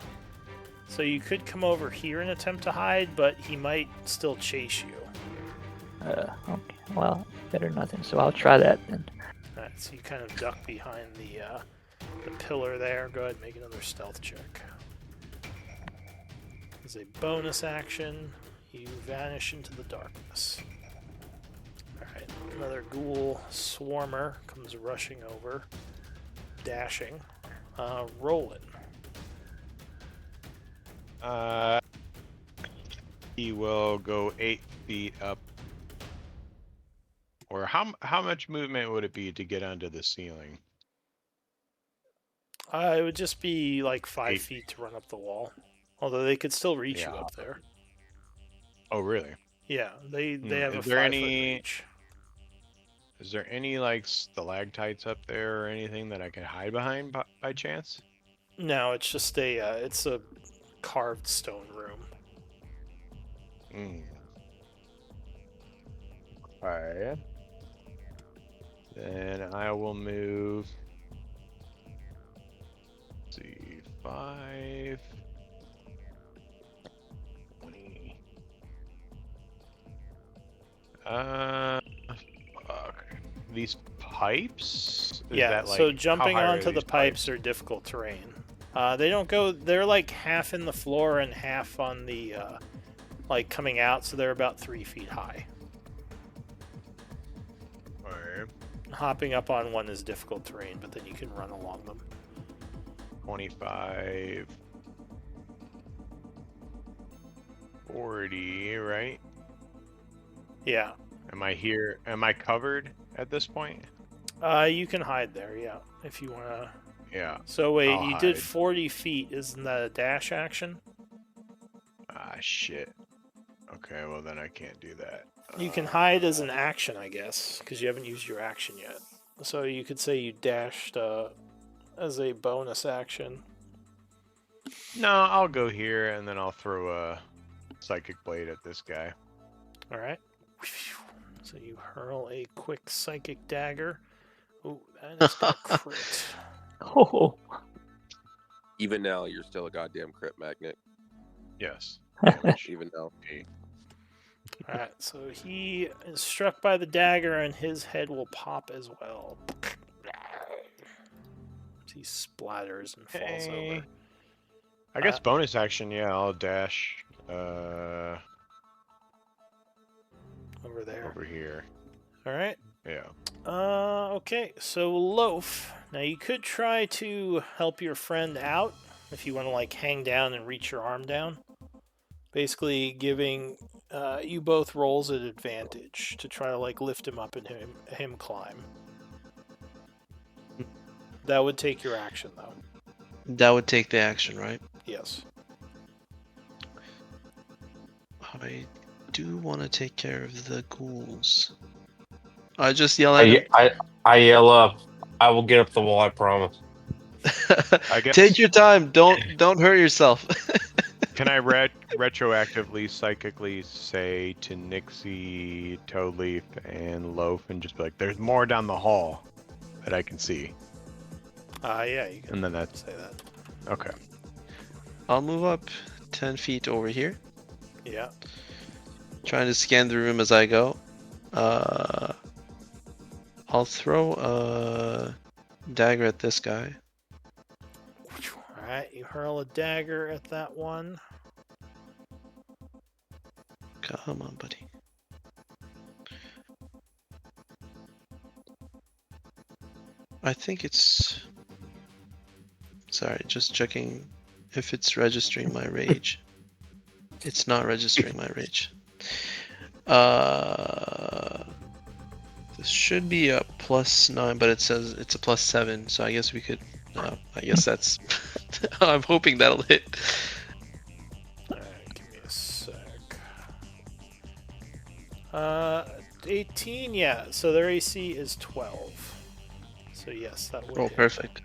So you could come over here and attempt to hide, but he might still chase you. Okay. Well, better nothing. So I'll try that then. Alright, so you kind of duck behind the pillar there. Go ahead and make another stealth check. As a bonus action, you vanish into the darkness. Alright, another ghoul swarmer comes rushing over, dashing. Roll it. He will go 8 feet up. Or how much movement would it be to get onto the ceiling? It would just be like 5 8. feet to run up the wall. Although they could still reach you Yeah. up there. Oh, really? Yeah, they have a Is there 5-foot any- reach. Is there any like stalactites up there or anything that I can hide behind by chance? No, it's just it's a carved stone room. Alright. Then I will move. Let's see, 5, 20. Fuck. These pipes? Is Yeah, that, so like, how jumping high are onto the these pipes are difficult terrain. They don't go. They're like half in the floor and half on the like coming out, so they're about 3 feet high. Alright. Hopping up on one is difficult terrain, but then you can run along them. 25. 40, right? Yeah. Am I here? Am I covered at this point? You can hide there, yeah, if you wanna. Yeah. So wait, I'll you did hide. 40 feet. Isn't that a dash action? Ah, shit. Okay, well then I can't do that. You can hide as an action, I guess, because you haven't used your action yet. So you could say you dashed as a bonus action. No, I'll go here and then I'll throw a psychic blade at this guy. All right. So you hurl a quick psychic dagger. Oh, that is a crit. Oh, Even now, you're still a goddamn crit magnet. Yes. Even now. All right, so he is struck by the dagger, and his head will pop as well. He splatters and falls over. I guess bonus action, yeah, I'll dash Over there. over here. All right. Yeah. Okay, so Loaf. Now you could try to help your friend out if you want to like hang down and reach your arm down. Basically giving you both rolls at advantage to try to like lift him up and him climb. That would take your action though. That would take the action, right? Yes. I do want to take care of the ghouls. I just yell at him. I yell up. I will get up the wall. I promise. I guess- Take your time. Don't hurt yourself. Can I retroactively psychically say to Nixie, Toadleaf, and Loaf and just be like, there's more down the hall that I can see? Yeah, you can And then that's say that. okay. I'll move up 10 feet over here. Yeah. Trying to scan the room as I go. I'll throw a dagger at this guy. Alright, you hurl a dagger at that one. Come on, buddy. I think it's... Sorry, just checking if it's registering my rage. It's not registering my rage. This should be a +9, but it says it's a +7, so I guess we could... I guess that's... I'm hoping that'll hit. Alright, give me a sec. 18, yeah, so their AC is 12. So yes, that would Oh, hit. perfect.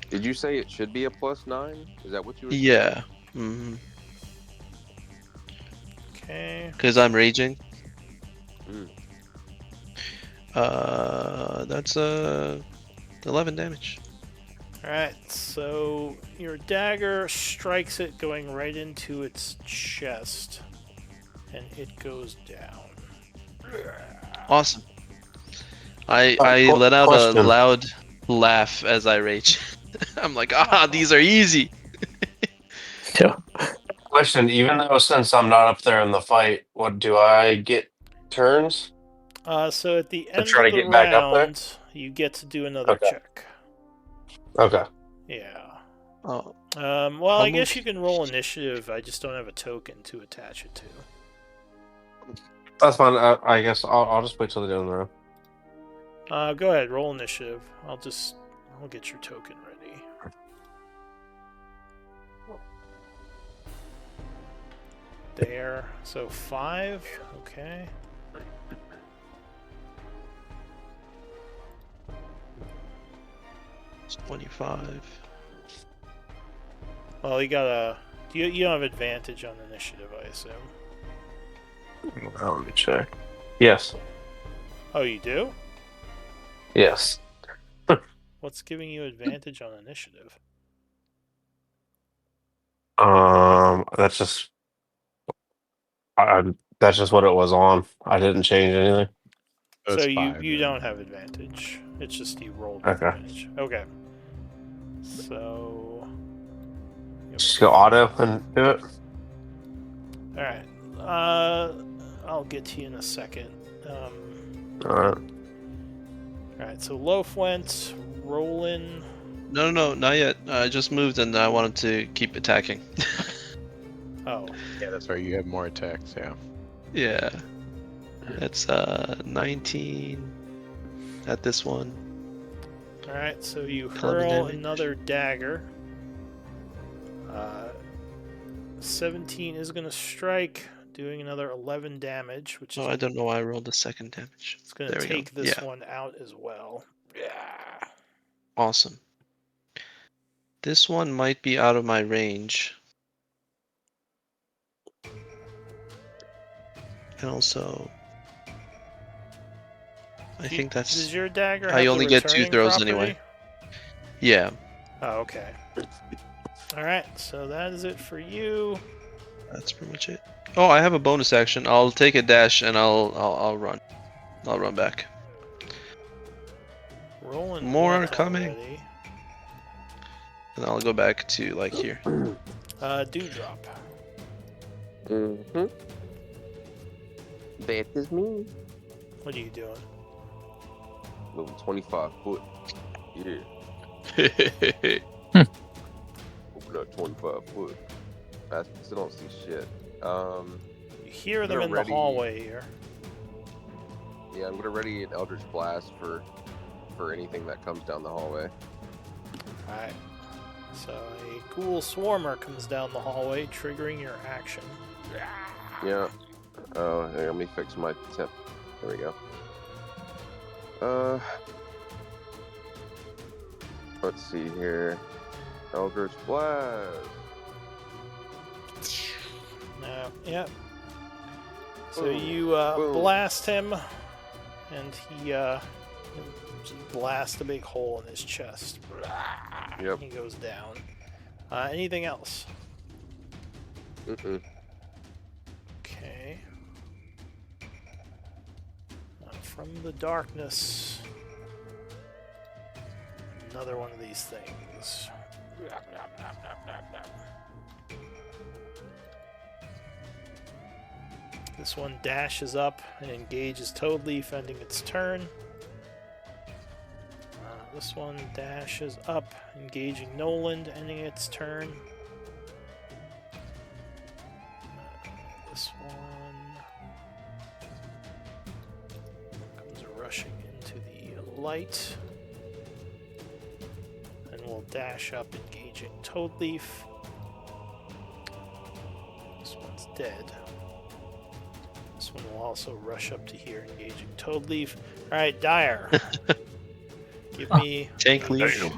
Did you say it should be a +9? Is that what you were saying? Yeah. Mm-hmm. Okay. Because I'm raging. Mm. That's a 11 damage. Alright, so your dagger strikes it, going right into its chest, and it goes down. Awesome. I let out a Question. loud laugh as I rage. I'm like, these are easy. So Question. Even though since I'm not up there in the fight, what do I get turns So at the to end try of to the get back up there? round, you get to do another Okay. check. Okay. Yeah. Oh, Well, How I guess much- you can roll initiative. I just don't have a token to attach it to. That's fine. I guess I'll just wait till the end of the round. Go ahead, roll initiative. I'll get your token ready. There. So 5. Okay. it's 25. Well, you got a. You don't have advantage on initiative, I assume. Let me check. Yes. Oh, you do? Yes. What's giving you advantage on initiative? That's just that's just what it was on. I didn't change anything. So So it's you 5, you then. don't have advantage. It's just you rolled with Okay. advantage. Okay. So. you have Just a go auto and do it. All right. I'll get to you in a second. All right. All right. So Loaf went. Roland. No, not yet. I just moved and I wanted to keep attacking. Oh. Yeah, that's right. You have more attacks. Yeah. Yeah. That's 19 at this one. All right. So you 11 hurl damage. another dagger. 17 is gonna strike, doing another 11 damage, which is Oh, I don't know why I rolled the second damage. it's gonna There we go. take this Yeah. one out as well. Yeah. Awesome. This one might be out of my range. And also, I think Does that's. your dagger I have only the get 2 returning throws property? anyway. Yeah, Oh, okay. All right. So that is it for you. that's pretty much it. Oh, I have a bonus action. I'll take a dash and I'll run. I'll run back. Roland More went are coming. already. And I'll go back to like here. Dewdrop. Mm-hmm. That is me. What are you doing? Moving 25 foot. Yeah. Open up 25 foot. I still don't see shit. You hear them They're in ready. the hallway here. Yeah, I'm gonna ready an Eldritch Blast for anything that comes down the hallway. Alright. So a ghoul swarmer comes down the hallway, triggering your action. Yeah. Oh, hey, let me fix my temp. There we go. Let's see here. Eldritch Blast. Yep. So Boom, you boom. blast him, and he just blasts a big hole in his chest. Yep. He goes down. Anything else? Mm-mm. Okay. From the darkness, another one of these things. This one dashes up and engages Toadleaf, ending its turn. This one dashes up, engaging Noland, ending its turn. This one comes rushing into the light. And will dash up, engaging Toadleaf. This one's dead. This one will also rush up to here, engaging Toadleaf. Alright, Dire. Give me Tank a leaf. check.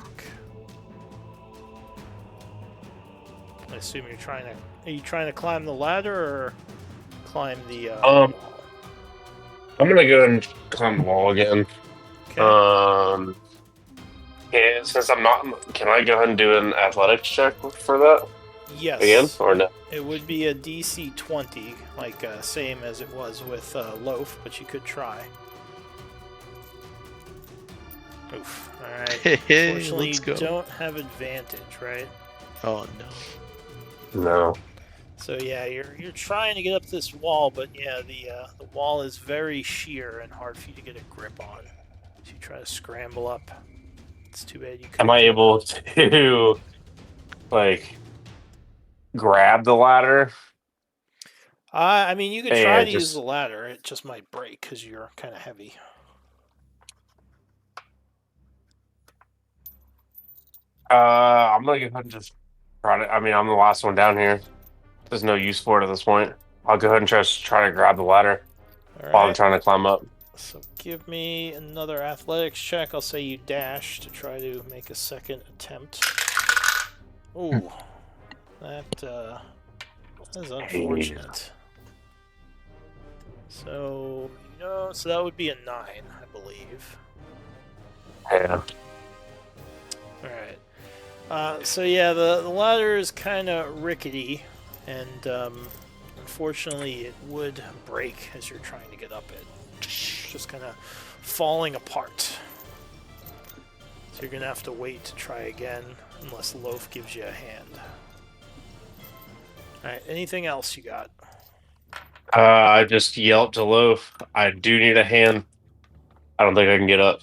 I assume you're trying to. Are you trying to climb the ladder or climb the wall? I'm gonna go and climb the wall again. Okay. Yeah, since I'm not, can I go ahead and do an athletics check for that Yes. again, or no? It would be a DC 20, like same as it was with Loaf, but you could try. Oof. Alright. Hey, Unfortunately, let's you go. don't have advantage, right? Oh no. No. So yeah, you're trying to get up this wall, but yeah, the wall is very sheer and hard for you to get a grip on. So you try to scramble up. It's too bad you couldn't. Am I able to like grab the ladder? I mean, you could And try to use just the ladder. It just might break because you're kind of heavy. I'm gonna go ahead and just try to. I mean, I'm the last one down here. There's no use for it at this point. I'll go ahead and try to grab the ladder All while I'm right. trying to climb up. So give me another athletics check. I'll say you dash to try to make a second attempt. Ooh, that is unfortunate. So so that would be a 9, I believe. Yeah. All right. So yeah, the ladder is kind of rickety, and unfortunately, it would break as you're trying to get up it. Just kind of falling apart. So you're gonna have to wait to try again, unless Loaf gives you a hand. All right. Anything else you got? I just yelped to Loaf. I do need a hand. I don't think I can get up.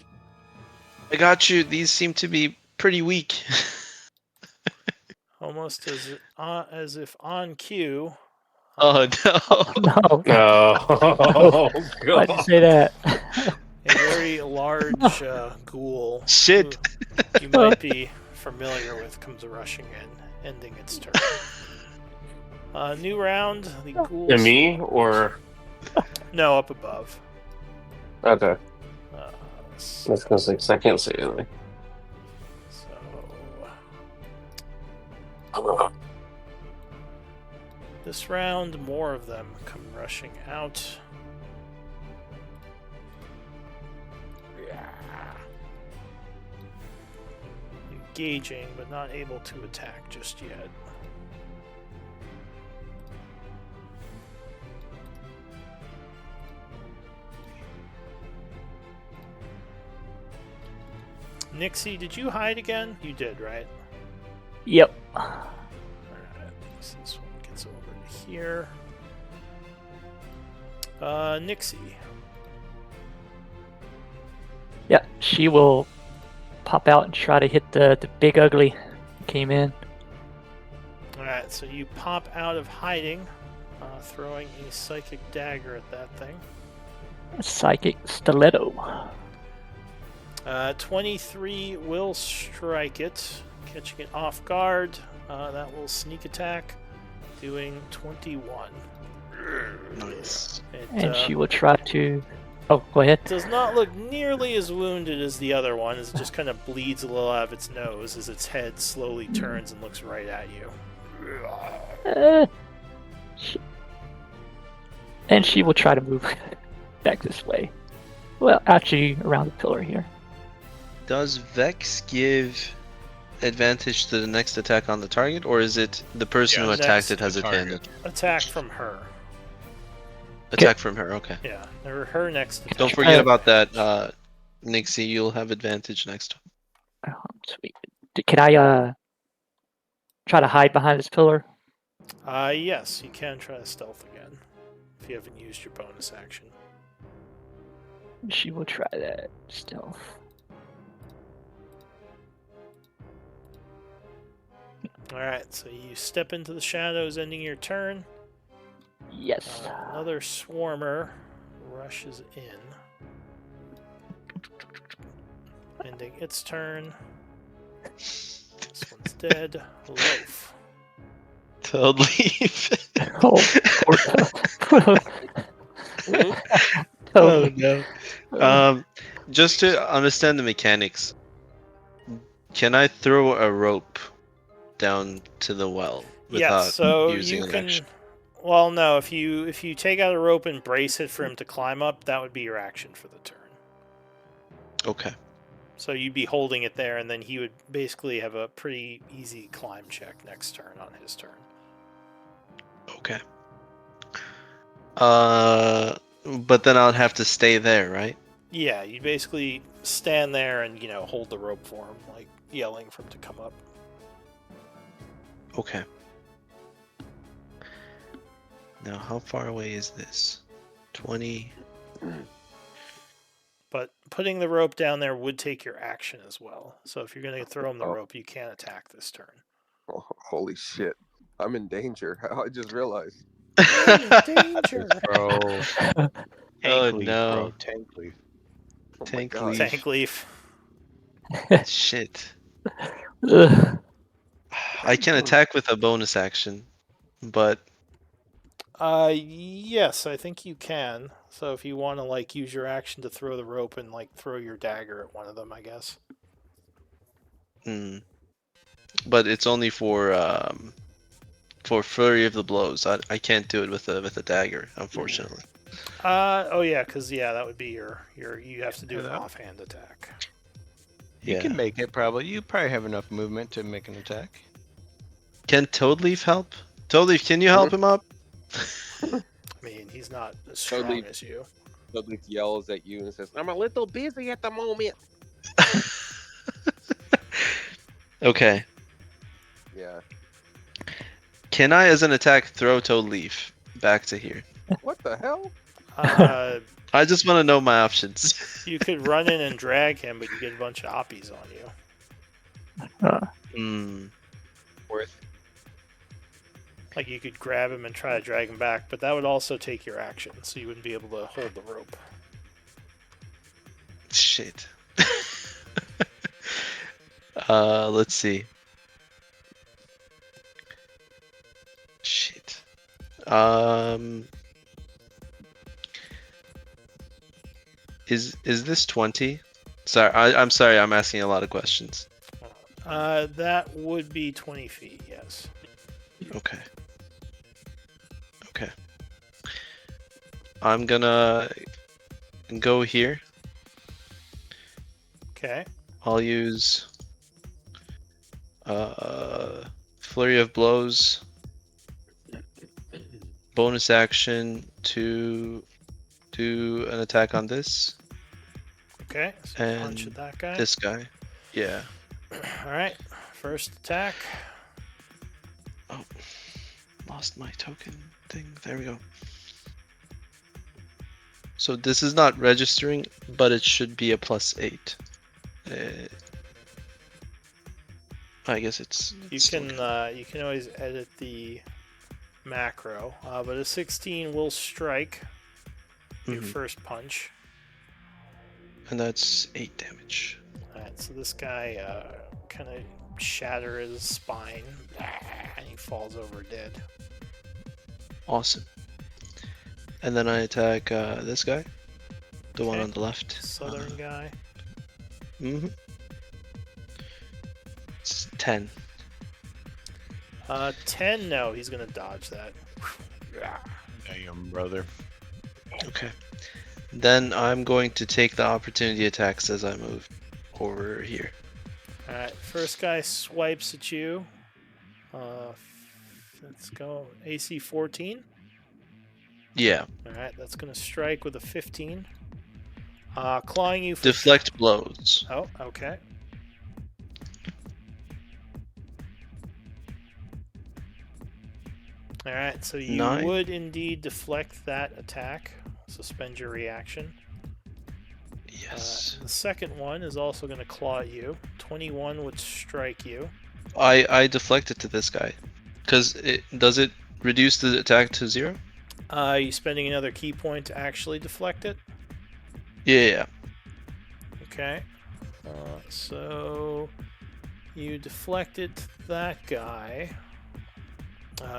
I got you. These seem to be pretty weak. Almost as if on cue. Oh no. No. No. Why'd you say that? A very large ghoul. Shit. Who you might be familiar with comes rushing in, ending its turn. New round. The ghouls. To me or No, up above. okay. So, That's gonna say 'cause I can't see anything. this round, more of them come rushing out. Engaging, but not able to attack just yet. Nixie, did you hide again? You did, right? Yep. Alright, this one gets over to here. Nixie. Yep. She will pop out and try to hit the big ugly who came in. Alright, so you pop out of hiding, throwing a psychic dagger at that thing. Psychic stiletto. 23 will strike it, catching it off guard. That will sneak attack, doing 21. Nice. And she will try to. Oh, go ahead. Does not look nearly as wounded as the other one, as it just kind of bleeds a little out of its nose as its head slowly turns and looks right at you. And she will try to move back this way. Well, actually, around the pillar here. Does Vex give advantage to the next attack on the target, or is it the person who next attacked it has the target. advantage? Attack from her. Attack from her, okay. Yeah, her next attack. Don't forget about that, Nixie. You'll have advantage next time. Sweet. Can I try to hide behind this pillar? Yes, you can try to stealth again if you haven't used your bonus action. She will try that stealth. Alright, so you step into the shadows, ending your turn. Yes. Another swarmer rushes in, ending its turn. This one's dead. Loaf. To leave. Oh, no. Just to understand the mechanics, can I throw a rope down to the well without so using you an can. action? Well, no. If you take out a rope and brace it for him to climb up, that would be your action for the turn. Okay. So you'd be holding it there, and then he would basically have a pretty easy climb check next turn on his turn. Okay. But then I'll have to stay there, right? Yeah, you basically stand there and, hold the rope for him, like yelling for him to come up. Okay. Now, how far away is this? 20. But putting the rope down there would take your action as well. So if you're going to throw him the Oh. rope, you can't attack this turn. Oh, holy shit! I'm in danger. I just realized. I'm in danger. Bro. Oh, Tank leaf, no. bro. Tank leaf. Oh my Tank god. leaf. Tank leaf. Shit. Ugh. I can attack with a bonus action, but Yes, I think you can. So if you want to use your action to throw the rope and throw your dagger at one of them, I guess. but it's only for flurry of the blows. I can't do it with a dagger, unfortunately. Oh yeah, because that would be your you have to do an Yeah. offhand attack. You Yeah. can make it, probably. You probably have enough movement to make an attack. Can Toadleaf help? Toadleaf, can you help him up? I mean, he's not as strong Totally. as you. Toadleaf yells at you and says, "I'm a little busy at the moment." Okay. Yeah. Can I, as an attack, throw Toadleaf back to here? What the hell? I just want to know my options. You could run in and drag him, but you get a bunch of oppies on you. Worth. Like you could grab him and try to drag him back, but that would also take your action, so you wouldn't be able to hold the rope. Shit. Let's see. Shit. Is this 20? Sorry, I'm sorry. I'm asking a lot of questions. That would be 20 feet, yes. Okay. Okay. I'm gonna go here. Okay. I'll use flurry of blows. Bonus action to do an attack on this Okay, so punch at and that guy. this guy. Yeah. Alright, first attack. Oh, lost my token thing. There we go. So this is not registering, but it should be a +8. I guess it's. You still can good. you can always edit the macro, but a 16 will strike your Mhm. first punch. And that's 8 damage. Alright, so this guy kind of shatter his spine, and he falls over dead. Awesome. And then I attack this guy, the one Okay. on the left. Southern guy. Mm-hmm. It's 10. 10, no, he's gonna dodge that. Damn, brother. Okay. Then I'm going to take the opportunity attacks as I move over here. Alright, first guy swipes at you. Let's go. AC 14. Yeah. Alright, that's gonna strike with a 15. Clawing you for... Deflect blows. Oh, okay. Alright, so you 9. would indeed deflect that attack. Suspend your reaction. Yes. The second one is also going to claw at you. 21 would strike you. I deflect it to this guy. Because does it reduce the attack to 0? Are you spending another key point to actually deflect it? Yeah. Okay. So you deflected that guy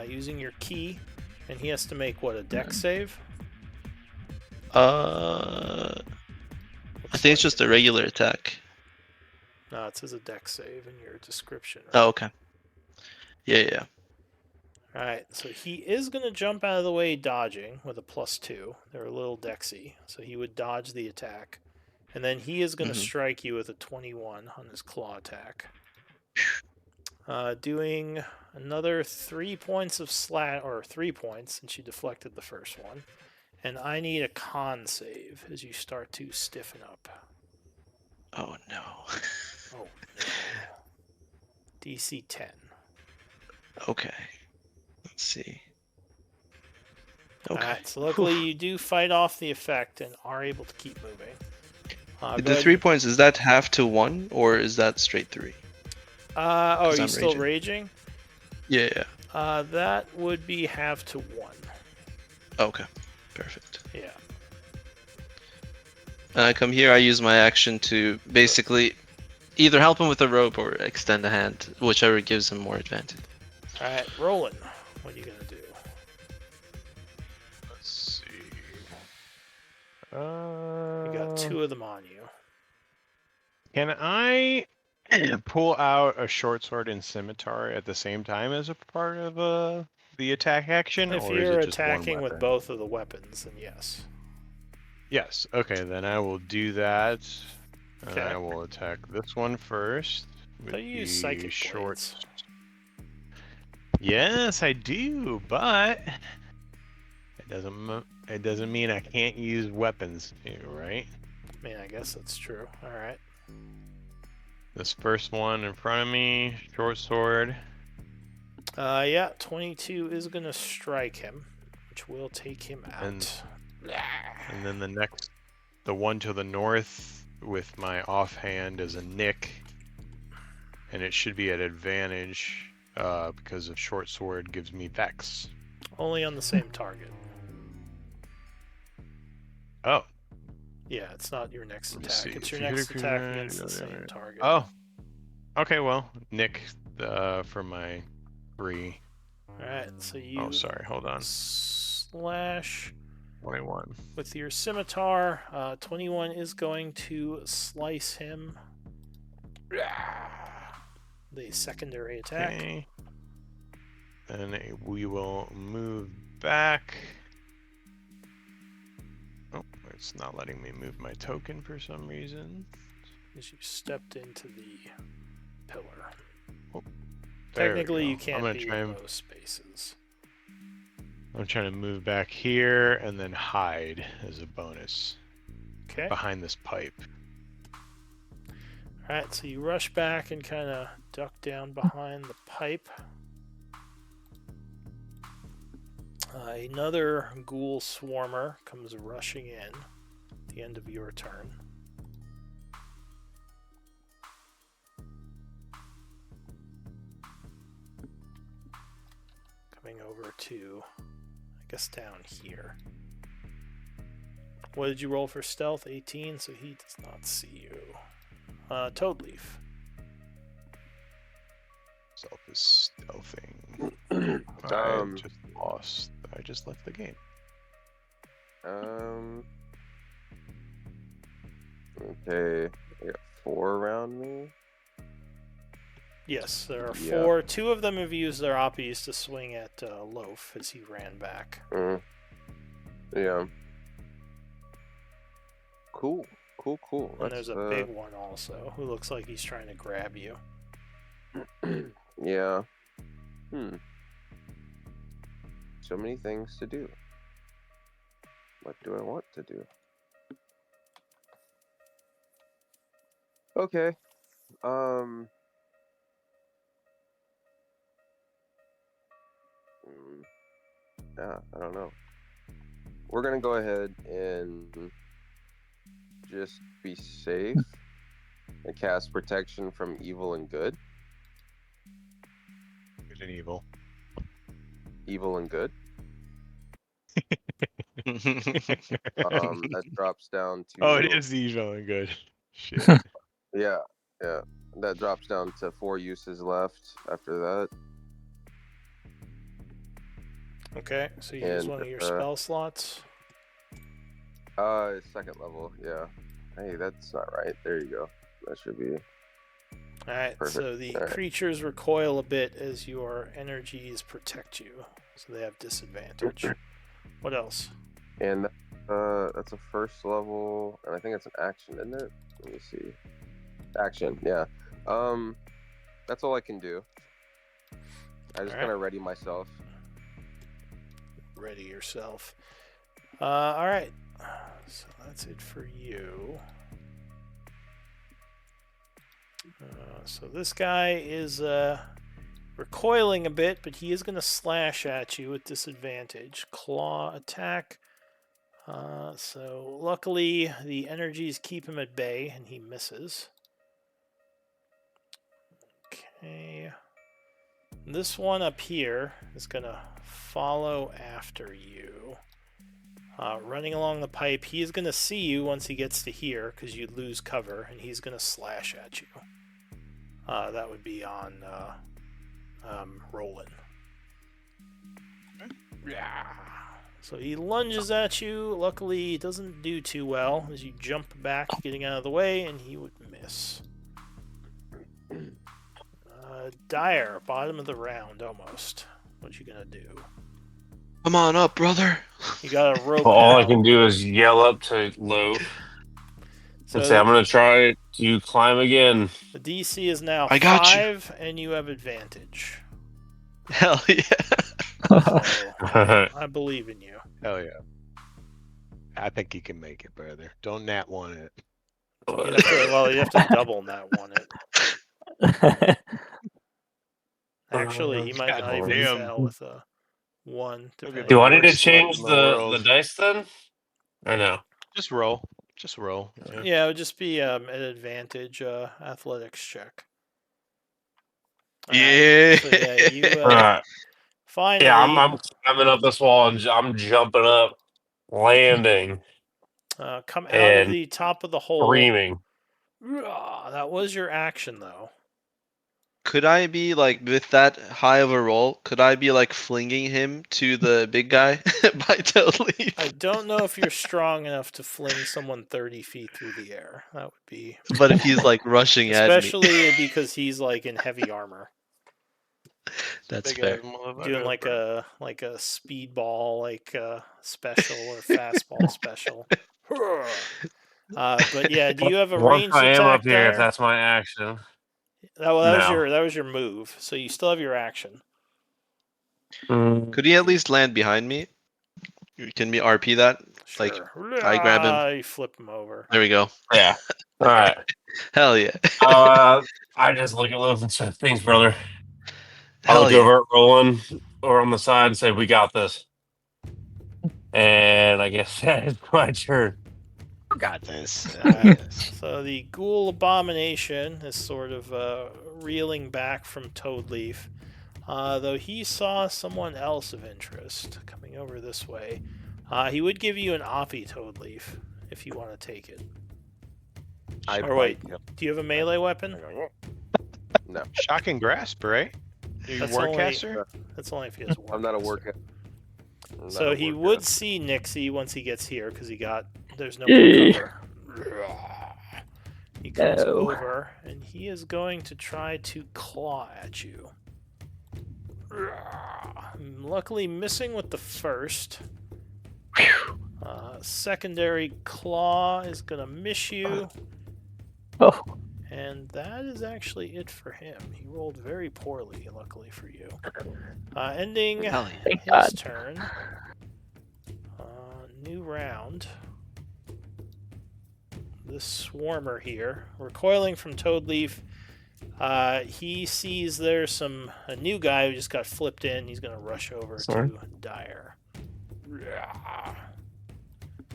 using your key, and he has to make what, a dex save? I think it's just a regular attack. No, it says a dex save in your description. Right? Oh, okay. Yeah. Alright, so he is going to jump out of the way dodging with a +2. They're a little dexy, so he would dodge the attack. And then he is going to Mhm. strike you with a 21 on his claw attack. Doing another 3 points of 3 points since you deflected the first one. And I need a con save as you start to stiffen up. Oh no. Oh no. DC 10. Okay. Let's see. Okay. Alright, so luckily you do fight off the effect and are able to keep moving. Go The ahead 3 and- points, is that half to 1 or is that straight 3? are 'Cause you I'm still raging. raging? Yeah. That would be half to 1. Okay. Perfect. Yeah. I come here, I use my action to basically either help him with a rope or extend a hand, whichever gives him more advantage. Alright, Roland. What are you going to do? Let's see. You got 2 of them on you. Can I pull out a short sword and scimitar at the same time as a part of the attack action, If or is you're it just one attacking with weapon? both of the weapons, then yes. Yes. Okay, then I will do that. And Okay. I will attack this one first with But you use the psychic short. blades. Yes, I do, but it doesn't mean I can't use weapons here, right? I mean, I guess that's true. Alright. This first one in front of me, short sword. Yeah, 22 is going to strike him, which will take him out. And then the one to the north with my offhand is a nick, and it should be at advantage because of short sword gives me vex. Only on the same target. Oh, Yeah, it's not your next let me attack. see. It's If your you hit next a attack crit- against the same target. Oh, okay. Well, nick for my 3. Alright, so you Oh, sorry. Hold on. slash 21. with your scimitar. 21 is going to slice him. The secondary attack. Okay. Then we will move back. Oh, it's not letting me move my token for some reason. As you stepped into the pillar. There we Technically, go. you I'm can't gonna be try in and those spaces. I'm trying to move back here and then hide as a bonus Okay. behind this pipe. Alright, so you rush back and kind of duck down behind the pipe. Another ghoul swarmer comes rushing in at the end of your turn. Coming over to, I guess, down here. What did you roll for stealth? 18, so he does not see you. Toadleaf. Self is stealthing. I just lost. I just left the game. Okay. I got 4 around me. Yes, there are Yeah. 4. 2 of them have used their oppies to swing at Loaf as he ran back. Yeah. Cool. And there's a big one also who looks like he's trying to grab you. Yeah. So many things to do. What do I want to do? Okay. Yeah, I don't know. We're gonna go ahead and just be safe and cast protection from evil and good. Good and evil. Evil and good. That drops down to Oh, it is evil and good. Shit. yeah. That drops down to 4 uses left after that. Okay, so you use one of your spell slots. Second level, yeah. Hey, that's not right. There you go. That should be. Alright, so the creatures recoil a bit as your energies protect you. So they have disadvantage. What else? And That's a first level, and I think it's an action, isn't it? Let me see. Action, yeah. That's all I can do. I just kind of ready myself. Ready yourself. All right. So that's it for you. So this guy is recoiling a bit, but he is going to slash at you with disadvantage. Claw attack. So luckily the energies keep him at bay, and he misses. Okay. This one up here is going to follow after you. Running along the pipe, he is going to see you once he gets to here, because you lose cover, and he's going to slash at you. That would be on Roland. Yeah. So he lunges at you. Luckily, he doesn't do too well as you jump back, getting out of the way, and he would miss. Dire, bottom of the round almost. What you gonna do? Come on up, brother. You got a rope Well, all I now. can do is yell up to Loaf and say, So I'm going to try to climb again. the DC is now I got you. 5, and you have advantage. Hell yeah. So I believe in you. Hell yeah. I think you can make it, brother. Don't nat one it. You have to double that one. Actually, he might not even Goddamn. fail with a 1. Look at Depending the Do I on need to worst luck change in the the world. dice then? I know. Just roll. Just roll. Yeah, it would just be an advantage athletics check. Yeah. So yeah, you All right. finally. Yeah, I'm climbing up this wall and I'm jumping up, landing, Come out of and the top of the hole. screaming. That was your action, though. Could I be like with that high of a roll? Could I be like flinging him to the big guy by totally? I don't know if you're strong enough to fling someone 30 feet through the air. That would be, But if he's like rushing at me, especially because he's like in heavy armor, that's Big fair. ass motherfucker, doing like bro. a speedball special or fastball special. But yeah, do you have a Once ranged I am attack up here, if there? that's my action. That No. was your move. So you still have your action. Could he at least land behind me? Can we RP that? Like, Sure. I grab him. You flip him over. There we go. Yeah. All right. Hell yeah. I just look at Loaf and say, "Thanks, brother." I Hell look yeah. over at Roland or on the side and say, "We got this." And I guess that is my turn. Got this. So the ghoul abomination is sort of reeling back from Toadleaf, though he saw someone else of interest coming over this way. He would give you an Oppie Toadleaf if you want to take it. Or wait, do you have a melee weapon? No. Shocking grasp, right? You That's warcaster? That's only if he has war. I'm not a worker. So he would see Nixie once he gets here because there's no Eee. cover. He comes No. over and he is going to try to claw at you. Luckily missing with the first. Secondary claw is going to miss you. Oh, And that is actually it for him. He rolled very poorly, luckily for you. Ending Hell yeah. thank his God. turn. New round. This swarmer here, recoiling from Toadleaf, he sees there's a new guy who just got flipped in. He's going to rush over to Dire.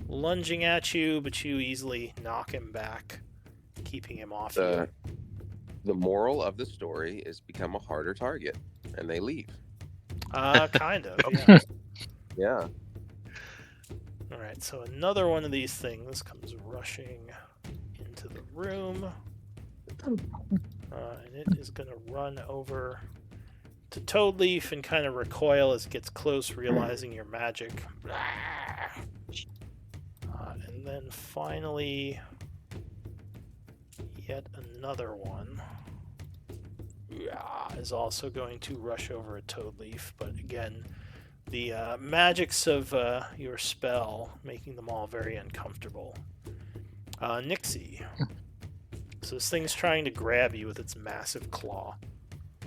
Lunging at you, but you easily knock him back, keeping him off you. The moral of the story is become a harder target, and they leave. Kind of, yeah. Yeah. Alright, so another one of these things comes rushing into the room. And it is going to run over to Toadleaf and kind of recoil as it gets close, realizing your magic. And then finally, yet another one is also going to rush over at Toadleaf, but again, the magics of your spell making them all very uncomfortable. Nixie. So this thing's trying to grab you with its massive claw.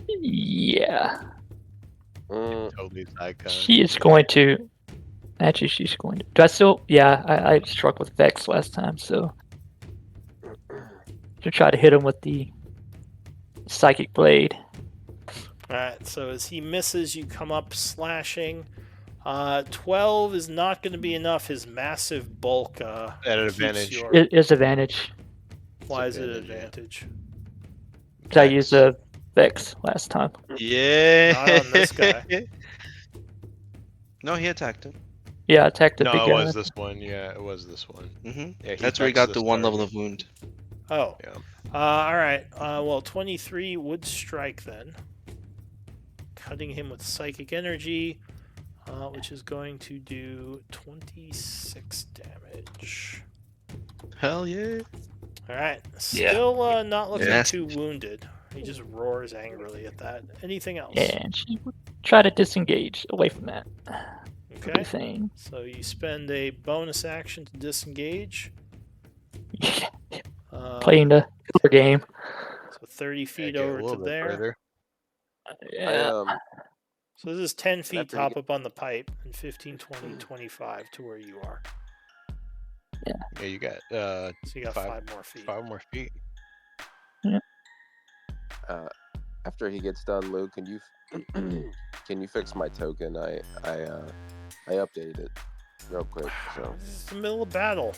Yeah. Toby's icon. She is going to. Actually, she's going to. Do I still? Yeah, I struck with Vex last time, so. To try to hit him with the Psychic Blade. Alright, so as he misses, you come up slashing. 12 is not going to be enough. His massive bulk At an keeps advantage. your... It is advantage. Why is it advantage, yeah. advantage? Because I used a Vex last time. Yeah. Not on this guy. No, he attacked him. Yeah, I attacked the No, big it guy. was this one. Yeah, it was this one. Yeah, That's where he vexed got this the 1 level target. of wound. Oh. Yeah. Alright. Well, 23 would strike then. Cutting him with Psychic Energy, which is going to do 26 damage. Hell yeah. Alright. Yeah. Still not looking Yeah. too wounded. He just roars angrily at that. Anything else? And she would try to disengage away from that. Okay. Thing. So you spend a bonus action to disengage. Playing the killer game. So 30 Yeah, feet get a over little to bit there. further. Yeah. So this is 10 feet After top you up on the pipe, and 15, 20, 25 to where you are. Yeah, you got So you got 5 more feet. 5 more feet. After he gets done, Lou, can you fix my token? I updated it real quick. So This is the middle of battle.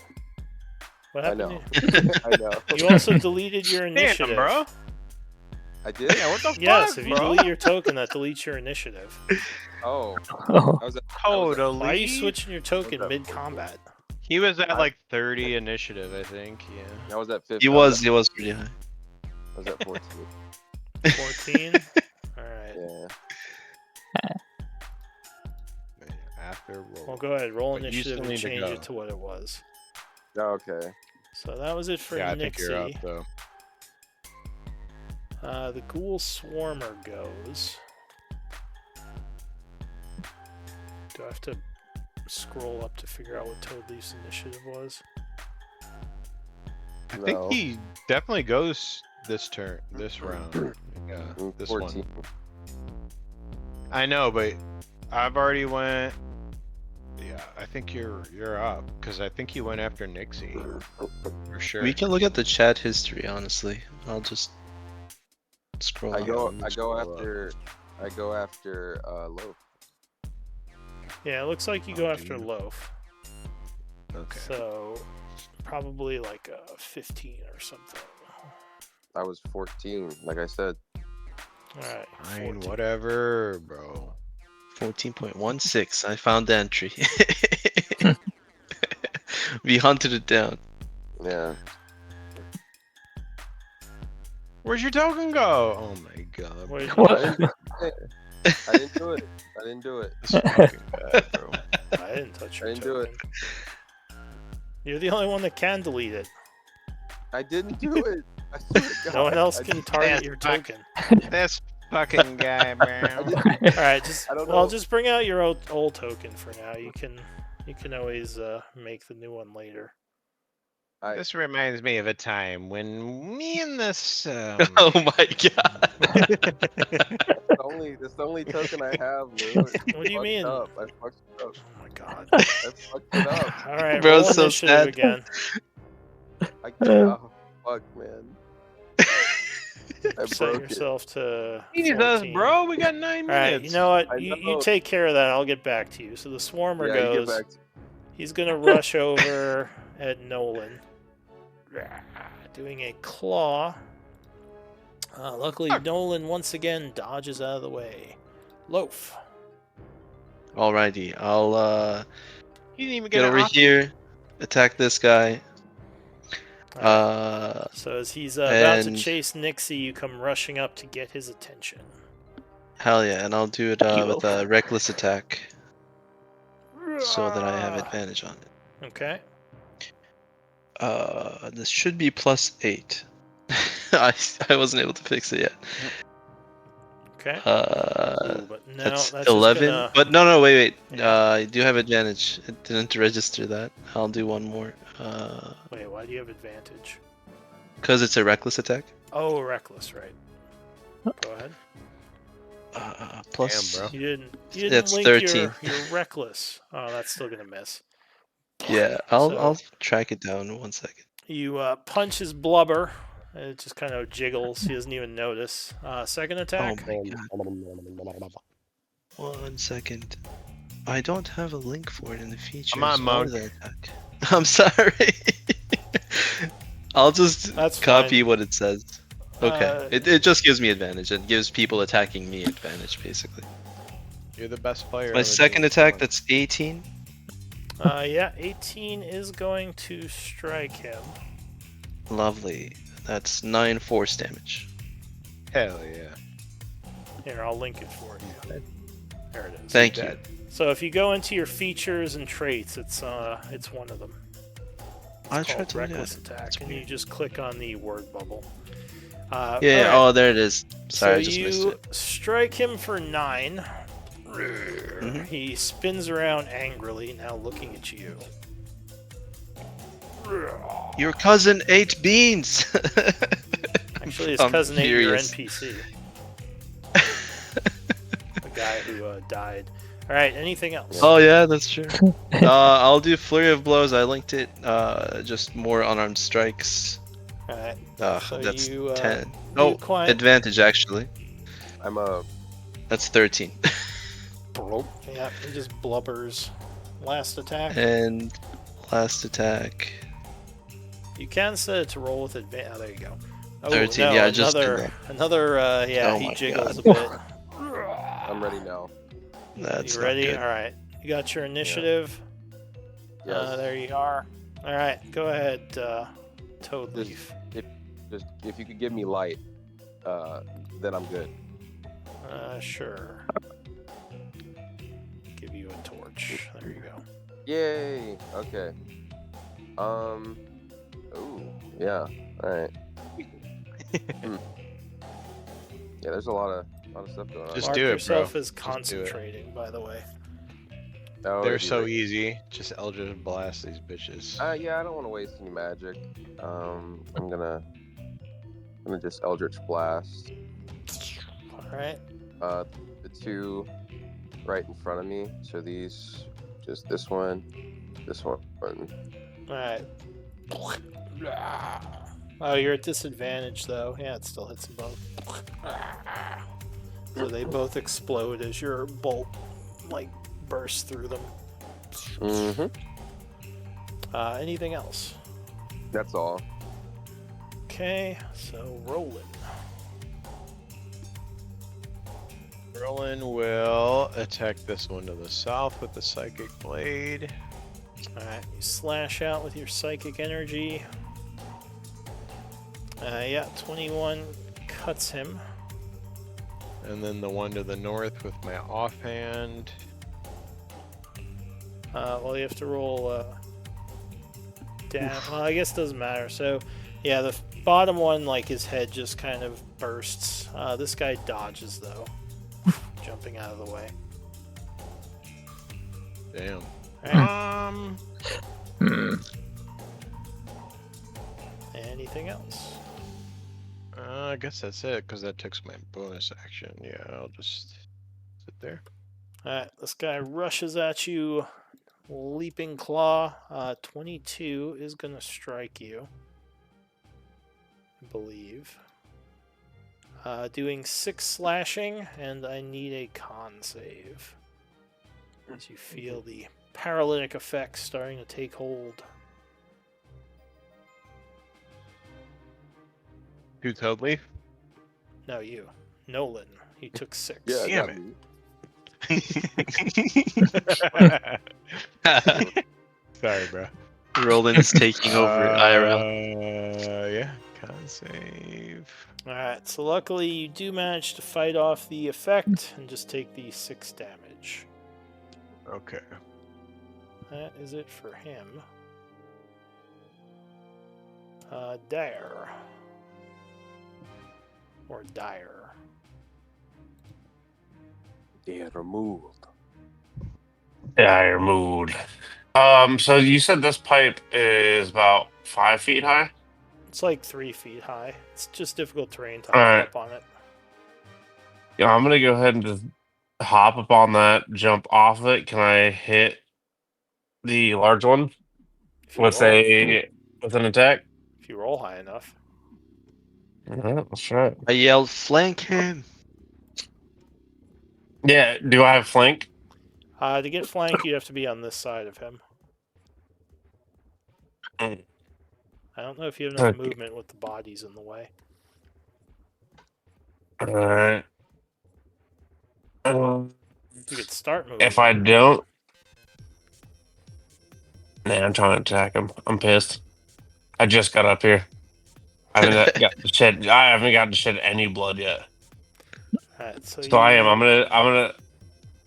What I happened? know. I know. You also deleted your initiative. Damn, bro. I did. Yeah, what the Yes, fuck, if you bro? delete your token, that deletes your initiative. Oh, Oh. I was at, Totally. Why are you switching your token that? mid-combat? He was at like 30 initiative, I think. Yeah. I was at 50. He was pretty high. I was at 14. 14? Alright. Yeah. After roll. Well, go ahead. Roll But you initiative still and need to change go. it to what it was. Okay. So that was it for Yeah, I think Nixie. you're up though. The Ghoul Swarmer goes. Do I have to scroll up to figure out what Toadleaf's initiative was? I No. think he definitely goes this round. Yeah, this 14. one. I know, but I've already went. Yeah, I think you're up because I think you went after Nixie for sure. We can look at the chat history, honestly. I'll just scroll I up. go scroll up. after Loaf. Yeah, it looks like you go Oh, after dude. Loaf. Okay. So probably like a 15 or something. I was 14, like I said. Alright. Fine, 14. whatever, bro. 14.16. I found the entry. We hunted it down. Yeah. Where's your token go? Oh my god. Wait, What? I didn't do it. I didn't do it. This is fucking bad, bro. I didn't touch your I didn't do it. token. You're the only one that can delete it. I didn't do it. I swear to God. No one else I can didn't- target your fuck. token. This fucking guy, bro. Alright, just I don't well, know. just bring out your old token for now. You can always make the new one later. This reminds me of a time when me and this. Oh my god. That's the only token I have, Lou. What do you mean? Up. I fucked it up. Oh my god. I fucked it up. Alright, Bro, roll it's so initiative sad. again. Oh, fuck, man. I Set broke it. yourself to Jesus, 14. bro, we got 9 Alright, minutes. you know what? I You know. take care of that. I'll get back to you. So the Swarmer Yeah, you goes. get back to He's gonna rush over at Nolan, doing a claw. Luckily, Nolan once again dodges out of the way. Loaf. Alrighty, I'll He didn't even get get over an op- here, attack this guy. Alright, so as he's about to and- chase Nixie, you come rushing up to get his attention. Hell yeah, and I'll do it with a reckless attack so that I have advantage on it. Okay. This should be +8. I wasn't able to fix it yet. Okay. Uh, Ooh, but no, that's that's 11. just gonna. But no, wait. Yeah. I do have advantage. It didn't register that. I'll do one more. Wait, why do you have advantage? Because it's a reckless attack. Oh, reckless, right? Go ahead. Plus, Damn, bro. You didn't That's link 13. your reckless. Oh, that's still gonna miss. Yeah, So- I'll track it down in 1 second. You punch his blubber. It just kind of jiggles. He doesn't even notice. Second Oh attack. my god. 1 second. I don't have a link for it in the features. Come on, or Monk. the attack. I'm sorry. I'll just That's copy fine. what it says. Okay. Uh, It just gives me advantage. It gives people attacking me advantage, basically. You're the best player. My on the second team. attack, Come on. that's 18. Yeah, 18 is going to strike him. Lovely. That's 9 force damage. Hell yeah. Here, I'll link it for you. There it is. Thank you. Dead. So if you go into your features and traits, it's one of them. It's I called tried to look at reckless it. attack, That's and weird. you just click on the word bubble. Yeah, alright. oh, there it is. Sorry, So I just missed you it. strike him for 9. Mhm. He spins around angrily, now looking at you. Your cousin ate beans! Actually, his I'm cousin ate your furious. NPC, the guy who died. All right, anything else? Oh yeah, that's true. I'll do flurry of blows. I linked it. Just more unarmed strikes. All right. So That's you 10. do Oh, quite. advantage actually. I'm a. That's 13. Yeah, he just blubbers. Last attack. And last attack. You can set it to roll with advantage. Oh, there you go. Oh 13, no, yeah, I just did another. Yeah, Oh he my jiggles God. a bit. I'm ready now. That's You not ready? good. All right. You got your initiative. Yes. There you are. All right, go ahead, Toad Just- Leaf. If you could give me light, then I'm good. Sure. Give you a torch. There you go. Yay. Okay. Ooh. Yeah. All right. Yeah. There's a lot of stuff going on. Just Mark do it, yourself bro. as Just do it. concentrating, by the way. Oh, They're it'd be so right. easy. Just Eldritch blast these bitches. Yeah. I don't want to waste any magic. I'm gonna just Eldritch blast. All right. The two right in front of me. So these, just this one. All right. Oh, you're at disadvantage, though. Yeah, it still hits them both. So they both explode as your bolt, bursts through them. Mm-hmm. Anything else? That's all. Okay, so rolling. Roland will attack this one to the south with the psychic blade. Alright, you slash out with your psychic energy. Yeah, 21 cuts him. And then the one to the north with my offhand. Well, you have to roll down. Well, I guess it doesn't matter. So, yeah, the bottom one, his head just kind of bursts. This guy dodges, though, jumping out of the way. Damn. Alright, Hmm. anything else? I guess that's it, because that takes my bonus action. Yeah, I'll just sit there. Alright, this guy rushes at you, leaping claw. 22 is going to strike you, I believe. Doing 6 slashing, and I need a con save. As you feel the paralytic effects starting to take hold. Who Toad Leaf? No, you. Nolan. He took 6. Yeah. Damn got it. me. Sorry, bro. Roland's taking over IRL. Yeah, con save. Alright, so luckily you do manage to fight off the effect and just take the 6 damage. Okay. That is it for him. Dare. Or Dire. They're removed. Yeah, you're moved. So you said this pipe is about 5 feet high? It's like 3 feet high. It's just difficult terrain to All hop right. up on it. Yeah, I'm gonna go ahead and just hop up on that, jump off of it. Can I hit the large one If you with roll, an attack? if you roll high enough. All right, let's try it. I yelled, flank him. Yeah, do I have flank? To get flank, you have to be on this side of him. Mm. I don't know if you have enough Okay. movement with the bodies in the way. All right. You could start moving. If I don't, nah, I'm trying to attack him. I'm pissed. I just got up here. I haven't got to shed. I haven't got to shed any blood yet. Alright, so So I am. I'm gonna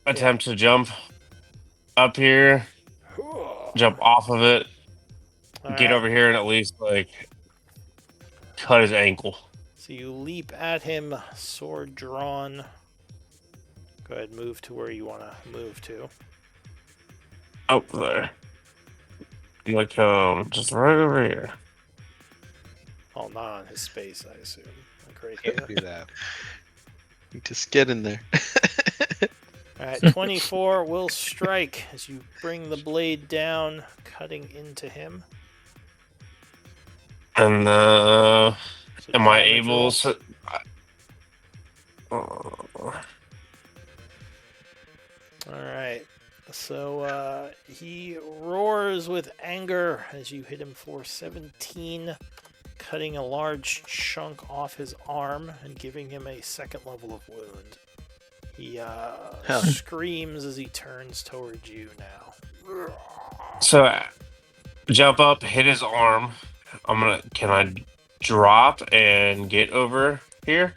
attempt to jump up here, jump off of it, get over here, and at least like cut his ankle. So you leap at him, sword drawn. Go ahead, move to where you want to move to. Up there. Like just right over here. Oh, not on his space, I assume. Like right Can't here. do that. Just get in there. Alright, 24 will strike as you bring the blade down, cutting into him. And So am I damage able? roll. To, Alright, so he roars with anger as you hit him for 17, cutting a large chunk off his arm and giving him a second level of wound. He screams as he turns towards you now. So jump up, hit his arm. Can I drop and get over here?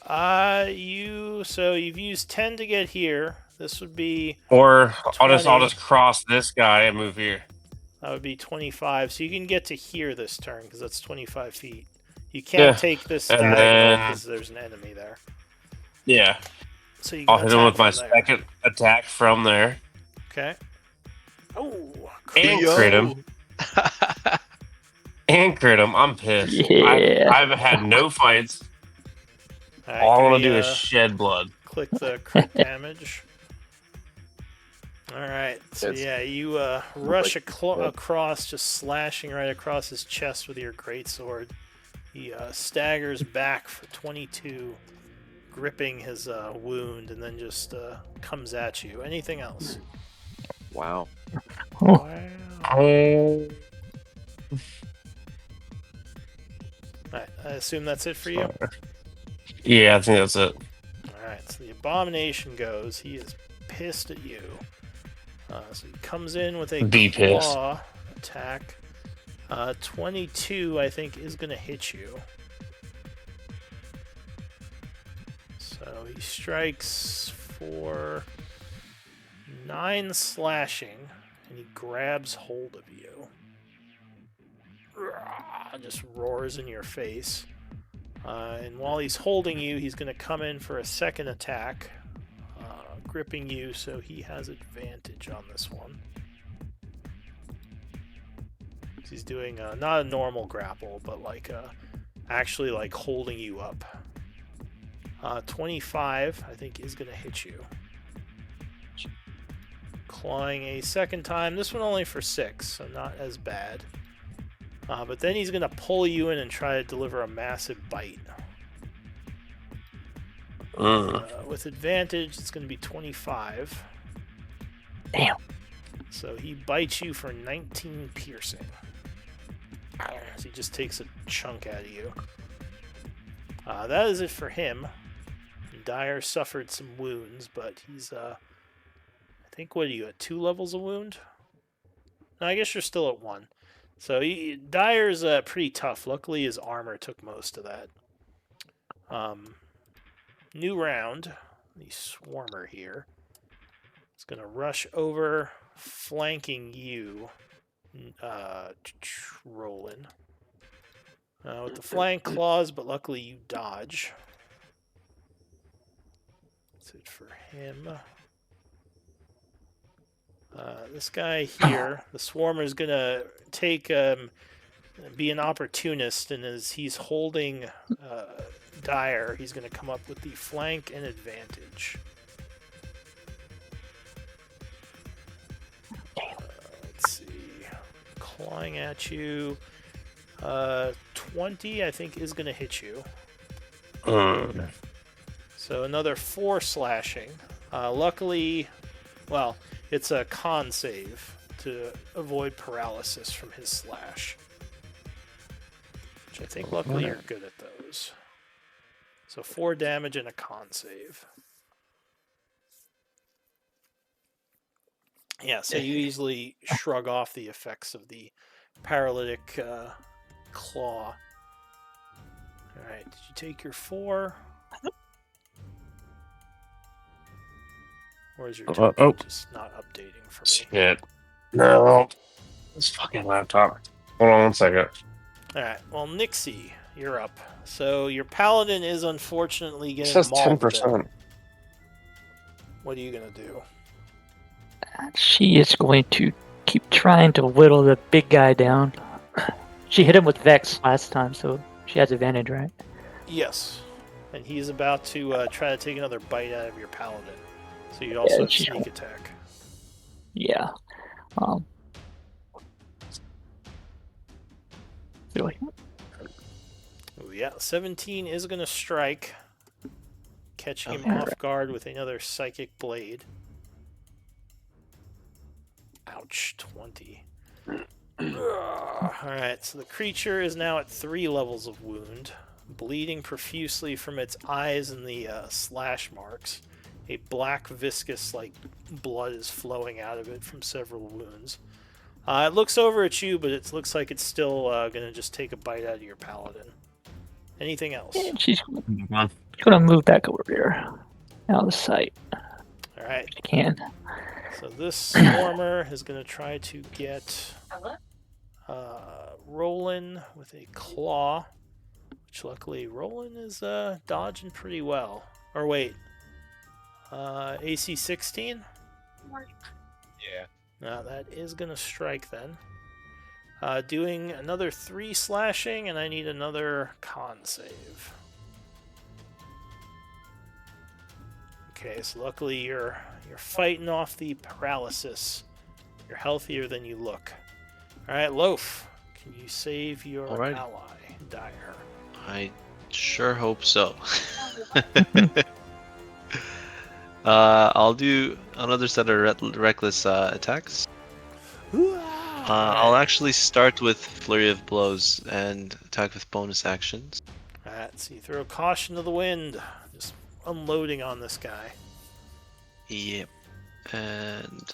You've used 10 to get here. This would be Or I'll 20. just cross this guy and move here. That would be 25. So you can get to here this turn because that's 25 feet. You can't take this and diagonal then because there's an enemy there. yeah, So you can I'll hit him with my attack from there. second attack from there Okay. Oh, and crit him. And crit him. I'm pissed. Yeah. I've had no fights. Alright, All I give want me to do is shed blood. click the crit damage. Alright, so It's- yeah, you rush across, just slashing right across his chest with your greatsword. He staggers back for 22, gripping his wound, and then just comes at you. Anything else? Wow. Oh. Wow. Alright, I assume that's it for you? Yeah, I think that's it. Alright, so the abomination goes. He is pissed at you. So he comes in with a Be pissed. claw attack. 22, I think, is going to hit you. So he strikes for 9 slashing, and he grabs hold of you. Just roars in your face. And while he's holding you, he's going to come in for a second attack, gripping you, so he has advantage on this one. He's doing not a normal grapple, but like actually like holding you up. 25, I think, is going to hit you. Clawing a second time. This one only for 6, so not as bad. But then he's going to pull you in and try to deliver a massive bite. With advantage, it's going to be 25. Damn. So he bites you for 19 piercing. So he just takes a chunk out of you. That is it for him. Dyer suffered some wounds, but he's, I think, what are you at? 2 levels of wound? No, I guess you're still at 1. So Dyer's pretty tough. Luckily, his armor took most of that. New round. The Swarmer here. It's going to rush over, flanking you, Roland. With the flank claws, but luckily you dodge. That's it for him. This guy here, the Swarmer, is going to take be an opportunist, and as he's holding Dire, he's going to come up with the flank and advantage. Let's see. Clawing at you. 20, I think, is going to hit you. So another 4 slashing. Luckily, well, it's a con save to avoid paralysis from his slash. Which I think luckily you're good at those. So 4 damage and a con save. Yeah, so you easily shrug off the effects of the paralytic claw. Alright, did you take your 4? Or is your token just not updating for me? Shit. No. This fucking laptop. Hold on 1 second. Alright, well, Nixie, you're up. So your paladin is unfortunately It getting says mauled a bit. 10%. What are you going to do? She is going to keep trying to whittle the big guy down. She hit him with Vex last time, so she has advantage, right? Yes. And he's about to try to take another bite out of your paladin. So you also have sneak attack. Yeah. Really? Ooh, yeah, 17 is going to strike, catching him off guard with another psychic blade. Ouch, 20. Alright, so the creature is now at 3 levels of wound, bleeding profusely from its eyes and the slash marks. A black viscous like blood is flowing out of it from several wounds. It looks over at you, but it looks like it's still going to just take a bite out of your paladin. Anything else? And she's going to move back over here. Out of the sight. Alright. She can. So this Swarmer is going to try to get Roland with a claw, which luckily Roland is dodging pretty well. Or wait, AC 16? Yeah. Now that is going to strike then. Doing another 3 slashing, and I need another con save. Okay, so luckily you're fighting off the paralysis. You're healthier than you look. Alright, Loaf, can you save your ally, Dire? I sure hope so. I'll do another set of reckless attacks. I'll actually start with Flurry of Blows and attack with bonus actions. Alright, so you throw Caution to the Wind. Just unloading on this guy. Yep. And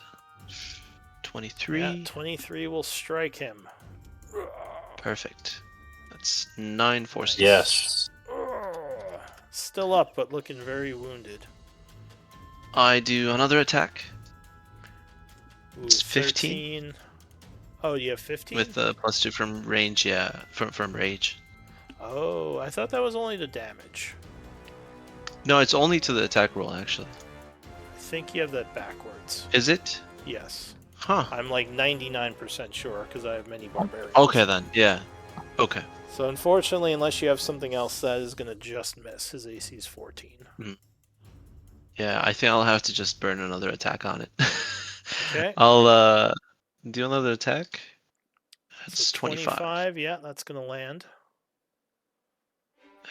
23. Yeah, 23 will strike him. Perfect. That's 9 forces. Yes. Still up, but looking very wounded. I do another attack. Ooh, It's 15. 13. Oh, you have 15? With the +2 from range, yeah. From rage. Oh, I thought that was only the damage. No, it's only to the attack roll, actually. I think you have that backwards. Is it? Yes. Huh. I'm like 99% sure because I have many barbarians. Okay then, yeah. Okay. So unfortunately, unless you have something else, that is going to just miss. His AC is 14. Yeah, I think I'll have to just burn another attack on it. Okay. I'll do another attack. That's So 25. Yeah, that's going to land.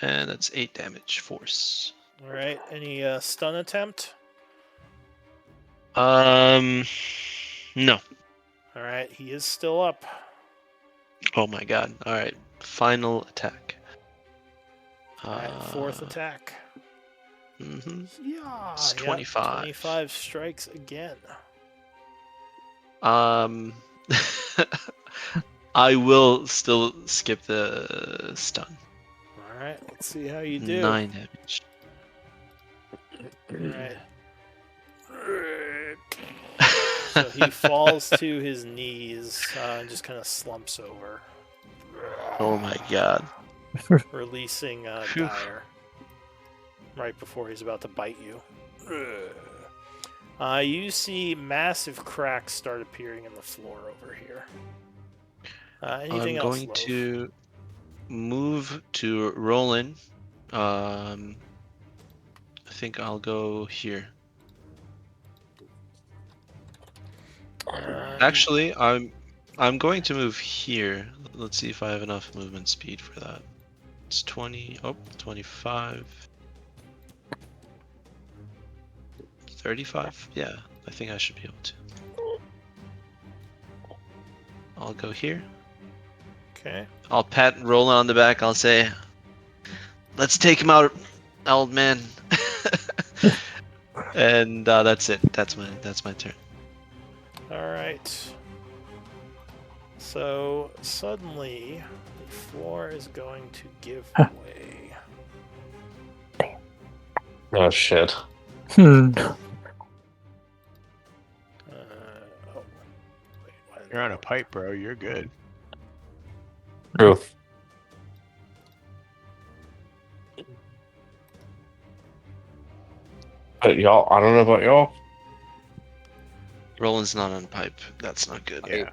And that's 8 damage force. All right. Any stun attempt? No. All right. He is still up. Oh my god. Alright. Final attack. All right. 4th attack. Mm-hmm. Yeah. It's yep, 25. 25 strikes again. I will still skip the stun. All right. Let's see how you do. 9 damage. All right. So he falls to his knees and just kind of slumps over, Oh my god. releasing Phew. Dire right before he's about to bite you. You see massive cracks start appearing in the floor over here. Anything I'm else, going Loaf? to move to Roland. I think I'll go here. Actually, I'm going to move here. Let's see if I have enough movement speed for that. It's 20. Oh, 25. 35. Yeah, I think I should be able to. I'll go here. Okay. I'll pat Roland on the back. I'll say, "Let's take him out, old man." And that's it. That's my turn. All right. So suddenly, the floor is going to give way. Oh shit. Hmm. Oh, wait, why did You're on a that- pipe, bro. You're good. True. But y'all, I don't know about y'all. Roland's not on pipe. That's not good. Yeah.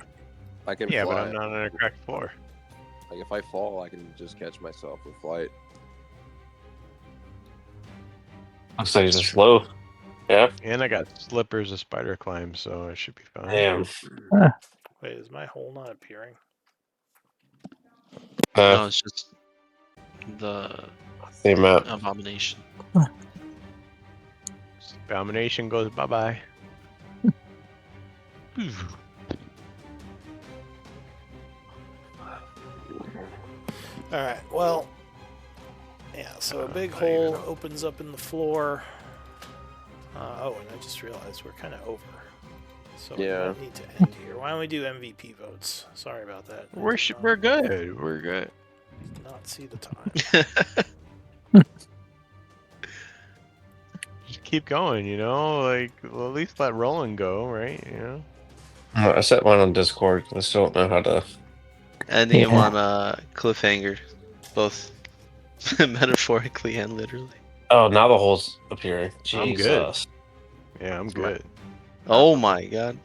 I can Yeah, fly. but I'm not on a cracked floor. Like if I fall, I can just catch myself with flight. Looks like he's just low. Yeah. And I got slippers of spider climb, so it should be fine. Damn. Wait, is my hole not appearing? No, it's just the Same map. abomination. Abomination goes bye-bye. All right. Well, yeah. So a big hole opens up in the floor. Oh, and I just realized we're kind of over. So we Yeah. might need to end here. Why don't we do MVP votes? Sorry about that. I We're did not- we're good. We're good. did not see the time. Just keep going, you know? Like, well, at least let Roland go, right? You know? I set mine on Discord because I still don't know how to. Ending him Yeah. on cliffhanger, both metaphorically and literally. Oh, now the hole's appearing. I'm good. Jesus. Yeah, I'm good. Oh my god.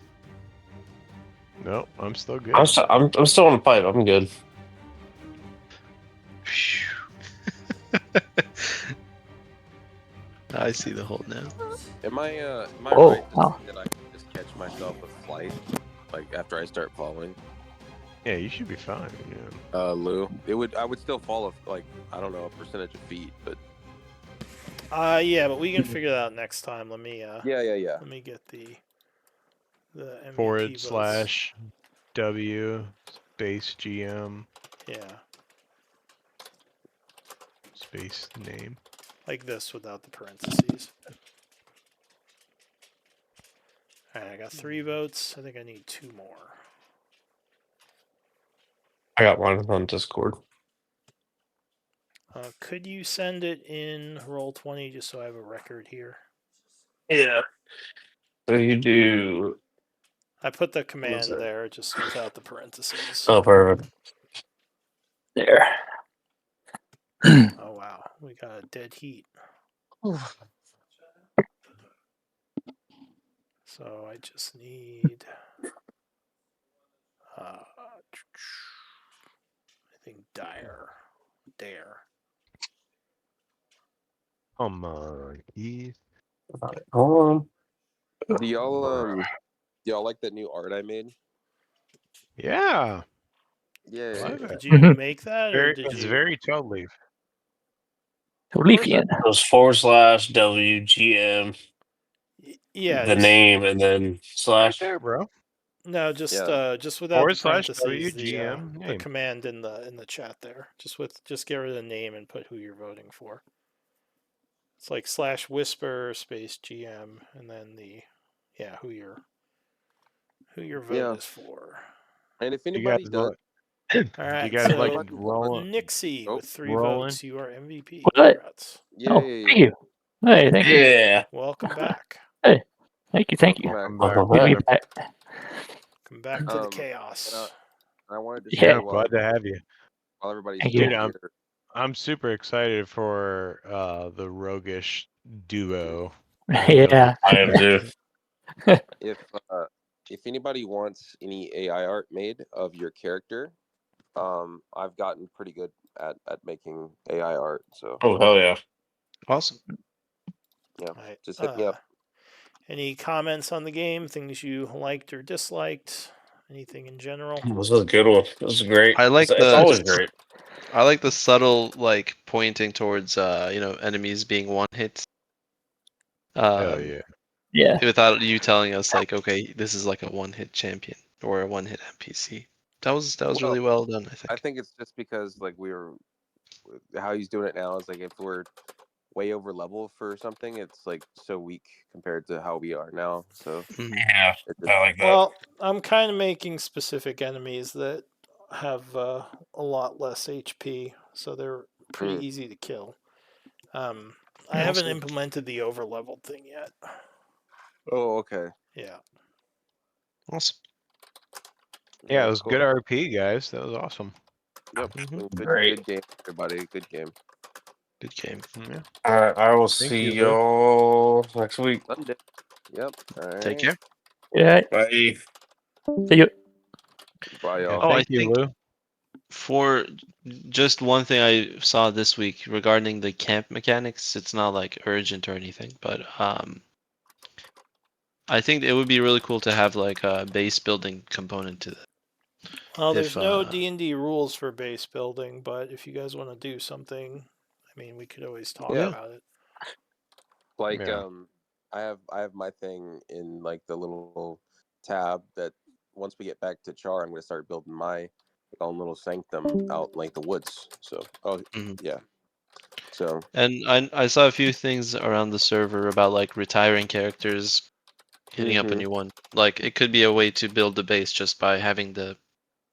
Nope, I'm still good. I'm still on the pipe. I'm good. I see the hole now. Am I Oh, right to wow. think that I can just catch myself with flight? Like after I start falling? Yeah, you should be fine. Yeah. Lou. I would still fall like I don't know, a percentage of feet, but Yeah, but we can figure that out next time. Let me yeah. let me get the MVP votes. /W space GM Yeah, space name. like this without the parentheses. All right, I got 3 votes. I think I need 2 more. I got mine on Discord. Could you send it in Roll20 just so I have a record here? Yeah. So you do. I put the What's command that? there just without the parentheses. Oh, perfect. There. Oh wow, we got a dead heat. So I just need. I think Dare. Come on, Keith. Hold on. Do y'all like that new art I made? Yeah, Yeah. love it. Did you make that, or Very, did it's you? very toe leaf. Leafian. It was /WGM, Yeah, the just, name, and then slash. There, bro. no, just Yeah. just without the / parentheses, WGM the name. command in the chat there. Just get rid of the name and put who you're voting for. It's like /whisper space GM and then who your vote Yeah. is for. And if You anybody guys does, vote. All You right, guys so like Roland? Nixie Oh, with 3 Roland. votes. You are MVP. What? Congrats. Oh, yay. thank you. Hey, thank you. Yeah. Welcome back. Hey, thank you. Thank you. Welcome Come back, Welcome Good to be back. back. Come back to the And, chaos. I wanted to Yeah. say Yeah, glad to have you. while everybody's Thank still you. Dude, here, I'm super excited for the roguish duo. Yeah. I am too. If uh, if anybody wants any AI art made of your character, I've gotten pretty good at making AI art. So Oh hell yeah! Awesome. yeah, Right. just hit me up. Any comments on the game? Things you liked or disliked? Anything in general? This was a good one. This is great. I like It's always great. I like the subtle like pointing towards enemies being one hits. Hell Um, yeah. Yeah. without you telling us like, okay, this is like a one hit champion or a one hit NPC. That was Well, really well done, I I think. think it's just because like how he's doing it now is like if we're way over level for something, it's like so weak compared to how we are now. So Mhm. Yeah, it just, I like that. Well, I'm kind of making specific enemies that have a lot less HP, so they're pretty mm, easy to kill. I haven't Awesome. implemented the overleveled thing yet. oh okay, Yeah. Awesome. Yeah, it very was cool. good RP, guys. That was awesome. Yep, Mhm. good Great. good game, everybody. Good game. Good game. Yeah. All right, I will Thank see you, Lou. y'all next week. Sunday. Yep. All Take right. care. Yeah. Bye. See you. Bye, Yeah, y'all. Oh, I thank you, think Lou. for just one thing I saw this week regarding the camp mechanics, it's not like urgent or anything, but I think it would be really cool to have like a base building component to it. Well, If there's no D&D rules for base building, but if you guys want to do something, I mean, we could always talk Yeah. about it. Like Yeah. I have my thing in like the little tab that once we get back to Char, I'm gonna start building my own little sanctum out in, like the woods. So Mhm. yeah. So And I saw a few things around the server about like retiring characters, hitting up a hmm new one. Like it could be a way to build the base just by having the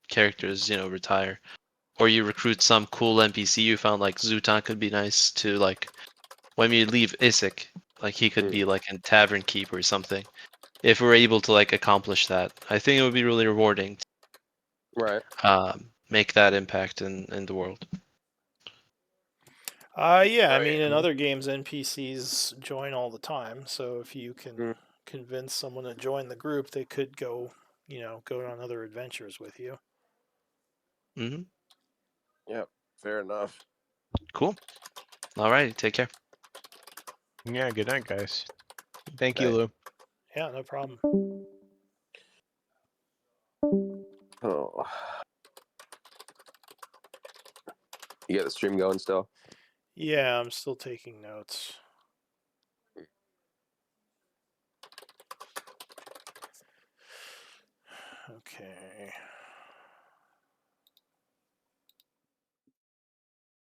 characters, retire. Or you recruit some cool NPC you found, like Zutan could be nice to like when you leave Isik, like he could be like a tavern keep or something. If we're able to like accomplish that, I think it would be really rewarding right. to make that impact in the world. Yeah, I Right. mean, in other games, NPCs join all the time. So if you can Mm, convince someone to join the group, they could go on other adventures with you. Hmm. yep. Fair enough. Cool. All right. Take care. Yeah, good night, guys. Thank you, Hey. Lou. Yeah, no problem. Oh. You got the stream going still? Yeah, I'm still taking notes. Okay.